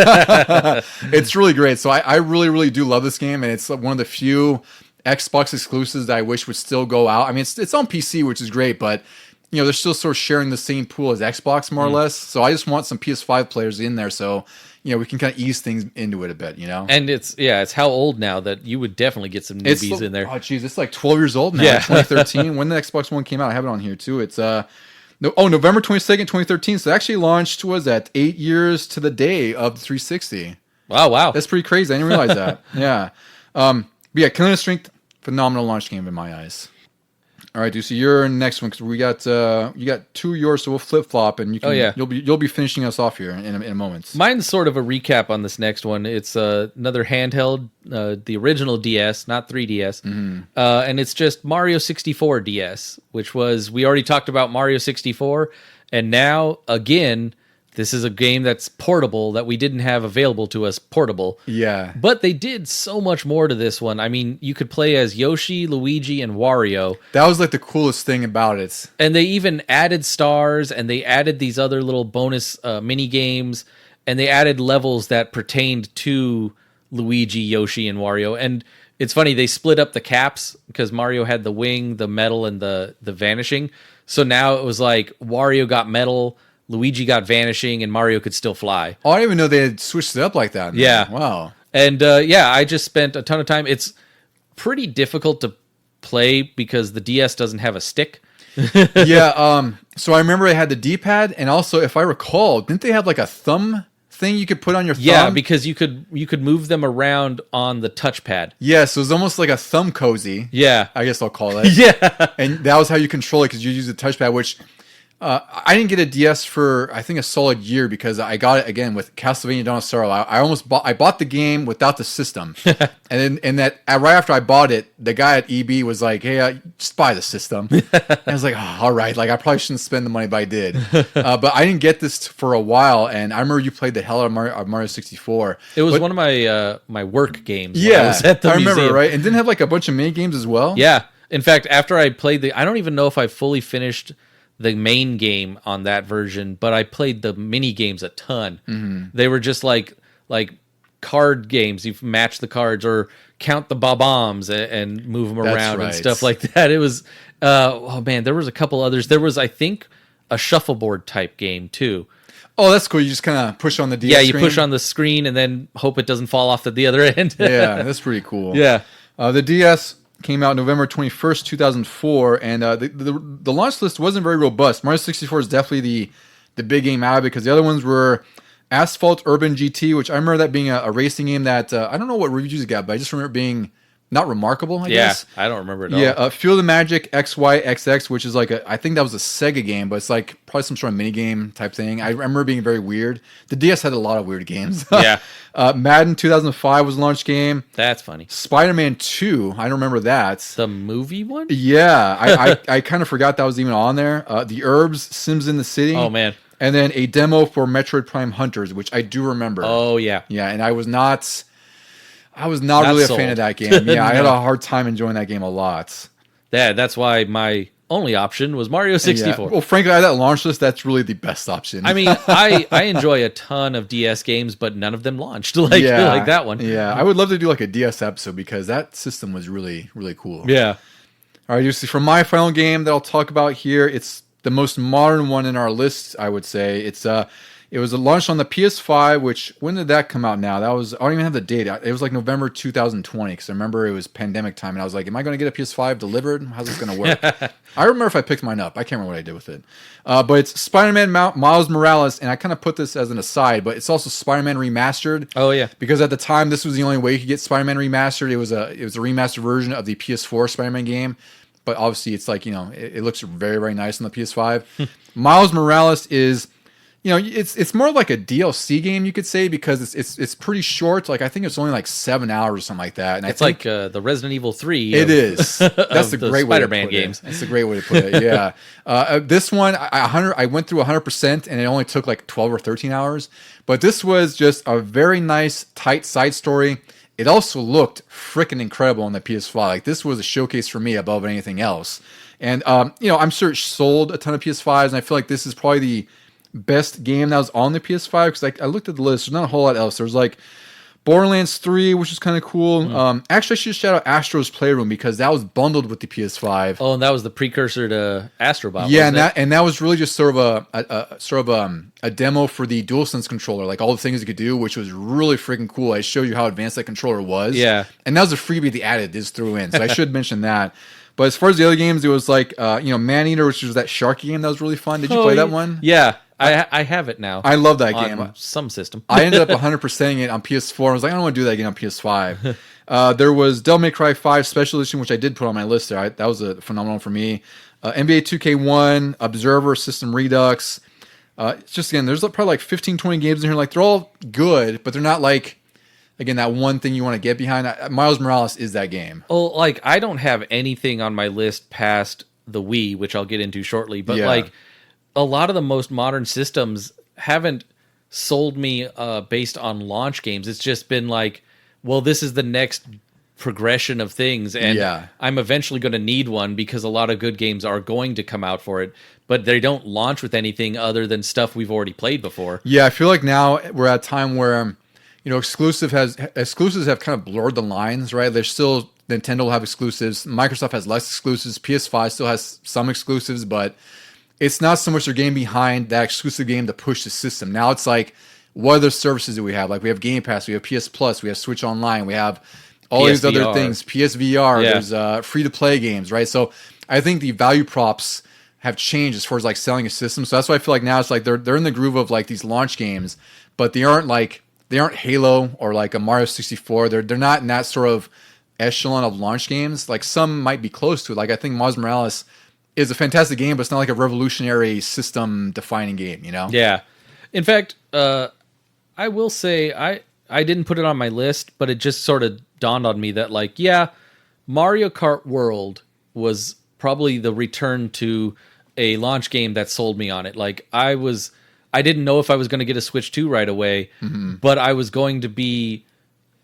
It's really great. So I really, really do love this game, and it's one of the few Xbox exclusives that I wish would still go out. I mean, it's on PC, which is great, but they're still sort of sharing the same pool as Xbox, more or less. So I just want some PS5 players in there, so we can kind of ease things into it a bit,
And it's how old now that you would definitely get some newbies in there.
Oh, geez, it's like 12 years old now.
Yeah.
2013. When the Xbox One came out, I have it on here too. It's November 22nd, 2013. So it actually launched, was that 8 years to the day of the 360.
Wow.
That's pretty crazy. I didn't realize that. Yeah. But yeah, Killer Instinct, phenomenal launch game in my eyes. All right, Deucy, you're next one, because we got you got two of yours, so we'll flip flop, and you'll be finishing us off here in a moment.
Mine's sort of a recap on this next one. It's another handheld, the original DS, not 3DS, and it's just Mario 64 DS, which was, we already talked about Mario 64, and now again, this is a game that's portable, that we didn't have available to us portable.
Yeah.
But they did so much more to this one. I mean, you could play as Yoshi, Luigi, and Wario.
That was like the coolest thing about it.
And they even added stars, and they added these other little bonus mini games, and they added levels that pertained to Luigi, Yoshi, and Wario. And it's funny, they split up the caps, because Mario had the wing, the metal, and the vanishing. So now it was like Wario got metal, Luigi got vanishing, and Mario could still fly.
Oh, I didn't even know they had switched it up like that.
Yeah.
Wow.
And I just spent a ton of time. It's pretty difficult to play because the DS doesn't have a stick.
Yeah. So I remember it had the D-pad, and also, if I recall, didn't they have like a thumb thing you could put on your thumb?
Yeah, because you could move them around on the touchpad.
Yeah, so it was almost like a thumb cozy.
Yeah.
I guess I'll call it.
Yeah.
And that was how you control it, because you use the touchpad, which... I didn't get a DS for, I think, a solid year, because I got it again with Castlevania Dawn of Sorrow. I bought the game without the system, and then right after I bought it, the guy at EB was like, "Hey, just buy the system." And I was like, oh, "All right, like I probably shouldn't spend the money, but I did." But I didn't get this for a while, and I remember you played the hell out of Mario 64.
It was one of my work games.
Yeah,
I was at the
remember,
museum.
right? And didn't have like a bunch of mini games as well.
Yeah, in fact, after I played I don't even know if I fully finished the main game on that version, but I played the mini games a ton. They were just like card games. You match the cards or count the bombs and move them around and stuff like that. It was oh man, there was a couple others. There was, I think, a shuffleboard type game too.
Oh, that's cool. You just kind of push on the DS
Yeah, you
screen?
push on the screen and then hope it doesn't fall off at the other end.
Yeah, that's pretty cool.
Yeah.
The DS came out November 21st, 2004, and the launch list wasn't very robust. Mario 64 is definitely the big game out of it, because the other ones were Asphalt Urban GT, which I remember that being a racing game that I don't know what reviews it got, but I just remember it being not remarkable, I guess.
I don't remember it at all.
Yeah, Feel the Magic XYXX, which is like I think that was a Sega game, but it's like probably some sort of mini game type thing. I remember it being very weird. The DS had a lot of weird games.
Yeah.
Madden 2005 was a launch game.
That's funny.
Spider-Man 2, I don't remember that.
The movie one?
Yeah, I kind of forgot that was even on there. The Herbs, Sims in the City.
Oh, man.
And then a demo for Metroid Prime Hunters, which I do remember.
Oh, yeah.
Yeah, and I was not really a
sold.
fan of that game. Yeah, I had
No.
a hard time enjoying that game a lot.
That's why my only option was Mario 64.
Yeah. Well, frankly, out of that launch list, that's really the best option.
I mean, I enjoy a ton of DS games, but none of them launched like that one.
Yeah, I would love to do like a DS episode, because that system was really, really cool.
Yeah.
All right, you see, for my final game that I'll talk about here, it's the most modern one in our list, I would say. It was launched on the PS5, which, when did that come out now? That was, I don't even have the date. It was like November 2020, because I remember it was pandemic time, and I was like, am I going to get a PS5 delivered? How's this going to work? I remember if I picked mine up. I can't remember what I did with it. But it's Spider-Man Miles Morales, and I kind of put this as an aside, but it's also Spider-Man Remastered.
Oh, yeah.
Because at the time, this was the only way you could get Spider-Man Remastered. It was a remastered version of the PS4 Spider-Man game. But obviously, it's like, it looks very, very nice on the PS5. Miles Morales is, it's more like a DLC game, you could say, because it's pretty short. Like, I think it's only like 7 hours or something like that. And
It's like the Resident Evil 3.
It is. That's a great way to put
Spider-Man
it.
games.
That's a great way to put it. Yeah. This one, I went through 100%, and it only took like 12 or 13 hours. But this was just a very nice, tight side story. It also looked freaking incredible on the PS5. Like, this was a showcase for me above anything else. And, I'm sure it sold a ton of PS5s, and I feel like this is probably the best game that was on the PS5, because I looked at the list. There's not a whole lot else. There's like Borderlands 3, which is kind of cool. Actually, I should shout out Astro's Playroom, because that was bundled with the PS5.
Oh, and that was the precursor to Astrobot.
Yeah,
wasn't
and that was really just sort of a demo for the DualSense controller, like all the things you could do, which was really freaking cool. I showed you how advanced that controller was.
Yeah,
and that was a freebie they added, just threw in. So I should mention that. But as far as the other games, it was like Maneater, which was that shark game that was really fun. Did you play that one?
Yeah. I have it now.
I love that game.
On some system.
I ended up 100%ing it on PS4. I was like, I don't want to do that again on PS5. There was Devil May Cry 5 Special Edition, which I did put on my list there. That was a phenomenal for me. NBA 2K1, Observer, System Redux. It's just, again, there's probably like 15, 20 games in here. Like, they're all good, but they're not like, again, that one thing you want to get behind. Miles Morales is that game.
Oh, like, I don't have anything on my list past the Wii, which I'll get into shortly. But, like, a lot of the most modern systems haven't sold me based on launch games. It's just been like, well, this is the next progression of things, and I'm eventually going to need one, because a lot of good games are going to come out for it, but they don't launch with anything other than stuff we've already played before.
Yeah, I feel like now we're at a time where exclusives have kind of blurred the lines, right? There's still, Nintendo will have exclusives, Microsoft has less exclusives, PS5 still has some exclusives, but it's not so much they're getting behind that exclusive game to push the system. Now it's like, what other services do we have? Like, we have Game Pass, we have PS Plus, we have Switch Online, we have all these other things, PSVR, there's free-to-play games, right? So I think the value props have changed as far as like selling a system. So that's why I feel like now it's like they're in the groove of like these launch games, but they aren't Halo or like a Mario 64. They're not in that sort of echelon of launch games. Like, some might be close to it. Like, I think Miles Morales is a fantastic game, but it's not like a revolutionary system-defining game,
Yeah. In fact, I will say I didn't put it on my list, but it just sort of dawned on me that, like, Mario Kart World was probably the return to a launch game that sold me on it. Like, I didn't know if I was going to get a Switch 2 right away, but I was going to be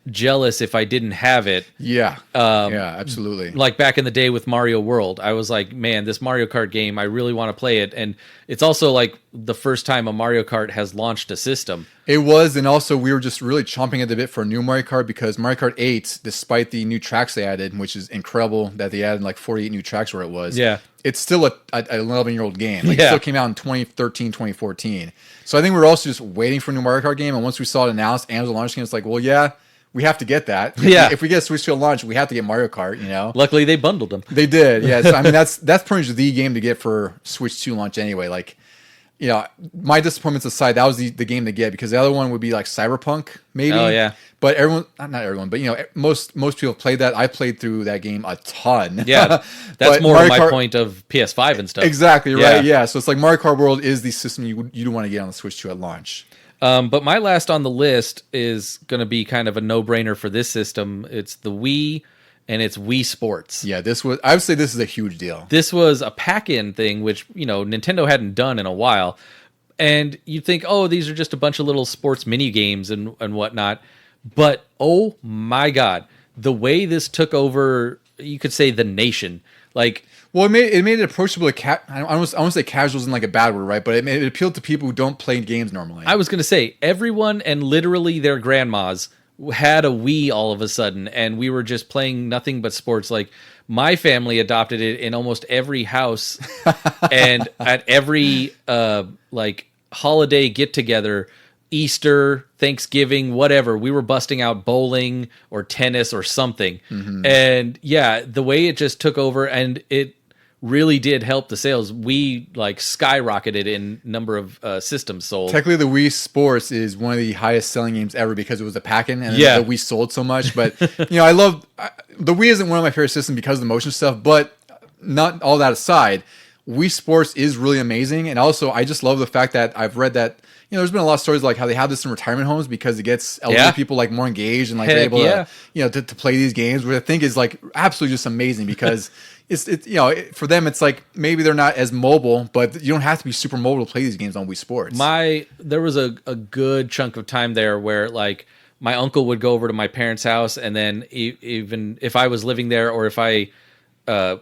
jealous if I didn't have it.
Yeah. Yeah, absolutely.
Like back in the day with Mario World, I was like, man, this Mario Kart game, I really want to play it. And it's also like the first time a Mario Kart has launched a system.
It was, and also we were just really chomping at the bit for a new Mario Kart because Mario Kart 8, despite the new tracks they added, which is incredible that they added like 48 new tracks where it was.
Yeah.
It's still an 11-year-old game. Like,
Yeah.
It still came out in 2013, 2014. So I think we were also just waiting for a new Mario Kart game, and once we saw it announced and it was a launch game, it's like, well, yeah, we have to get that.
Yeah.
If we get a Switch to a launch, we have to get Mario Kart, you know?
Luckily, they bundled them.
They did, yeah. So, I mean, that's pretty much the game to get for Switch 2 launch anyway. Like, you know, my disappointments aside, that was the game to get because the other one would be like Cyberpunk, maybe.
Oh, yeah.
But everyone, not everyone, but you know, most people have played that. I played through that game a ton.
Yeah, that's
But
more
Mario
my
Kart-
point of PS5 and stuff.
Exactly, right?
Yeah.
Yeah. So it's like Mario Kart World is the system you do want to get on the Switch 2 at launch.
But my last on the list is going to be kind of a no-brainer for this system. It's the Wii, and it's Wii Sports.
Yeah, I would say this is a huge deal.
This was a pack-in thing, which, you know, Nintendo hadn't done in a while. And you'd think, oh, these are just a bunch of little sports mini games and whatnot. But, oh my God, the way this took over, you could say, the nation. Like,
Well, it made it approachable to I don't want to say casuals in like a bad word, right? But it appealed to people who don't play games normally.
I was going to say, everyone and literally their grandmas had a Wii all of a sudden, and we were just playing nothing but sports. Like, my family adopted it in almost every house, and at every like holiday get together, Easter, Thanksgiving, whatever, we were busting out bowling or tennis or something. And yeah, the way it just took over, and it really did help the sales. We like skyrocketed in number of systems sold.
Technically, the Wii Sports is one of the highest selling games ever because it was a pack-in and
Yeah.
the Wii sold so much. But you know, the Wii isn't one of my favorite systems because of the motion stuff. But not all that aside, Wii Sports is really amazing, and also I just love the fact that I've read that. You know, there's been a lot of stories like how they have this in retirement homes because it gets elderly
Yeah.
people like more engaged and like
Heck,
they're able
yeah.
to, you know, to play these games, which I think is like absolutely just amazing because it's you know, for them it's like maybe they're not as mobile, but you don't have to be super mobile to play these games on Wii Sports.
There was a good chunk of time there where like my uncle would go over to my parents' house, and then even if I was living there or if I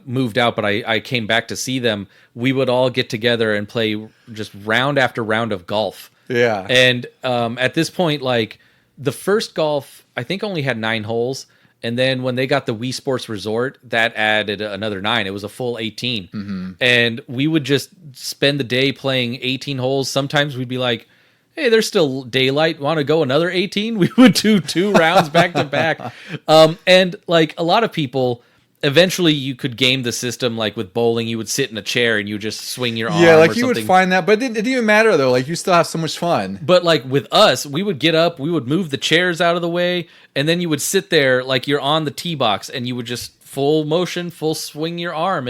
moved out, but I came back to see them, we would all get together and play just round after round of golf.
Yeah.
And at this point, like the first golf, I think only had 9 holes. And then when they got the Wii Sports Resort, that added another 9. It was a full 18. And we would just spend the day playing 18 holes. Sometimes we'd be like, hey, there's still daylight. Want to go another 18? We would do 2 rounds back to back. And like a lot of people, eventually you could game the system like with bowling. You would sit in a chair and you would just swing your arm.
Yeah, like
or
you would
something.
find that, but it didn't even matter though. Like you still have so much fun.
But like with us, we would get up, we would move the chairs out of the way, and then you would sit there like you're on the tee box, and you would just full motion, full swing your arm,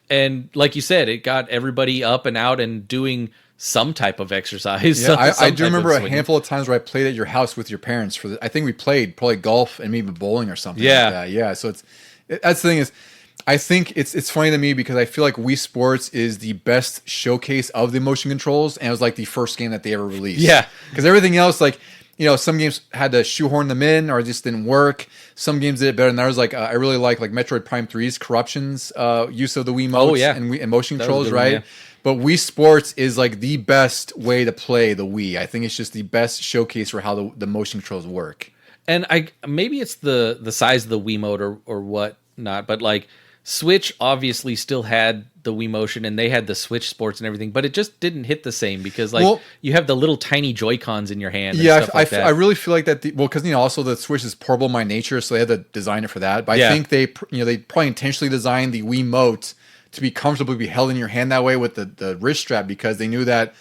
and like you said, it got everybody up and out and doing some type of exercise.
Yeah,
some
I do
type of
remember a
swinging.
handful of times where I played at your house with your parents for I think we played probably golf and maybe bowling or something.
Yeah.
Like that. Yeah. So that's the thing is, I think it's funny to me because I feel like Wii Sports is the best showcase of the motion controls, and it was like the first game that they ever released.
Yeah.
Because everything else, like, you know, some games had to shoehorn them in or it just didn't work. Some games did it better than others. Like I really like Metroid Prime 3's Corruption's use of the Wiimotes and motion
That was a
controls,
good one,
right?
yeah.
But Wii Sports is like the best way to play the Wii. I think it's just the best showcase for how the motion controls work.
And maybe it's the size of the Wiimote or what not, but like Switch obviously still had the Wii Motion and they had the Switch Sports and everything, but it just didn't hit the same because like you have the little tiny Joy-Cons in your hand. And
Yeah,
stuff like that.
I really feel like that. Because you know, also the Switch is portable by nature, so they had to design it for that. But I think they probably intentionally designed the Wiimote to be comfortable, be held in your hand that way with the wrist strap because they knew that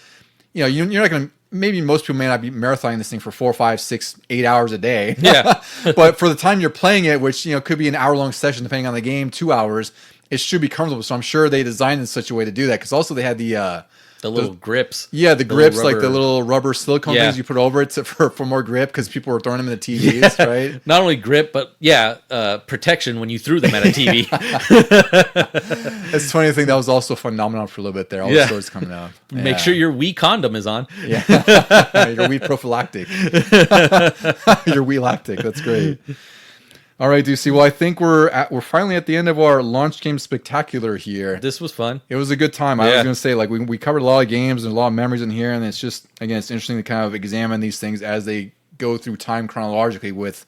you're not going to. Maybe most people may not be marathoning this thing for 4, 5, 6, 8 hours a day.
Yeah.
But for the time you're playing it, which could be an hour-long session depending on the game, 2 hours, it should be comfortable. So I'm sure they designed it in such a way to do that. Because also they had the
The little grips.
Yeah, the grips, like the
rubber-
little rubber silicone
Yeah.
things you put over it for more grip because people were throwing them in the TVs, right?
Not only grip, but protection when you threw them at a TV.
It's funny thing that was also a phenomenon for a little bit there. All the stores coming out.
Make sure your Wii condom is on.
Yeah, your Wii prophylactic, your Wii lactic. That's great. All right, Deucy. Well, I think we're finally at the end of our launch game spectacular here.
This was fun.
It was a good time. I was going to say, like, we covered a lot of games and a lot of memories in here, and it's just, again, it's interesting to kind of examine these things as they go through time chronologically. With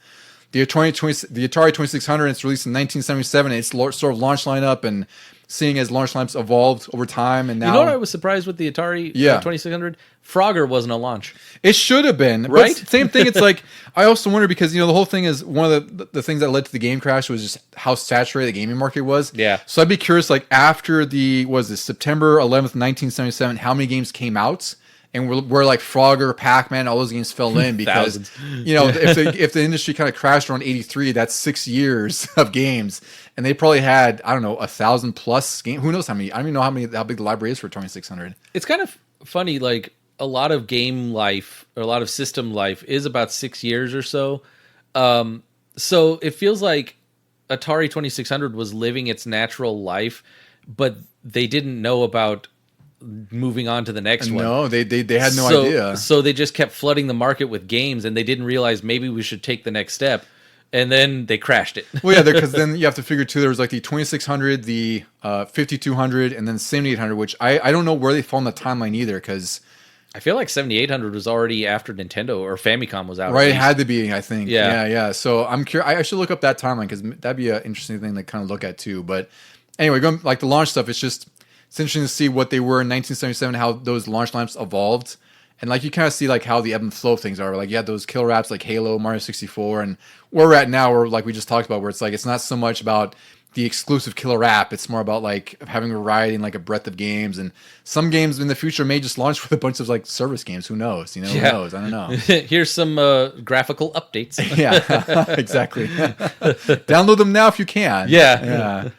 the Atari 2600, it's released in 1977, and its sort of launch lineup, and seeing as launch lineups evolved over time, and now...
You know what I was surprised with the Atari 2600? Frogger wasn't a launch.
It should have been,
right?
But same thing. It's like, I also wonder because, the whole thing is one of the things that led to the game crash was just how saturated the gaming market was.
Yeah.
So I'd be curious, like, after September 11th, 1977, how many games came out? And where like Frogger, Pac-Man, all those games fell in because, if the industry kind of crashed around 83, that's 6 years of games. And they probably had, I don't know, 1,000+ games. Who knows how many? I don't even know how big the library is for 2600.
It's kind of funny, like, a lot of game life or a lot of system life is about 6 years or so. So it feels like Atari 2600 was living its natural life, but they didn't know about moving on to the next one.
No, they had no idea.
So they just kept flooding the market with games, and they didn't realize maybe we should take the next step. And then they crashed it.
Well, yeah, because then you have to figure too. There was like the 2600, the 5200, and then 7800, which I don't know where they fall in the timeline either. Because
I feel like 7800 was already after Nintendo or Famicom was out.
Right, it had to be. I think.
Yeah.
Yeah. So I'm curious. I should look up that timeline because that'd be an interesting thing to kind of look at too. But anyway, going like the launch stuff, it's interesting to see what they were in 1977, how those launch lineups evolved. And like you kind of see like how the ebb and flow of things are. Like you had those killer apps like Halo, Mario 64, and where we're at now, where like we just talked about, where it's like it's not so much about the exclusive killer app. It's more about like having a variety and like a breadth of games. And some games in the future may just launch with a bunch of like service games. Who knows? Who knows? I don't know.
Here's some graphical updates.
Yeah, exactly. Download them now if you can.
Yeah.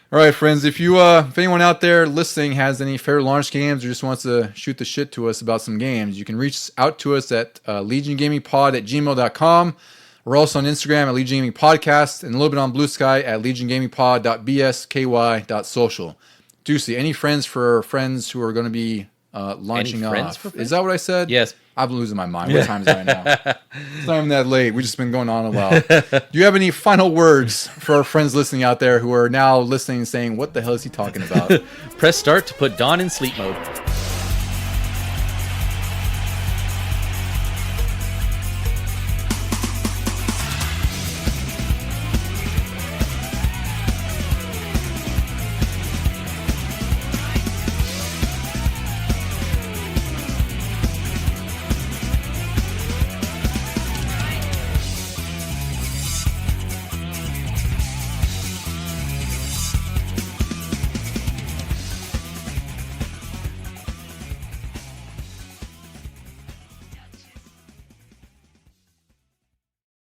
All right, friends, if anyone out there listening has any favorite launch games or just wants to shoot the shit to us about some games, you can reach out to us at LegionGamingPod@gmail.com. We're also on Instagram at Legion Gaming Podcast and a little bit on Blue Sky at LegionGamingPod.bsky.social. Deucy, any friends for friends who are going to be launching off? Is that what I said?
Yes.
I'm losing my mind. What time is it right now? It's not even that late. We've just been going on a while. Do you have any final words for our friends listening out there who are now listening and saying, what the hell is he talking about?
Press start to put Dawn in sleep mode.